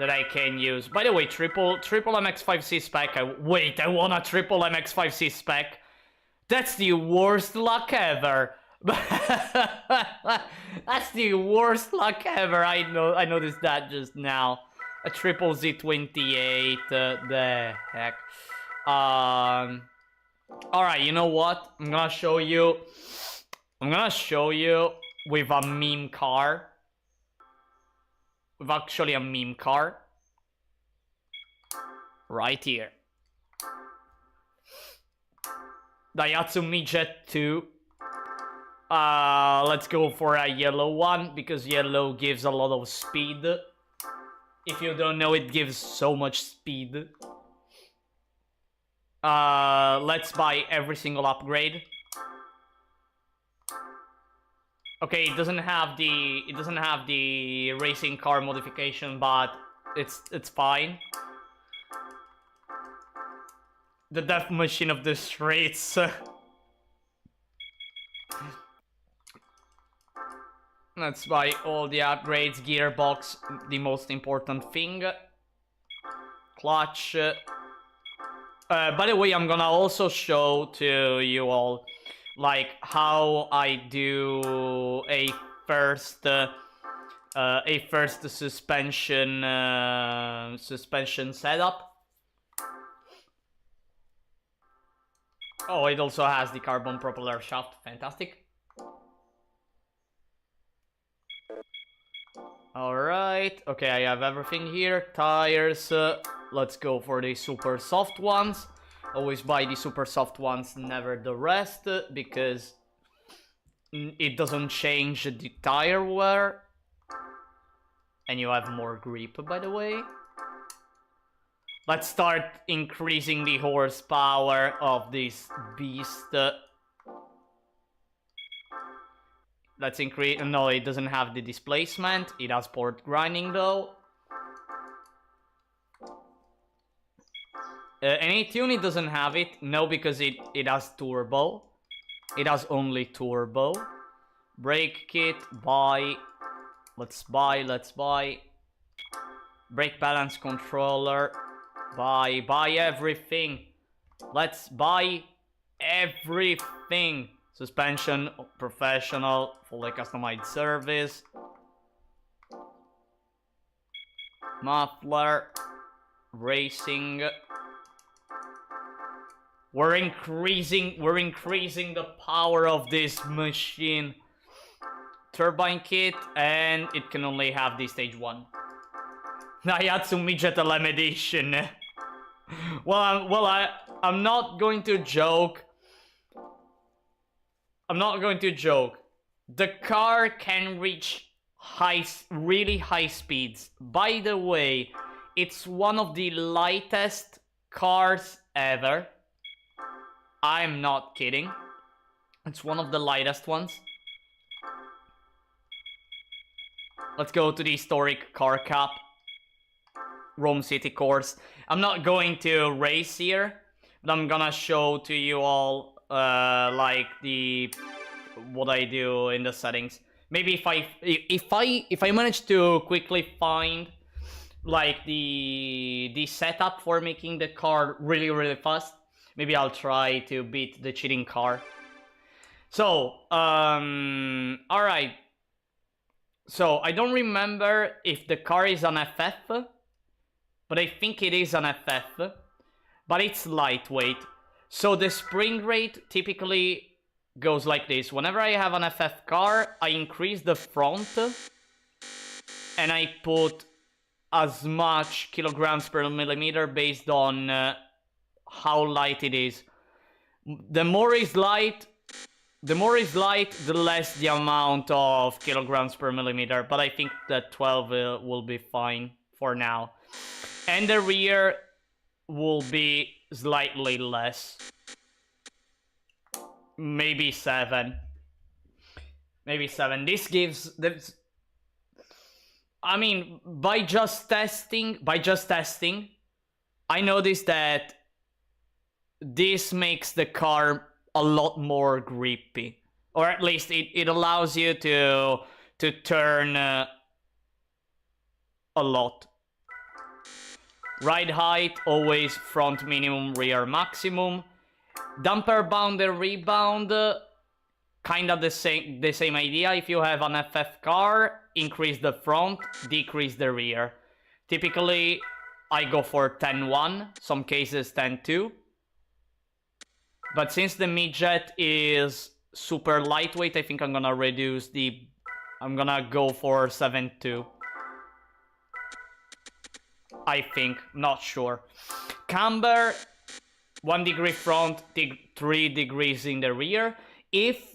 I can use. By the way, triple MX-5C spec. Wait, I want a triple MX-5C spec. That's the worst luck ever. That's the worst luck ever. I noticed that just now. A triple Z28. The heck. Alright, you know what? I'm gonna show you with a meme car. With actually a meme car. Right here. Daihatsu Midget 2. Let's go for a yellow one, because yellow gives a lot of speed. If you don't know, it gives so much speed. Let's buy every single upgrade. Okay, it doesn't have the racing car modification, but it's fine. The death machine of the streets. Let's buy all the upgrades. Gearbox, the most important thing. Clutch. By the way, I'm gonna also show to you all, like, how I do a first suspension setup. Oh, it also has the carbon propeller shaft. Fantastic. Alright, okay, I have everything here. Tires, let's go for the super soft ones. Always buy the super soft ones, never the rest, because it doesn't change the tire wear. And you have more grip, by the way. Let's start increasing the horsepower of this beast. Let's increase... No, it doesn't have the displacement. It has port grinding, though. Any tune, it doesn't have it. No, because it has turbo. It has only turbo. Brake kit, buy. Let's buy. Brake balance controller. Buy everything. Let's buy everything. Suspension, professional, fully customized service. Muffler, racing. We're increasing the power of this machine. Turbine kit, and it can only have the stage 1. Daihatsu Midget LM edition. I'm not going to joke. The car can reach really high speeds. By the way, it's one of the lightest cars ever. I'm not kidding. It's one of the lightest ones. Let's go to the historic car cup. Rome City course. I'm not going to race here, but I'm gonna show to you all like what I do in the settings. Maybe if I manage to quickly find like the setup for making the car really fast, maybe I'll try to beat the cheating car. So alright. So I don't remember if the car is an FF, but I think it is an FF, but it's lightweight. So the spring rate typically goes like this. Whenever I have an FF car, I increase the front and I put as much kilograms per millimeter based on how light it is. The more is light, The more is light, the less the amount of kilograms per millimeter. But I think that 12 will be fine for now. And the rear will be slightly less. Maybe 7. Maybe 7. This gives... I mean, by just testing, I noticed that this makes the car a lot more grippy. Or at least it allows you to turn a lot. Ride height, always front minimum, rear maximum. Damper bound and rebound, kind of the same idea. If you have an FF car, increase the front, decrease the rear. Typically, I go for 10-1, some cases 10-2. But since the midget is super lightweight, I think I'm gonna reduce the... I'm gonna go for 7-2. I think, not sure. Camber, 1 degree front, 3 degrees in the rear. If,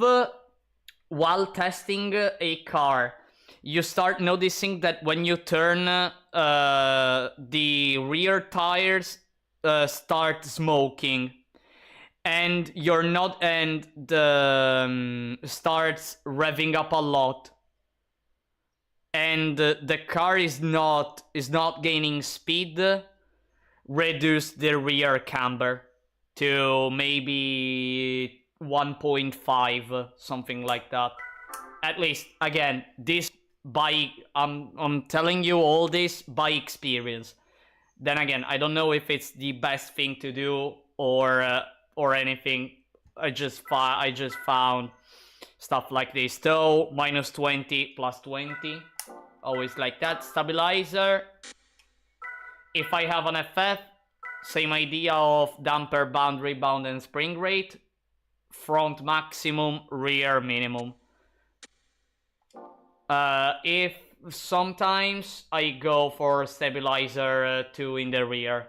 while testing a car, you start noticing that when you turn, the rear tires start smoking, and you're not, and the starts revving up a lot, and the car is not gaining speed, reduce the rear camber to maybe 1.5, something like that. At least, again, this by I'm telling you all this by experience. Then again, I don't know if it's the best thing to do or anything. I just found stuff like this. So -20, +20, always like that. Stabilizer. If I have an FF, same idea of damper bound, rebound, and spring rate. Front maximum, rear minimum. If sometimes I go for stabilizer 2 in the rear.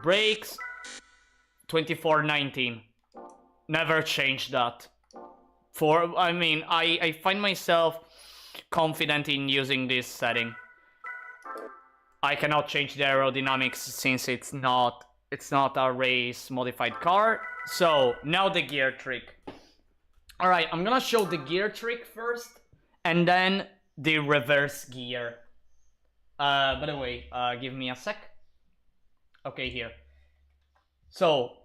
Brakes, 24-19. Never change that. I mean, I find myself confident in using this setting. I cannot change the aerodynamics since it's not a race modified car. So now the gear trick. All right, I'm gonna show the gear trick first, and then the reverse gear. By the way, give me a sec. Okay, here. So,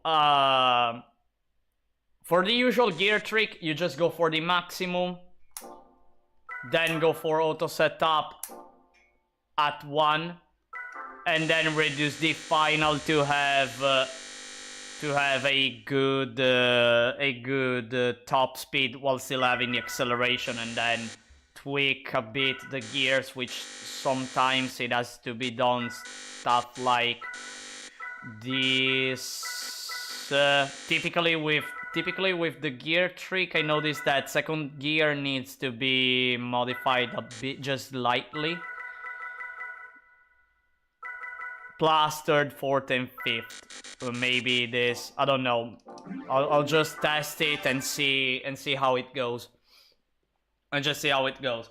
for the usual gear trick, you just go for the maximum, then go for auto setup at 1, and then reduce the final to have a good top speed while still having the acceleration, and then tweak a bit the gears, which sometimes it has to be done. Stuff like this. Typically with the gear trick, I noticed that second gear needs to be modified a bit, just lightly. Plus third, fourth, and fifth. Maybe this, I don't know. I'll just test it and see how it goes. And just see how it goes.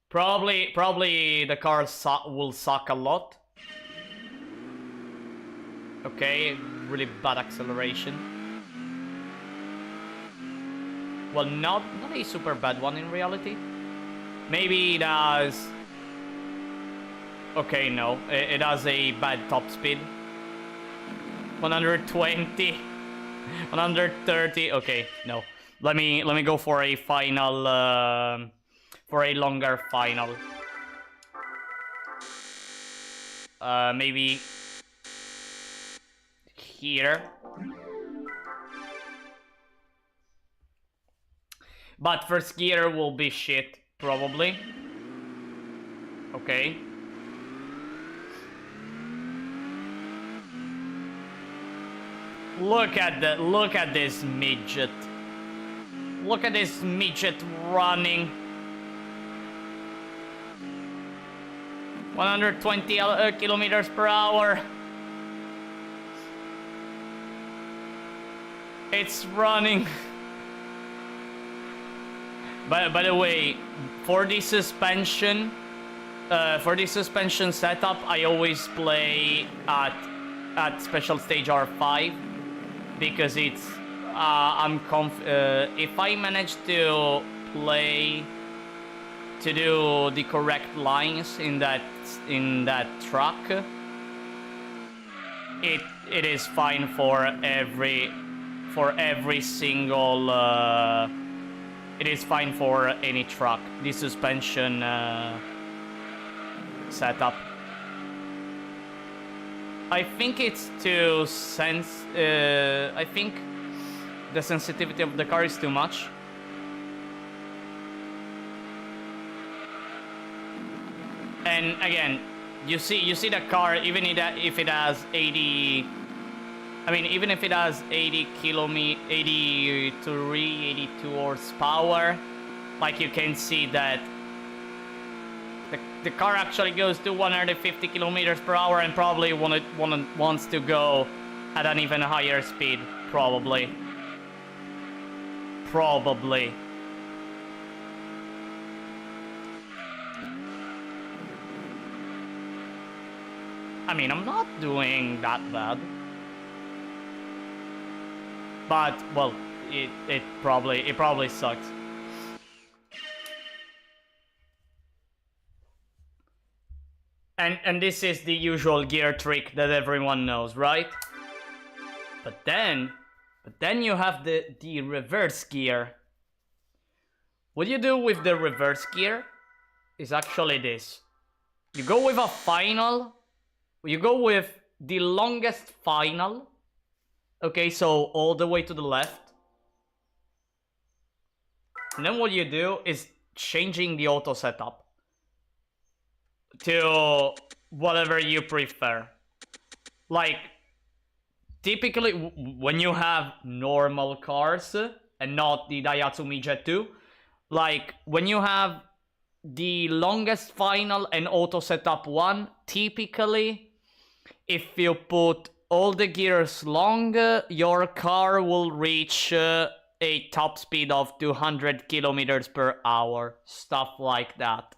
Probably the car will suck a lot. Okay, really bad acceleration. Well, not a super bad one in reality. Maybe it has... Okay, no, it has a bad top speed. 120, 130. Okay, no. Let me go for a final, for a longer final. Maybe here. But first gear will be shit, probably. Okay. Look at this midget. Look at this midget running. 120 kilometers per hour. It's running. By the way, for the suspension setup, I always play at special stage R5 because it's if I manage to do the correct lines in that truck, it is fine for every single it is fine for any truck, the suspension setup. I think it's too I think the sensitivity of the car is too much. And again, you see the car, even if it has 80, I mean, even if it has 83, 82 horsepower, like you can see that the car actually goes to 150 kilometers per hour and probably wants to go at an even higher speed, probably. I mean, I'm not doing that bad. But, well, it probably sucks. And this is the usual gear trick that everyone knows, right? But then you have the reverse gear. What you do with the reverse gear is actually this. You go with a final. You go with the longest final. Okay, so all the way to the left. And then what you do is changing the auto setup to whatever you prefer. Like, typically, when you have normal cars and not the Daihatsu Midget 2, like, when you have the longest final and auto setup 1, typically, if you put all the gears long, your car will reach a top speed of 200 kilometers per hour, stuff like that.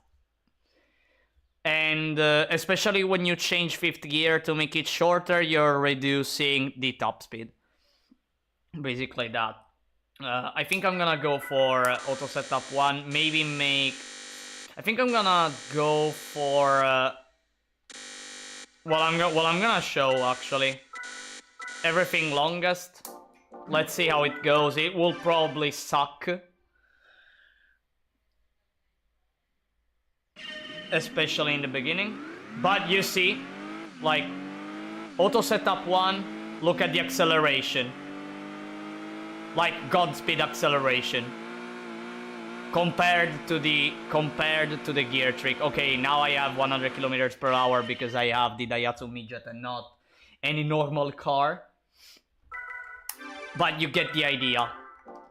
And especially when you change fifth gear to make it shorter, you're reducing the top speed. Basically that. I think I'm gonna go for auto setup 1, maybe make... I think I'm gonna go for... Well, I'm gonna show, actually. Everything longest. Let's see how it goes. It will probably suck. Especially in the beginning. But you see, like, auto setup 1, look at the acceleration. Like, Godspeed acceleration. Compared to the gear trick. Okay, now I have 100 kilometers per hour because I have the Daihatsu Midget and not any normal car. But you get the idea.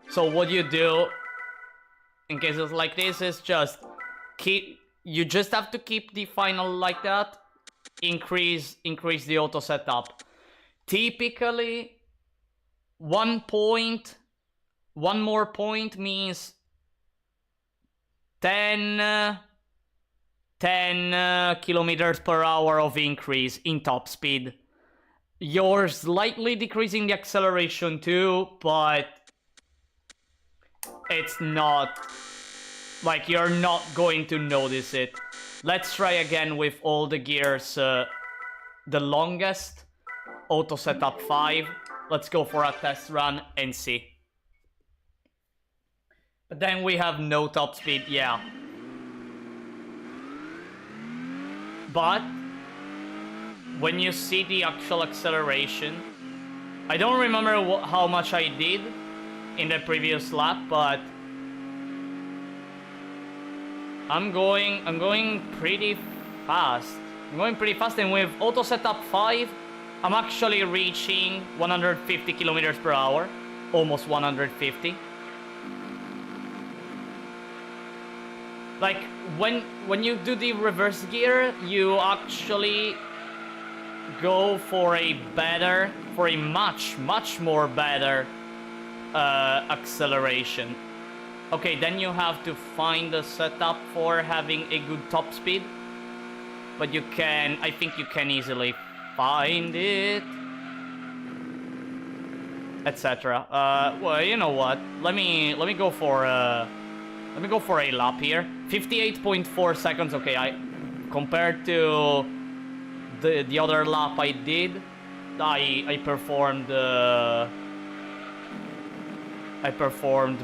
So what you do in cases like this is just you just have to keep the final like that. Increase the auto setup. Typically, 1 more point means 10 kilometers per hour of increase in top speed. You're slightly decreasing the acceleration too, but it's not... like, you're not going to notice it. Let's try again with all the gears, the longest. Auto setup 5. Let's go for a test run and see. But then we have no top speed, yeah. But when you see the actual acceleration, I don't remember how much I did in the previous lap, but I'm going pretty fast. I'm going pretty fast, and with auto setup 5, I'm actually reaching 150 kilometers per hour, almost 150. Like, when you do the reverse gear, you actually go for a much more better acceleration. Okay, then you have to find a setup for having a good top speed. But you can, I think you can easily find it. Etc. Well, you know what? Let me go for a lap here. 58.4 seconds. Okay, compared to the other lap I did, I performed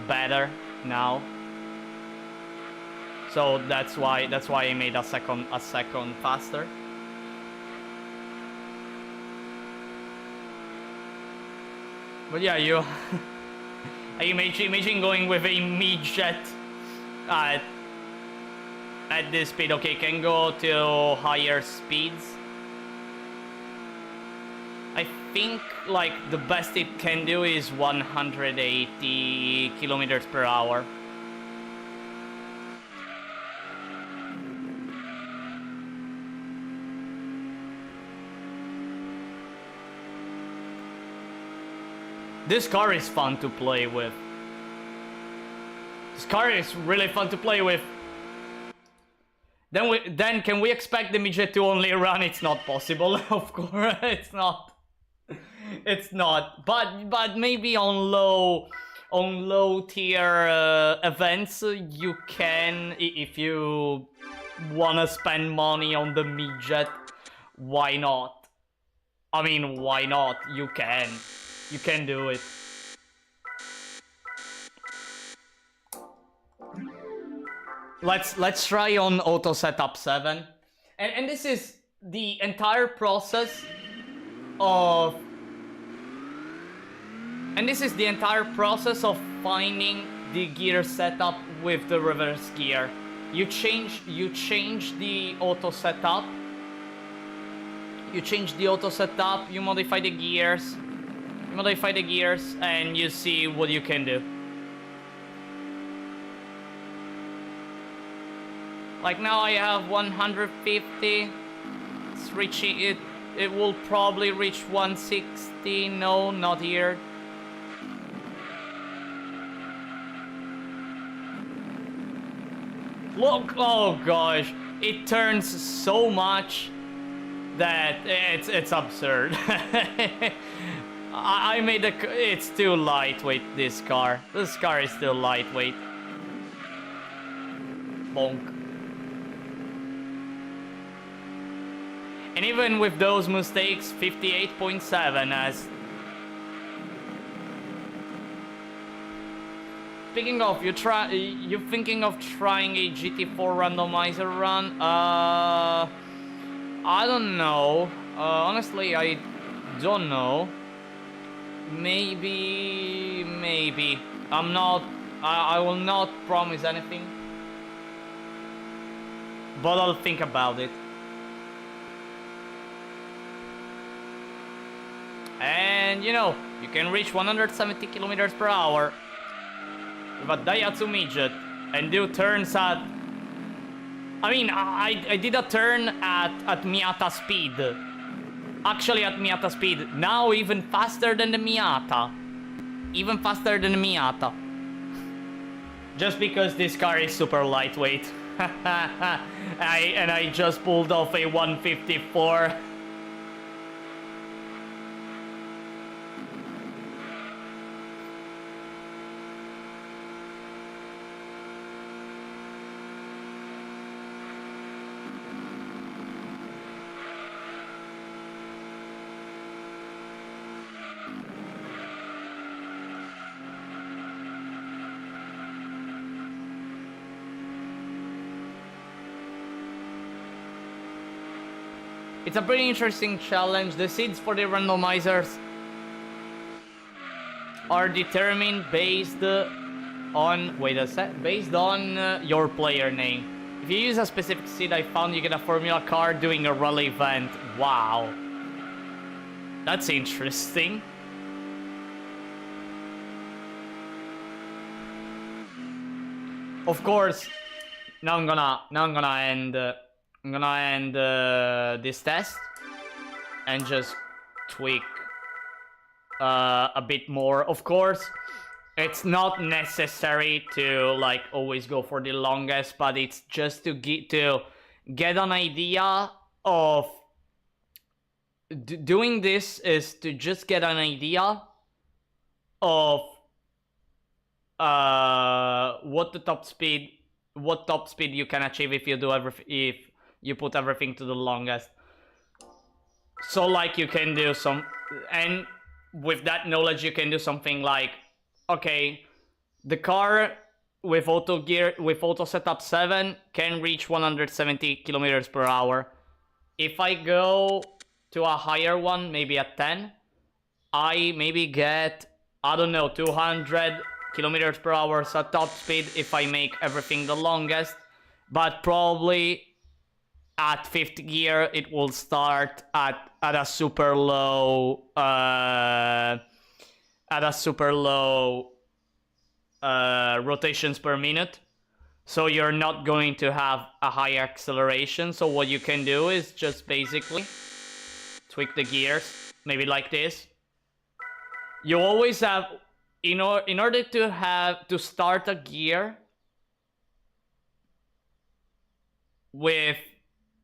better now. So that's why I made a second faster. But yeah, you imagine going with a mid-jet at this speed. Okay, can go to higher speeds. I think like the best it can do is 180 kilometers per hour. This car is fun to play with. This car is really fun to play with. Then can we expect the midget to only run? It's not possible, of course. It's not. It's not. But maybe on low tier events you can, if you wanna spend money on the midget. Why not? I mean, why not? You can. You can do it. Let's try on auto setup 7. And this is the entire process of finding the gear setup with the reverse gear. You change the auto setup. You modify the gears. And you see what you can do. Like now I have 150. It's reaching it. It will probably reach 160. No, not here. Look, oh gosh, it turns so much that it's absurd. I made it's too lightweight, this car. This car is still lightweight. Bonk. And even with those mistakes, 58.7 as... Speaking of, you're thinking of trying a GT4 randomizer run? I don't know. Honestly, I don't know. Maybe. I will not promise anything. But I'll think about it. And you know, you can reach 170 kilometers per hour with a Daihatsu midget and do turns at... I mean, I did a turn at Miata speed. Actually at Miata speed. Now even faster than the Miata. Just because this car is super lightweight. I just pulled off a 154. It's a pretty interesting challenge. The seeds for the randomizers are determined based on... Wait a sec. Based on your player name. If you use a specific seed, I found you get a Formula car doing a rally event. Wow. That's interesting. Of course, now I'm gonna end this test and just tweak a bit more. Of course, It's not necessary to like always go for the longest, but it's just to get an idea of doing this is to just get an idea of what top speed you can achieve if you do if you put everything to the longest. So like you can do some, and with that knowledge you can do something like, okay, the car with auto setup 7 can reach 170 kilometers per hour. If I go to a higher one, maybe a 10, I maybe get, I don't know, 200 kilometers per hour at top speed if I make everything the longest, but probably at 5th gear it will start at a super low rotations per minute, so you're not going to have a high acceleration. So what you can do is just basically tweak the gears, maybe like this. You always have, in order to start a gear with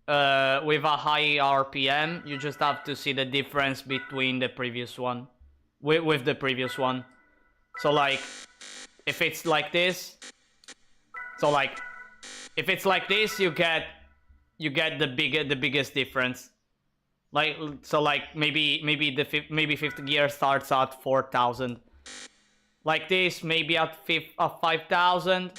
a high RPM, you just have to see the difference between the previous one with the previous one. So like if it's like this, so like if it's like this, you get the biggest difference. Like, so like maybe 5th gear starts at 4,000. Like this, maybe at 5,000.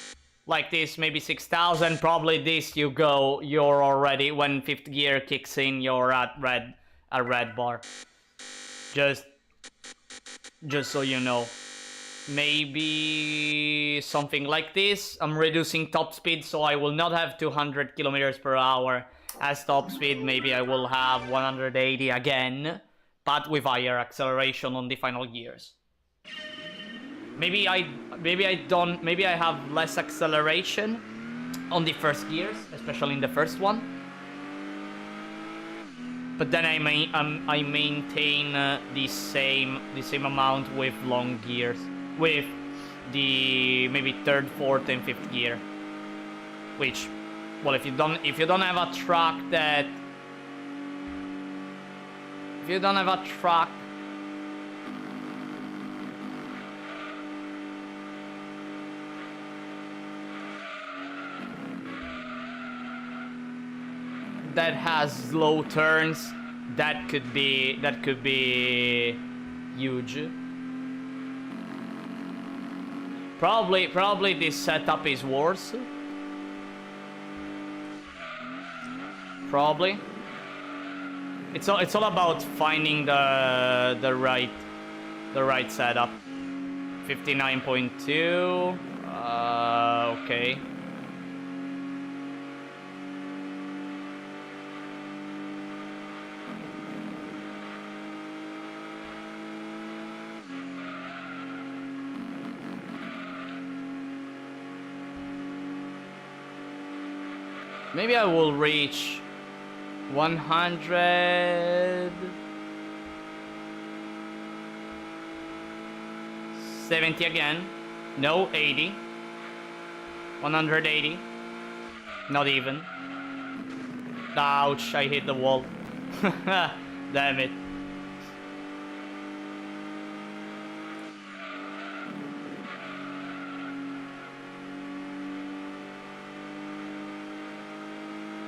Like this, maybe 6,000. Probably this, you're already, when 5th gear kicks in, you're at a red bar. Just so you know. Maybe something like this. I'm reducing top speed, so I will not have 200 kilometers per hour as top speed. Maybe I will have 180 again, but with higher acceleration on the final gears. Maybe I have less acceleration on the first gears, especially in the first one. But then I maintain the same amount with long gears, with the maybe 3rd, 4th, and 5th gear. Which, well, if you don't have a track that, that has slow turns, that could be huge. Probably this setup is worse. Probably. It's all about finding the right setup. 59.2. Okay. Maybe I will reach 170 again. No, 80. 180. Not even. Ouch, I hit the wall. Damn it.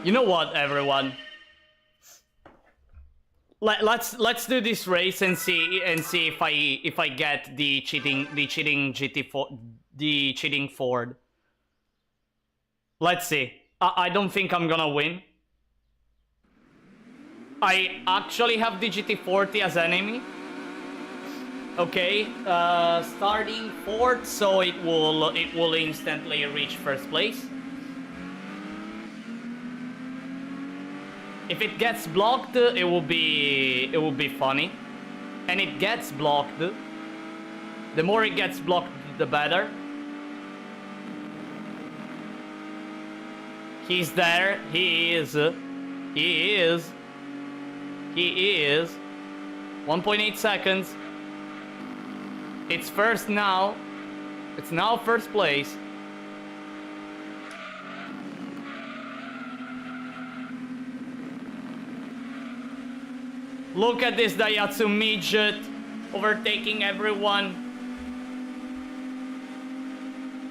You know what, everyone? Let's do this race and see if I get the cheating Ford. Let's see. I don't think I'm gonna win. I actually have the GT40 as enemy. Okay, starting 4th, so it will instantly reach 1st place. If it gets blocked, it will be funny. And it gets blocked. The more it gets blocked, the better. He's there. He is. 1.8 seconds. It's 1st now. It's now first place. Look at this Daihatsu midget overtaking everyone.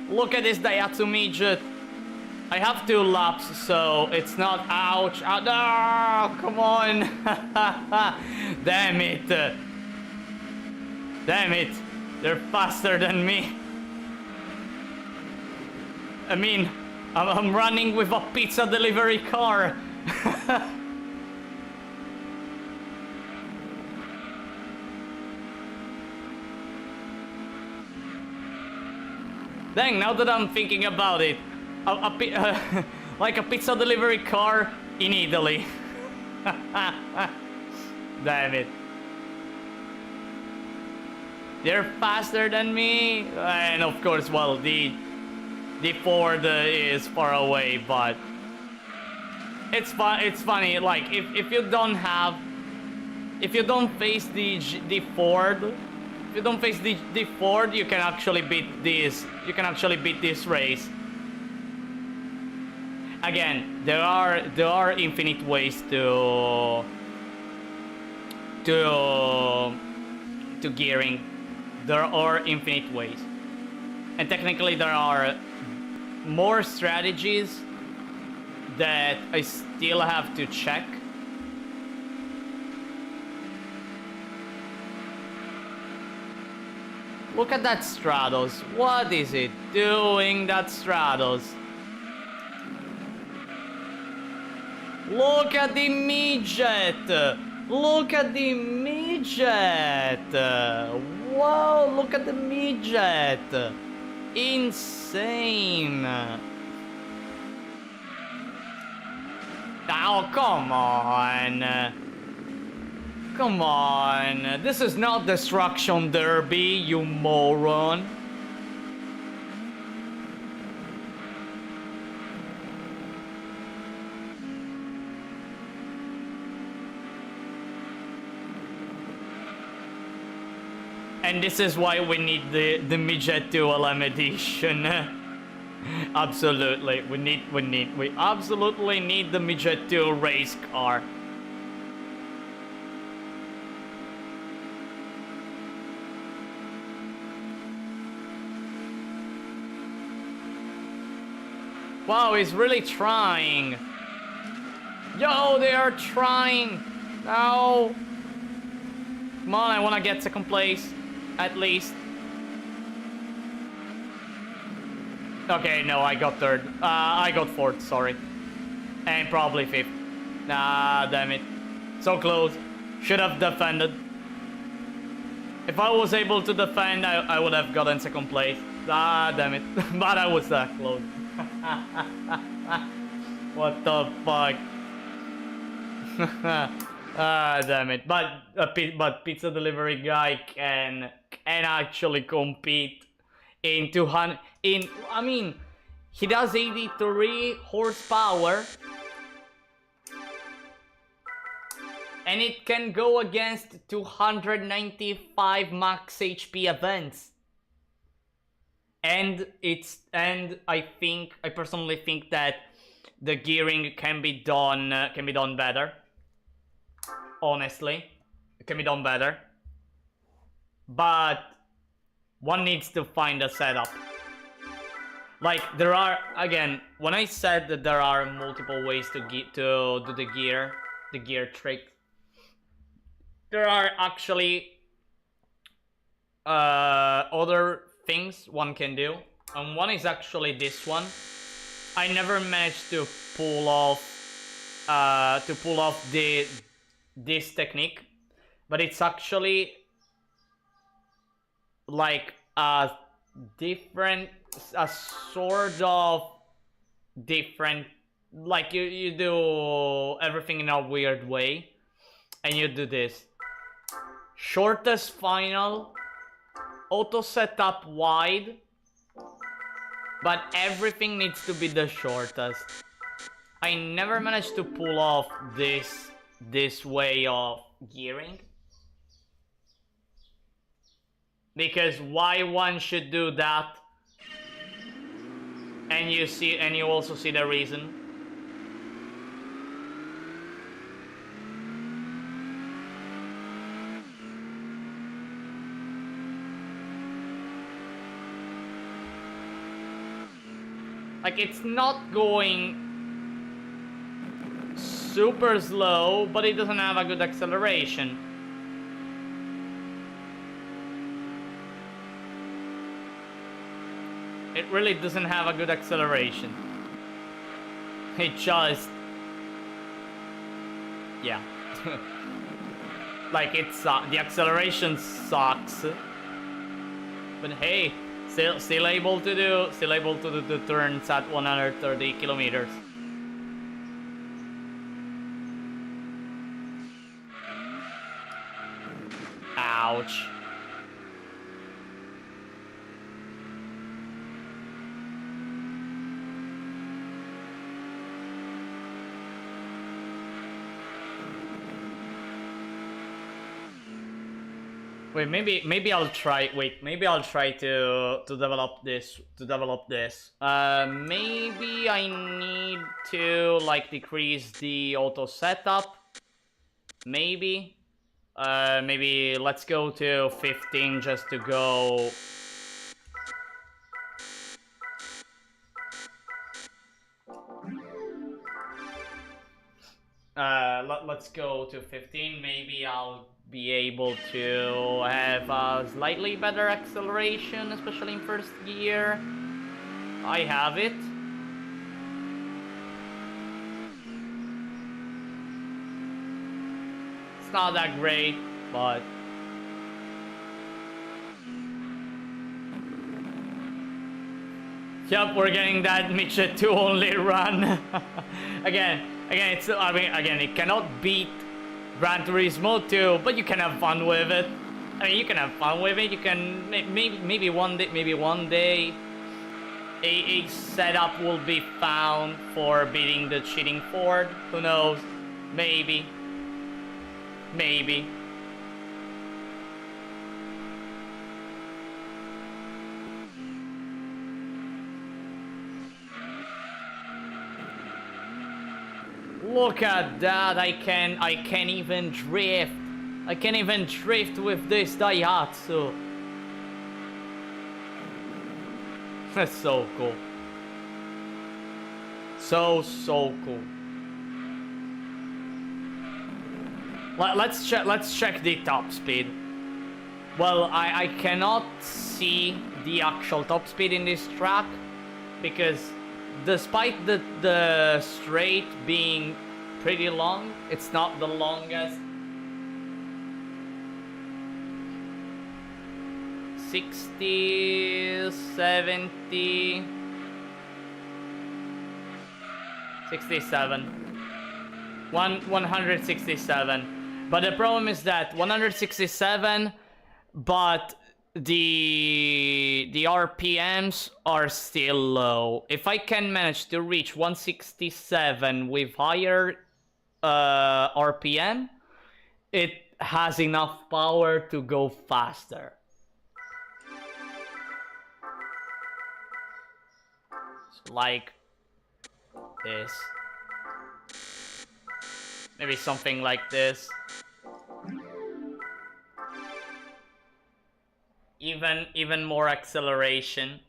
Look at this Daihatsu midget. I have 2 laps, so it's not ouch. Oh, no, come on. Damn it. Damn it. They're faster than me. I mean, I'm running with a pizza delivery car. Dang, now that I'm thinking about it, like a pizza delivery car in Italy. Damn it. They're faster than me. And of course, well, the Ford is far away, but it's funny, like, if you don't face the Ford, if you don't face the Ford, you can actually beat this. You can actually beat this race. Again, there are infinite ways to gearing. There are infinite ways, and technically there are more strategies that I still have to check. Look at that Stratos. What is it doing, that Stratos? Look at the midget! Look at the midget! Whoa, look at the midget! Insane! Oh, come on! Come on! This is not Destruction Derby, you moron! And this is why we need the Midget 2 LM edition. Absolutely, we absolutely need the Midget 2 race car. Wow, he's really trying. Yo, they are trying. No. Come on, I want to get second place. At least. Okay, no, I got third. I got fourth, sorry. And probably fifth. Nah, damn it. So close. Should have defended. If I was able to defend, I would have gotten second place. Ah, damn it. But I was that close. What the fuck? Ah, damn it. But pizza delivery guy can actually compete in 200 I mean, he does 83 horsepower and it can go against 295 max HP events. And I personally think that the gearing can be done better. Honestly, it can be done better. But one needs to find a setup. Like, there are, again, when I said that there are multiple ways to do the gear trick, there are actually other things one can do, and one is actually this one. I never managed to pull off this technique, but it's actually like a sort of different, like you do everything in a weird way, and you do this shortest final, auto setup wide, but everything needs to be the shortest. I never managed to pull off this way of gearing. Because why one should do that And you also see the reason. Like, it's not going super slow, but it doesn't have a good acceleration. It really doesn't have a good acceleration. It just... yeah. Like, the acceleration sucks. But hey, still able to do the turns at 130 kilometers. Ouch. Wait, maybe I'll try. Wait, maybe I'll try to develop this. Maybe I need to like decrease the auto setup. Maybe. Maybe let's go to 15 just to go. Let's go to 15. Maybe I'll be able to have a slightly better acceleration, especially in first gear. I have it. It's not that great, but... Yep, we're getting that midget to only run. Again, it's, I mean, again, it cannot beat Gran Turismo 2, but you can have fun with it. I mean, you can have fun with it. You can maybe one day a setup will be found for beating the cheating Ford. Who knows? Maybe. Look at that, I can even drift. I can even drift with this Daihatsu. That's so cool. So cool. Let's check the top speed. Well, I cannot see the actual top speed in this track because despite the straight being pretty long, it's not the longest. 60, 70, 67. 167. But the problem is that 167, but the RPMs are still low. If I can manage to reach 167 with higher RPM, it has enough power to go faster. Like this. Maybe something like this. Even more acceleration.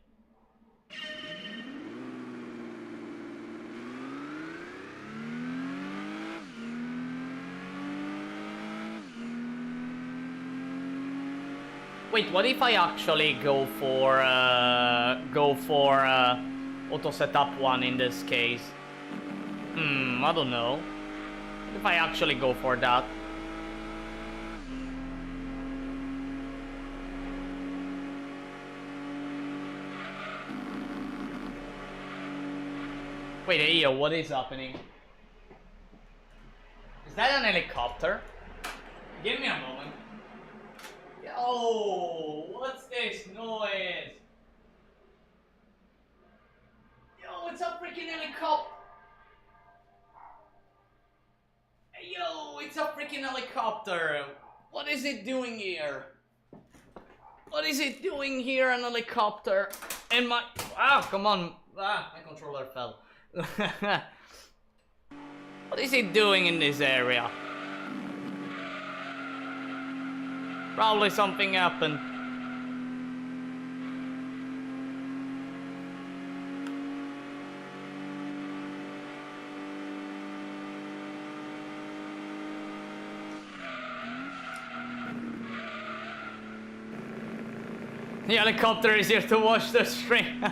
Wait, what if I actually go for auto setup 1 in this case? I don't know. What if I actually go for that? Wait, hey, yo, what is happening? Is that an helicopter? Give me a moment. Yo, what's this noise? Yo, it's a freaking helicopter. Yo, it's a freaking helicopter. What is it doing here? What is it doing here, an helicopter? And my... Ah, come on. Ah, my controller fell. What is he doing in this area? Probably something happened. The helicopter is here to watch the stream.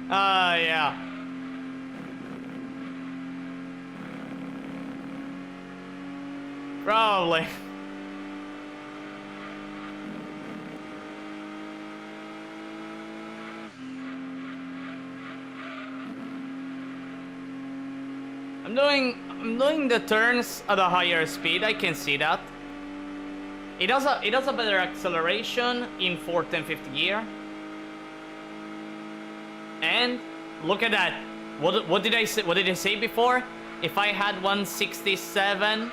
Yeah. Probably. I'm doing the turns at a higher speed, I can see that. It has a better acceleration in 4th and 5th gear. And look at that. What did I say? What did I say before? If I had 167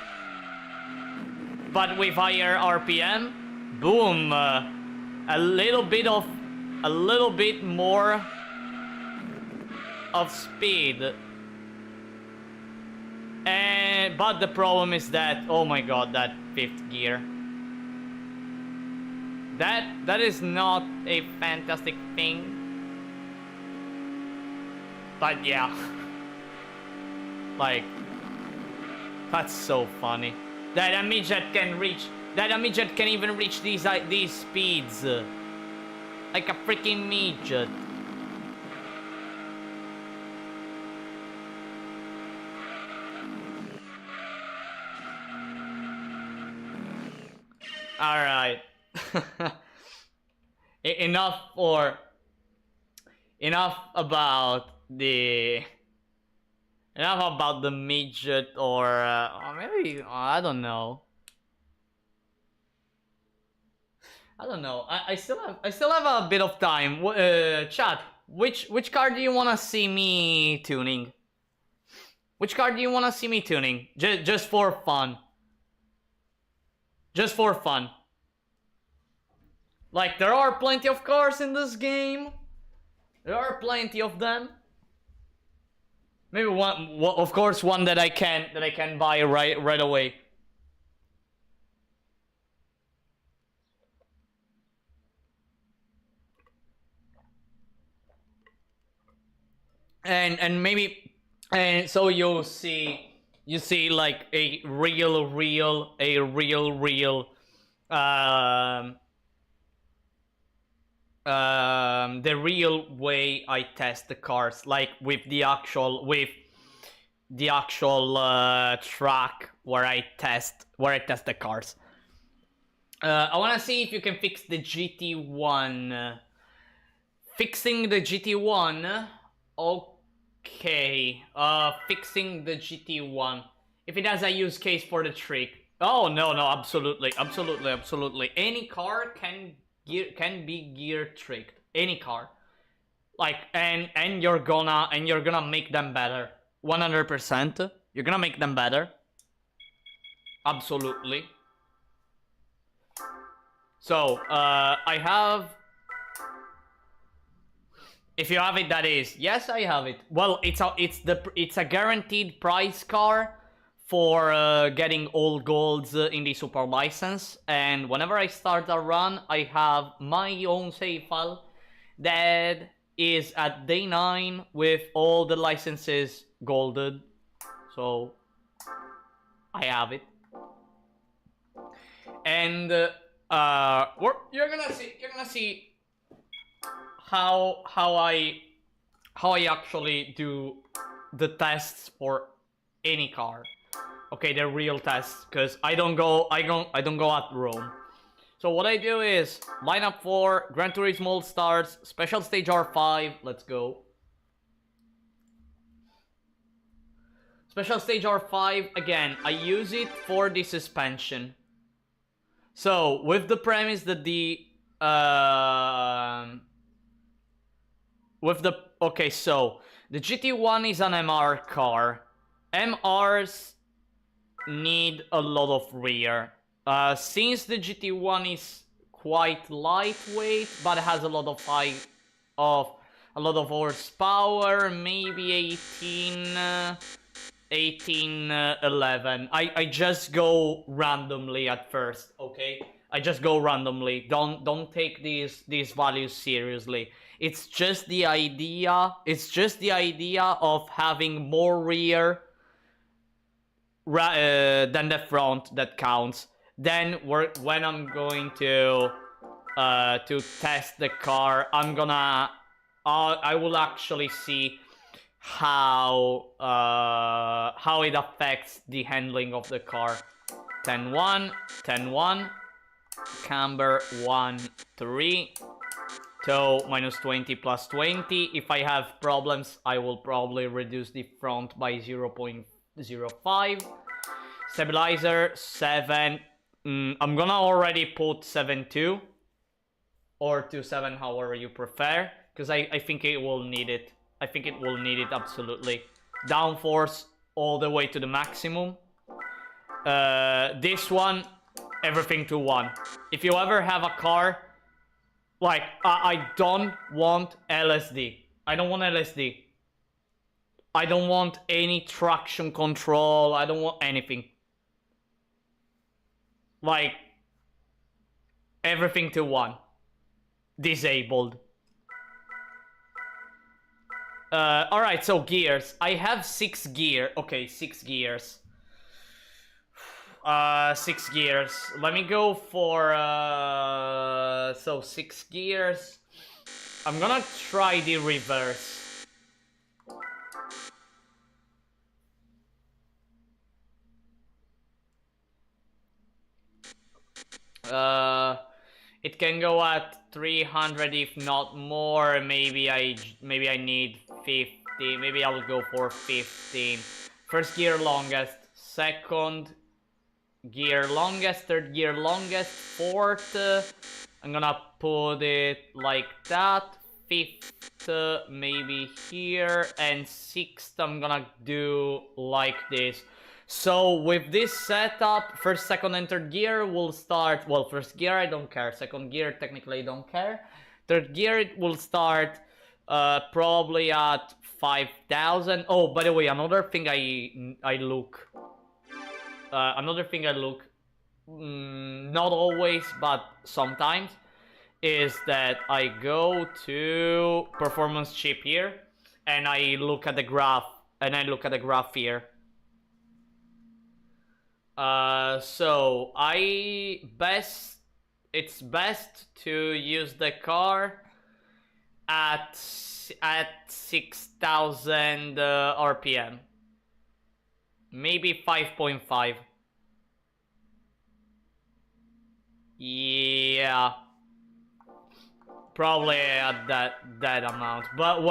but with higher RPM, boom, a little bit more of speed. But the problem is that, oh my god, that 5th gear. That is not a fantastic thing. But yeah. Like, that's so funny. That a midget can even reach these speeds. Like a freaking midget. Alright. Enough about the midget, or maybe I don't know. I still have a bit of time. Chat. Which car do you wanna see me tuning? Which car do you wanna see me tuning? Just for fun. Just for fun. Like, there are plenty of cars in this game. There are plenty of them. Maybe one, of course, one that I can buy right away. And maybe, and so you see like a real the real way I test the cars, like with the actual track where I test the cars. I want to see if you can fix the GT1. Fixing the GT1. Okay. Fixing the GT1. If it has a use case for the trick. Oh no, absolutely. Any car can be gear tricked. Any car. Like, and you're gonna make them better. 100%. You're gonna make them better. Absolutely. So, I have... If you have it, that is. Yes, I have it. Well, it's a guaranteed price car for getting all golds in the super license. And whenever I start a run, I have my own save file that is at day 9 with all the licenses golded. So I have it. And you're gonna see how I actually do the tests for any car. Okay, they're real tests, because I don't go at Rome. So what I do is line up for Gran Turismo All Stars, Special Stage R5, let's go. Special Stage R5, again, I use it for the suspension. So, with the premise that okay, so the GT1 is an MR car. MRs need a lot of rear. Since the GT1 is quite lightweight, but has a lot of a lot of horsepower, maybe 1811. I just go randomly at first, okay? I just go randomly. Don't take these values seriously. It's just the idea. It's just the idea of having more rear than the front that counts. Then when I'm going to test the car, I will actually see how it affects the handling of the car. 10-1, 10-1, camber 1-3, toe -20 +20. If I have problems, I will probably reduce the front by 0.05. Stabilizer 7. I'm gonna already put 7.2 or 2.7, however you prefer, because I think it will need it. I think it will need it absolutely. Downforce all the way to the maximum. This one, everything to 1. If you ever have a car, like, I don't want LSD. I don't want LSD. I don't want any traction control. I don't want anything. Like, everything to 1. Disabled. Alright, so gears. I have 6 gear. Okay, 6 gears. 6 gears. Let me go for, so 6 gears. I'm gonna try the reverse. It can go at 300 if not more. Maybe I need 50. Maybe I will go for 15. First gear longest, second gear longest, third gear longest, fourth. I'm gonna put it like that. Fifth, maybe here, and sixth I'm gonna do like this. So with this setup, first, second, and third gear will start, well, first gear I don't care, second gear technically I don't care. Third gear it will start probably at 5,000. Oh, by the way, another thing I look, not always, but sometimes, is that I go to performance chip here, and I look at the graph, here. So it's best to use the car at 6,000 RPM, maybe 5.5. Yeah, probably at that amount. But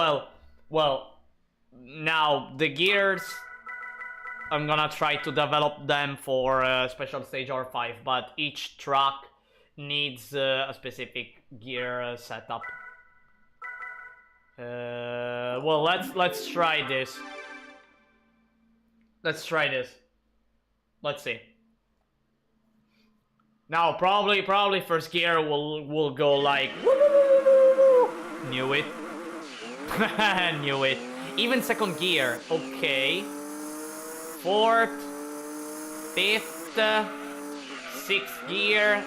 well, now the gears, I'm gonna try to develop them for Special Stage R5, but each track needs a specific gear setup. Well, let's try this. Let's see. Now, probably first gear will go like knew it. Knew it. Even second gear, okay. Fourth, fifth, sixth gear.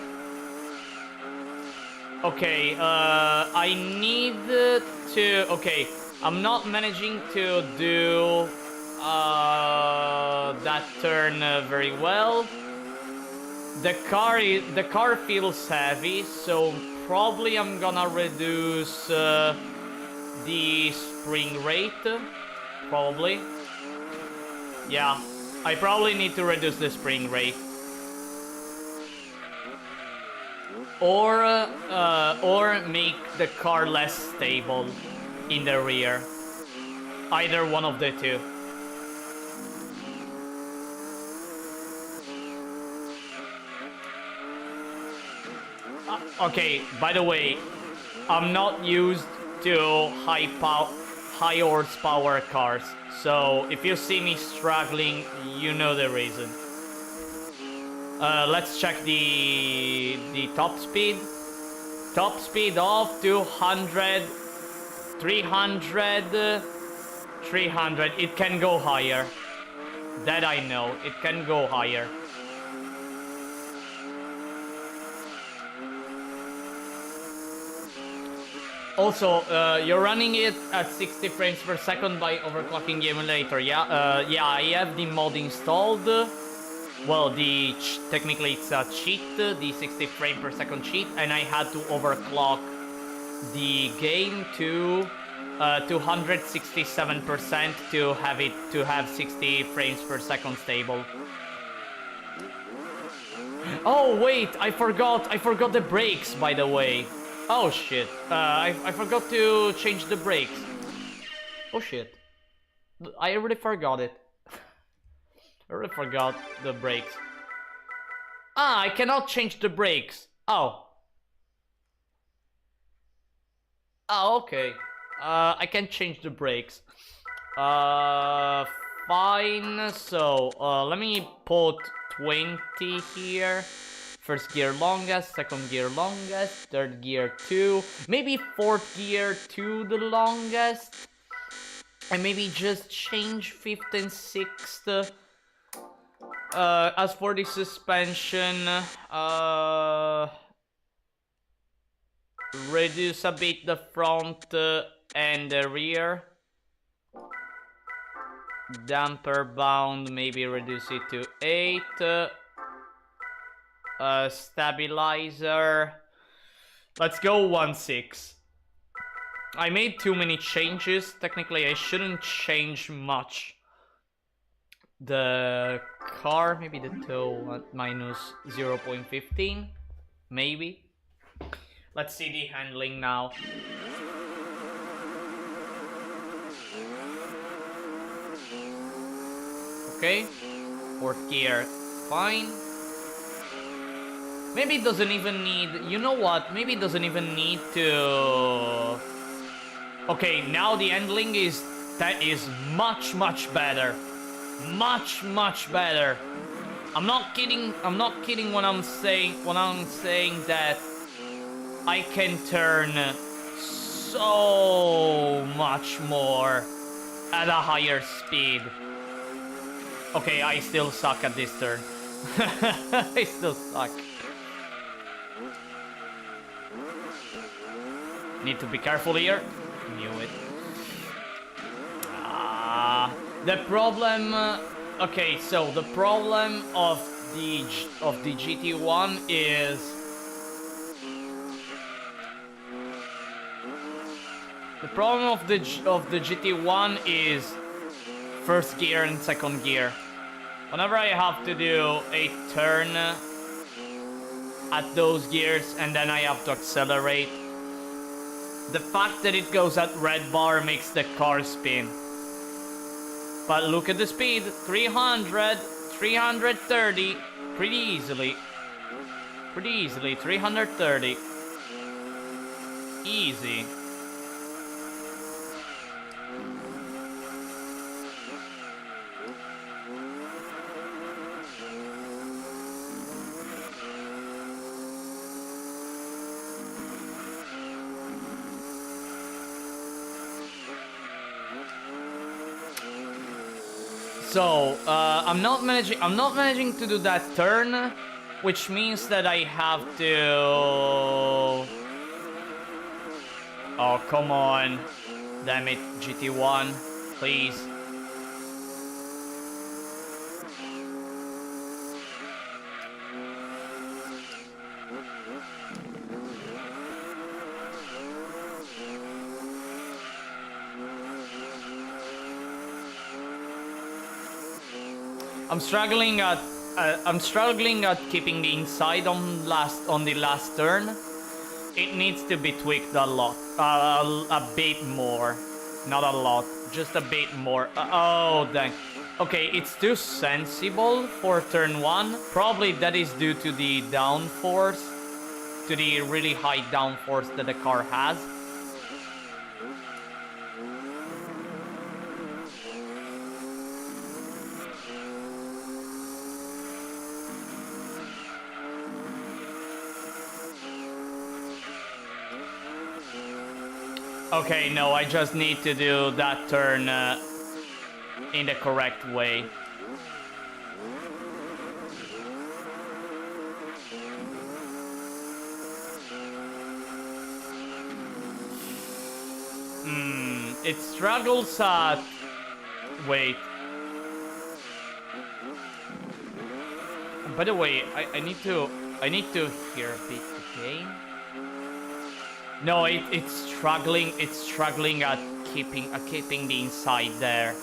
Okay, I need to. Okay, I'm not managing to do that turn very well. The car feels heavy, so probably I'm gonna reduce the spring rate. Probably. Yeah, I probably need to reduce the spring rate. Or make the car less stable in the rear. Either one of the two. Okay, by the way, I'm not used to high horsepower cars, so if you see me struggling, you know the reason. Let's check the top speed. Top speed of 200. 300, 300, it can go higher. That I know, it can go higher. Also, you're running it at 60 frames per second by overclocking the emulator, yeah? Yeah, I have the mod installed. Well, technically it's a cheat, the 60 frame per second cheat, and I had to overclock the game to 267% to have 60 frames per second stable. Oh wait, I forgot the brakes, by the way. Oh shit, I forgot to change the brakes. Oh shit, I already forgot it. I already forgot the brakes. Ah, I cannot change the brakes. Oh. Oh, okay. I can change the brakes. Fine. So, let me put 20 here. First gear longest, second gear longest, third gear 2. Maybe fourth gear 2 the longest. And maybe just change 5th and 6th. As for the suspension, reduce a bit the front and the rear. Damper bound, maybe reduce it to 8. Stabilizer, let's go 1.6. I made too many changes. Technically, I shouldn't change much. The car, maybe the toe at minus 0.15, maybe. Let's see the handling now. Okay, fourth gear, fine. Maybe it doesn't even need, you know what, maybe it doesn't even need to... Okay, now the handling is much better. Much better. I'm not kidding when I'm saying that I can turn so much more at a higher speed. Okay, I still suck at this turn. I still suck. Need to be careful here. Knew it. The problem... okay, so the problem of the GT1 is... The problem of the GT1 is first gear and second gear. Whenever I have to do a turn at those gears and then I have to accelerate, the fact that it goes at red bar makes the car spin. But look at the speed, 300, 330, pretty easily. 330. Easy. So, I'm not managing to do that turn, which means that I have to... Oh, come on. Damn it, GT1, please. I'm struggling at keeping the inside on the last turn. It needs to be tweaked a lot, a bit more, not a lot, just a bit more. Oh dang. Okay, it's too sensible for turn 1. Probably that is due to the downforce, to the really high downforce that the car has. Okay, no, I just need to do that turn in the correct way. It struggles at... Wait. By the way, I need to hear a bit the game. No, it's struggling at keeping the inside there.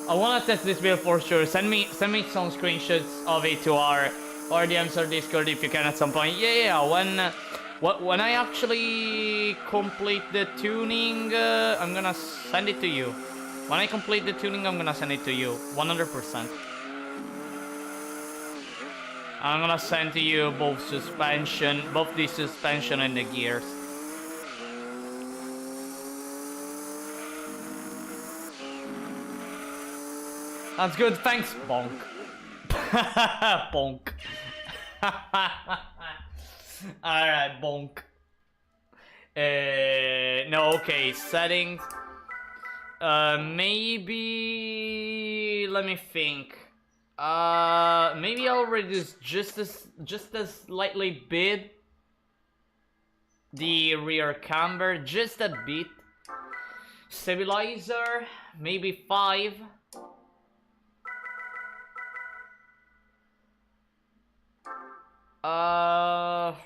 I wanna test this build for sure. Send me some screenshots of it to our DMs or Discord if you can at some point. Yeah, when I actually complete the tuning, I'm gonna send it to you. When I complete the tuning, I'm gonna send it to you, 100%. I'm gonna send to you both the suspension and the gears. That's good, thanks, bonk. Bonk. Alright, bonk. No, okay, settings. Maybe... Let me think. Maybe I'll reduce just a slightly bit the rear camber, just a bit. Stabilizer, maybe 5. I'm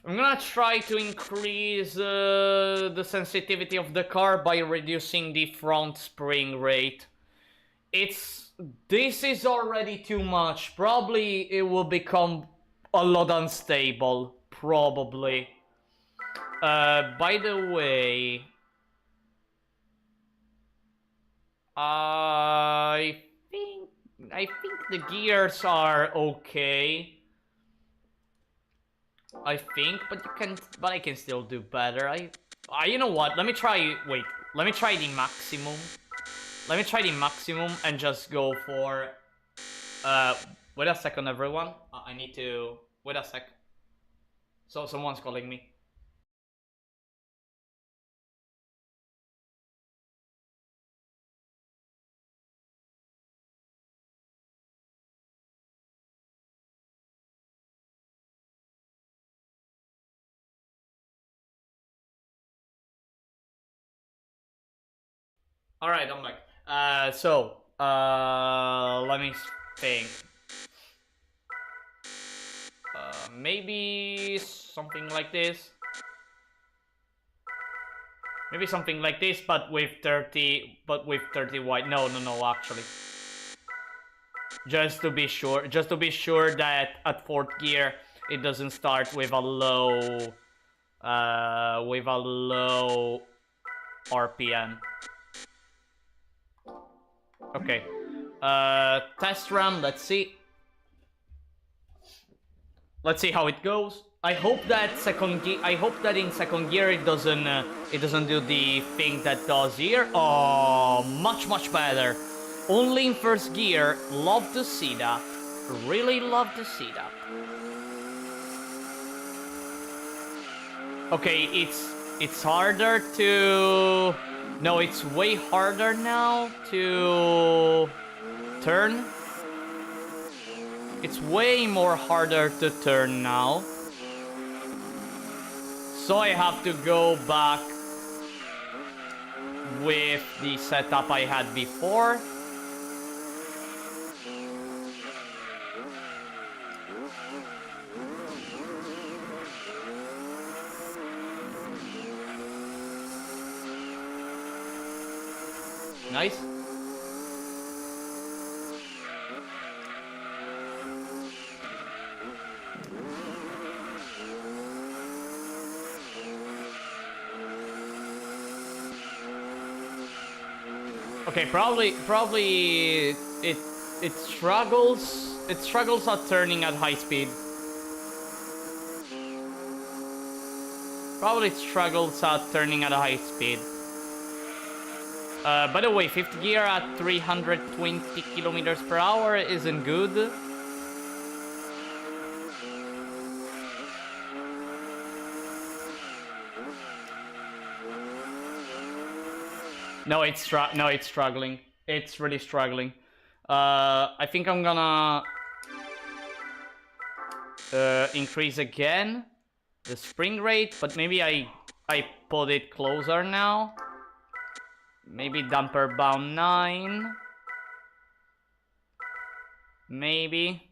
gonna try to increase the sensitivity of the car by reducing the front spring rate. This is already too much. Probably it will become a lot unstable. Probably. By the way, I think the gears are okay. I think, but I can still do better. You know what? Let me try. Wait. Let me try the maximum. Let me try the maximum and just go for... wait a second, everyone. I need to... Wait a sec. So, someone's calling me. Alright, I'm back. Let me think. Maybe something like this. Maybe something like this, but with 30 wide. No, actually. Just to be sure that at 4th gear it doesn't start with a low RPM. Okay. Test run, let's see. Let's see how it goes. I hope that in second gear it doesn't do the thing that does here. Oh, much better. Only in 1st gear. Love to see that. Really love to see that. Okay, it's harder to... No, it's way harder now to turn. It's way more harder to turn now. So I have to go back with the setup I had before. Nice. Okay, probably it struggles at turning at high speed. Probably struggles at turning at a high speed. By the way, 5th gear at 320 kilometers per hour isn't good. No, it's struggling. It's really struggling. I think I'm gonna increase again the spring rate, but maybe I put it closer now. Maybe damper bound 9. Maybe.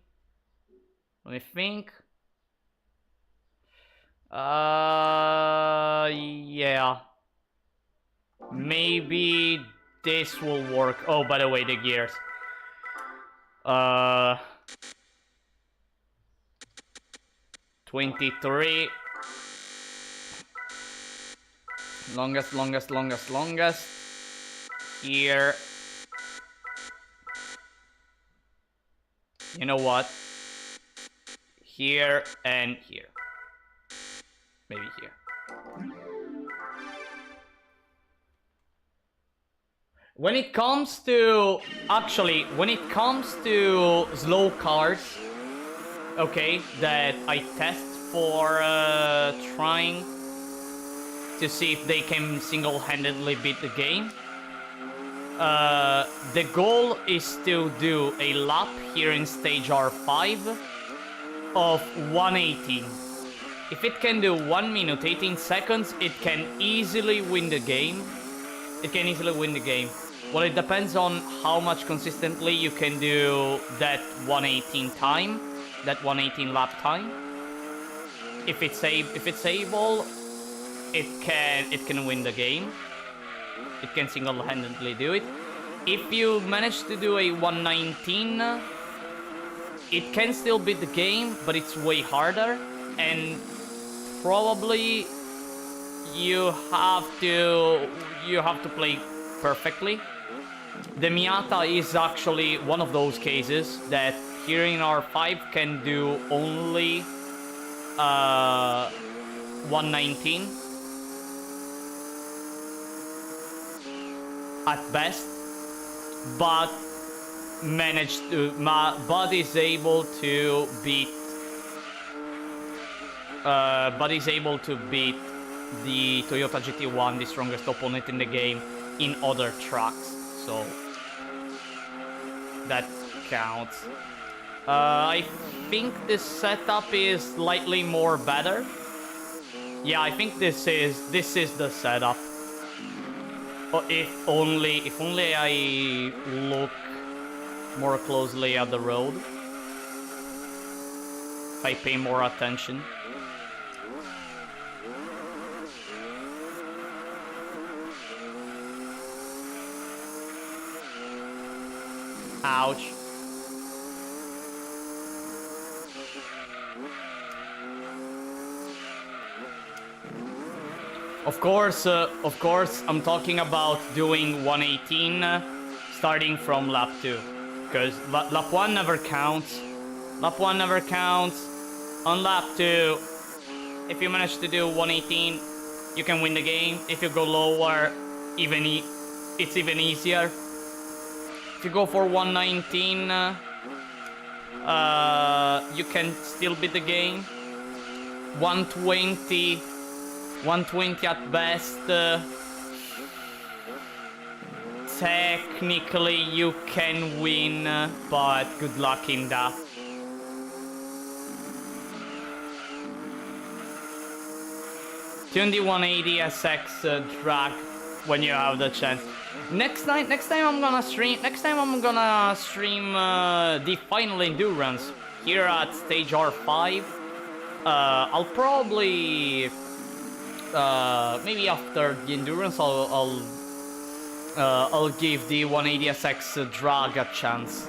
Let me think. Yeah. Maybe this will work. Oh, by the way, the gears. 23. Longest. Here. You know what? Here and here. Maybe here. When it comes to... Actually, when it comes to slow cars, okay, that I test for trying to see if they can single-handedly beat the game, the goal is to do a lap here in stage R5 of 118. If it can do 1 minute 18 seconds, it can easily win the game. Well, it depends on how much consistently you can do that 118 time, that 118 lap time. If it's able, it can win the game. It can single-handedly do it. If you manage to do a 119, it can still beat the game, but it's way harder, and probably you have to play perfectly. The Miata is actually one of those cases that here in R5 can do only 119 at best, but is able to beat the Toyota GT1, the strongest opponent in the game, in other tracks, so that counts. I think this setup is slightly more better. Yeah, I think this is the setup. If only I look more closely at the road. If I pay more attention. Ouch. Of course, I'm talking about doing 118 starting from lap 2. Because lap 1 never counts. Lap 1 never counts. On lap 2, if you manage to do 118, you can win the game. If you go lower, it's even easier. If you go for 119, you can still beat the game. 120 at best. Technically you can win, but good luck in that. Tune the 180 SX drag when you have the chance. Next time I'm gonna stream the final endurance here at stage R5. I'll probably maybe after the endurance I'll give the 180 SX drag a chance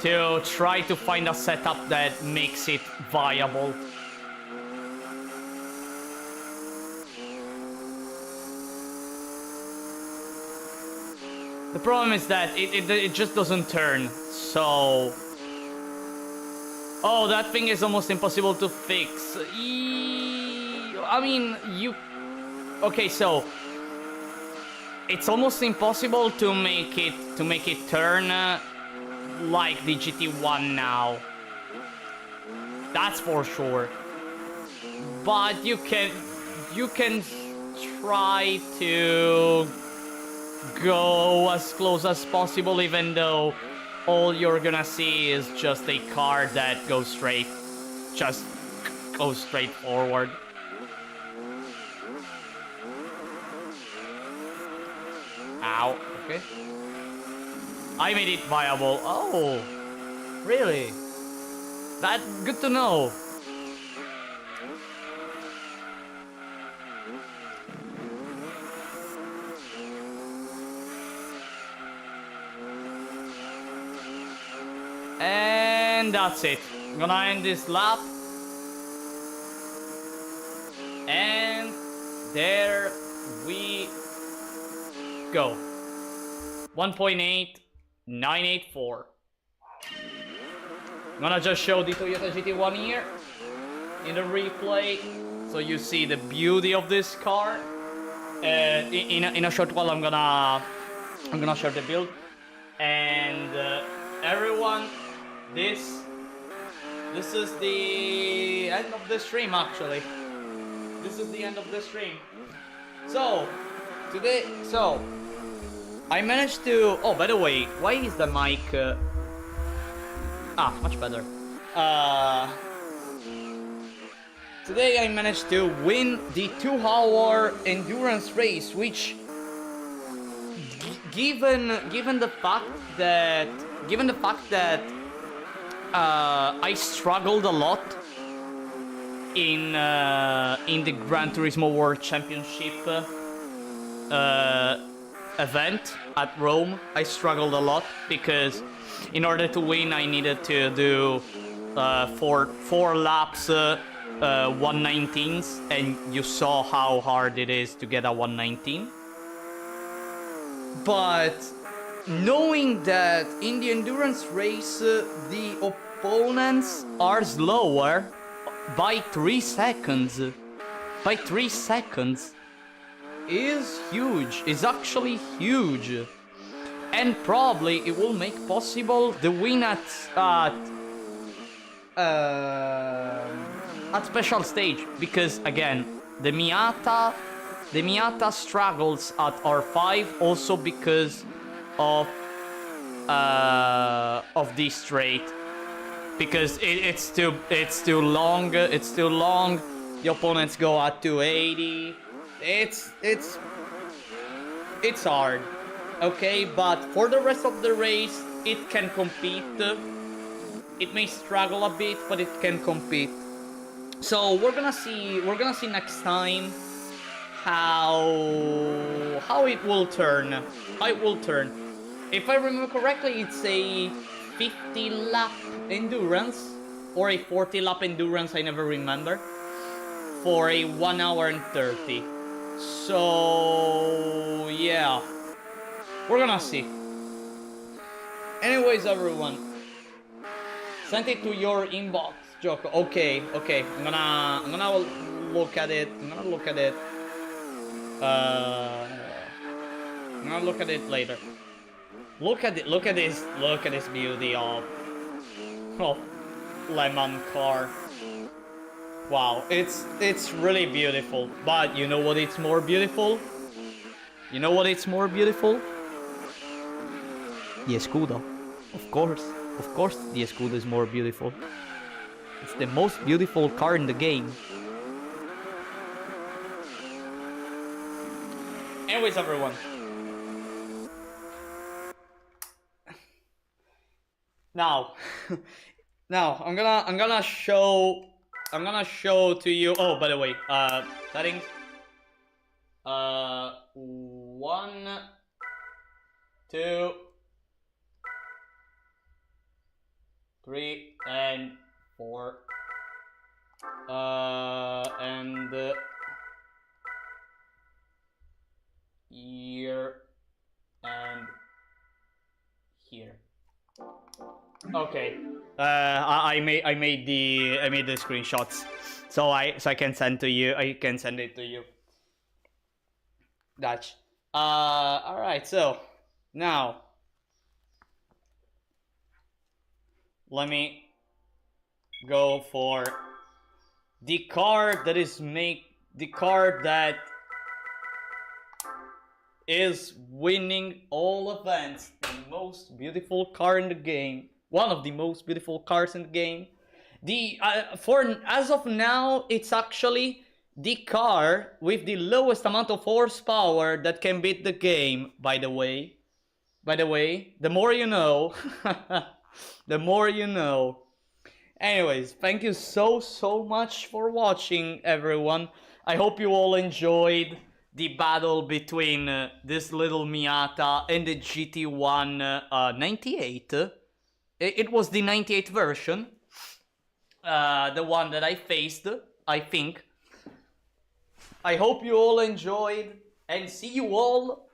to try to find a setup that makes it viable. The problem is that it just doesn't turn, so... Oh, that thing is almost impossible to fix. I mean, you... Okay, so... It's almost impossible to make it turn like the GT1 now. That's for sure. But you can try to go as close as possible, even though all you're gonna see is just a car that goes straight. Just goes straight forward. Ow. Okay. I made it viable. Oh, really? That good to know. And that's it. I'm gonna end this lap. And there we go. 1.8984. I'm gonna just show the Toyota GT1 here in the replay, so you see the beauty of this car. In a short while, I'm gonna show the build. And everyone, this is the end of the stream. Actually, this is the end of the stream. So today, I managed to. Oh, by the way, why is the mic? Much better. Today I managed to win the 2-hour endurance race, which, given the fact that I struggled a lot in the Gran Turismo World Championship event at Rome. I struggled a lot because in order to win I needed to do four laps 119s, and you saw how hard it is to get a 119. But knowing that in the endurance race the opponents are slower by 3 seconds, is huge. Is actually huge, and probably it will make possible the win at special stage, because again the Miata struggles at R5 also because of this straight, because it's too long. The opponents go at 280. It's hard. Okay, but for the rest of the race it can compete. It may struggle a bit, but it can compete. So we're gonna see next time how it will turn. If I remember correctly, it's a 50 lap endurance or a 40 lap endurance, I never remember, for a 1 hour and 30. So yeah, we're gonna see. Anyways, everyone, send it to your inbox, Joko. Okay. I'm gonna look at it. I'm gonna look at it later. Look at this beauty of lemon car. Wow, it's really beautiful. But you know what? It's more beautiful. The Escudo. Of course, the Escudo is more beautiful. It's the most beautiful car in the game. Anyways, everyone. Now, I'm gonna show to you. Oh, by the way, settings. 1, 2, 3, and 4. And here and here. Okay. I made the screenshots, so I can send to you. I can send it to you. Dutch. All right. So now let me go for the car that is winning all events. The most beautiful car in the game. One of the most beautiful cars in the game. For as of now, it's actually the car with the lowest amount of horsepower that can beat the game. By the way, the more you know. The more you know. Anyways, thank you so much for watching, everyone. I hope you all enjoyed the battle between this little Miata and the GT1 98. It was the 98 version, the one that I faced, I think. I hope you all enjoyed, and see you all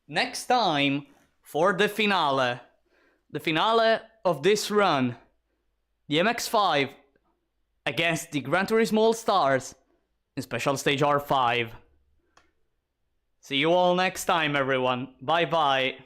next time for the finale. The finale of this run. The MX-5 against the Gran Turismo All-Stars in Special Stage R5. See you all next time, everyone. Bye bye.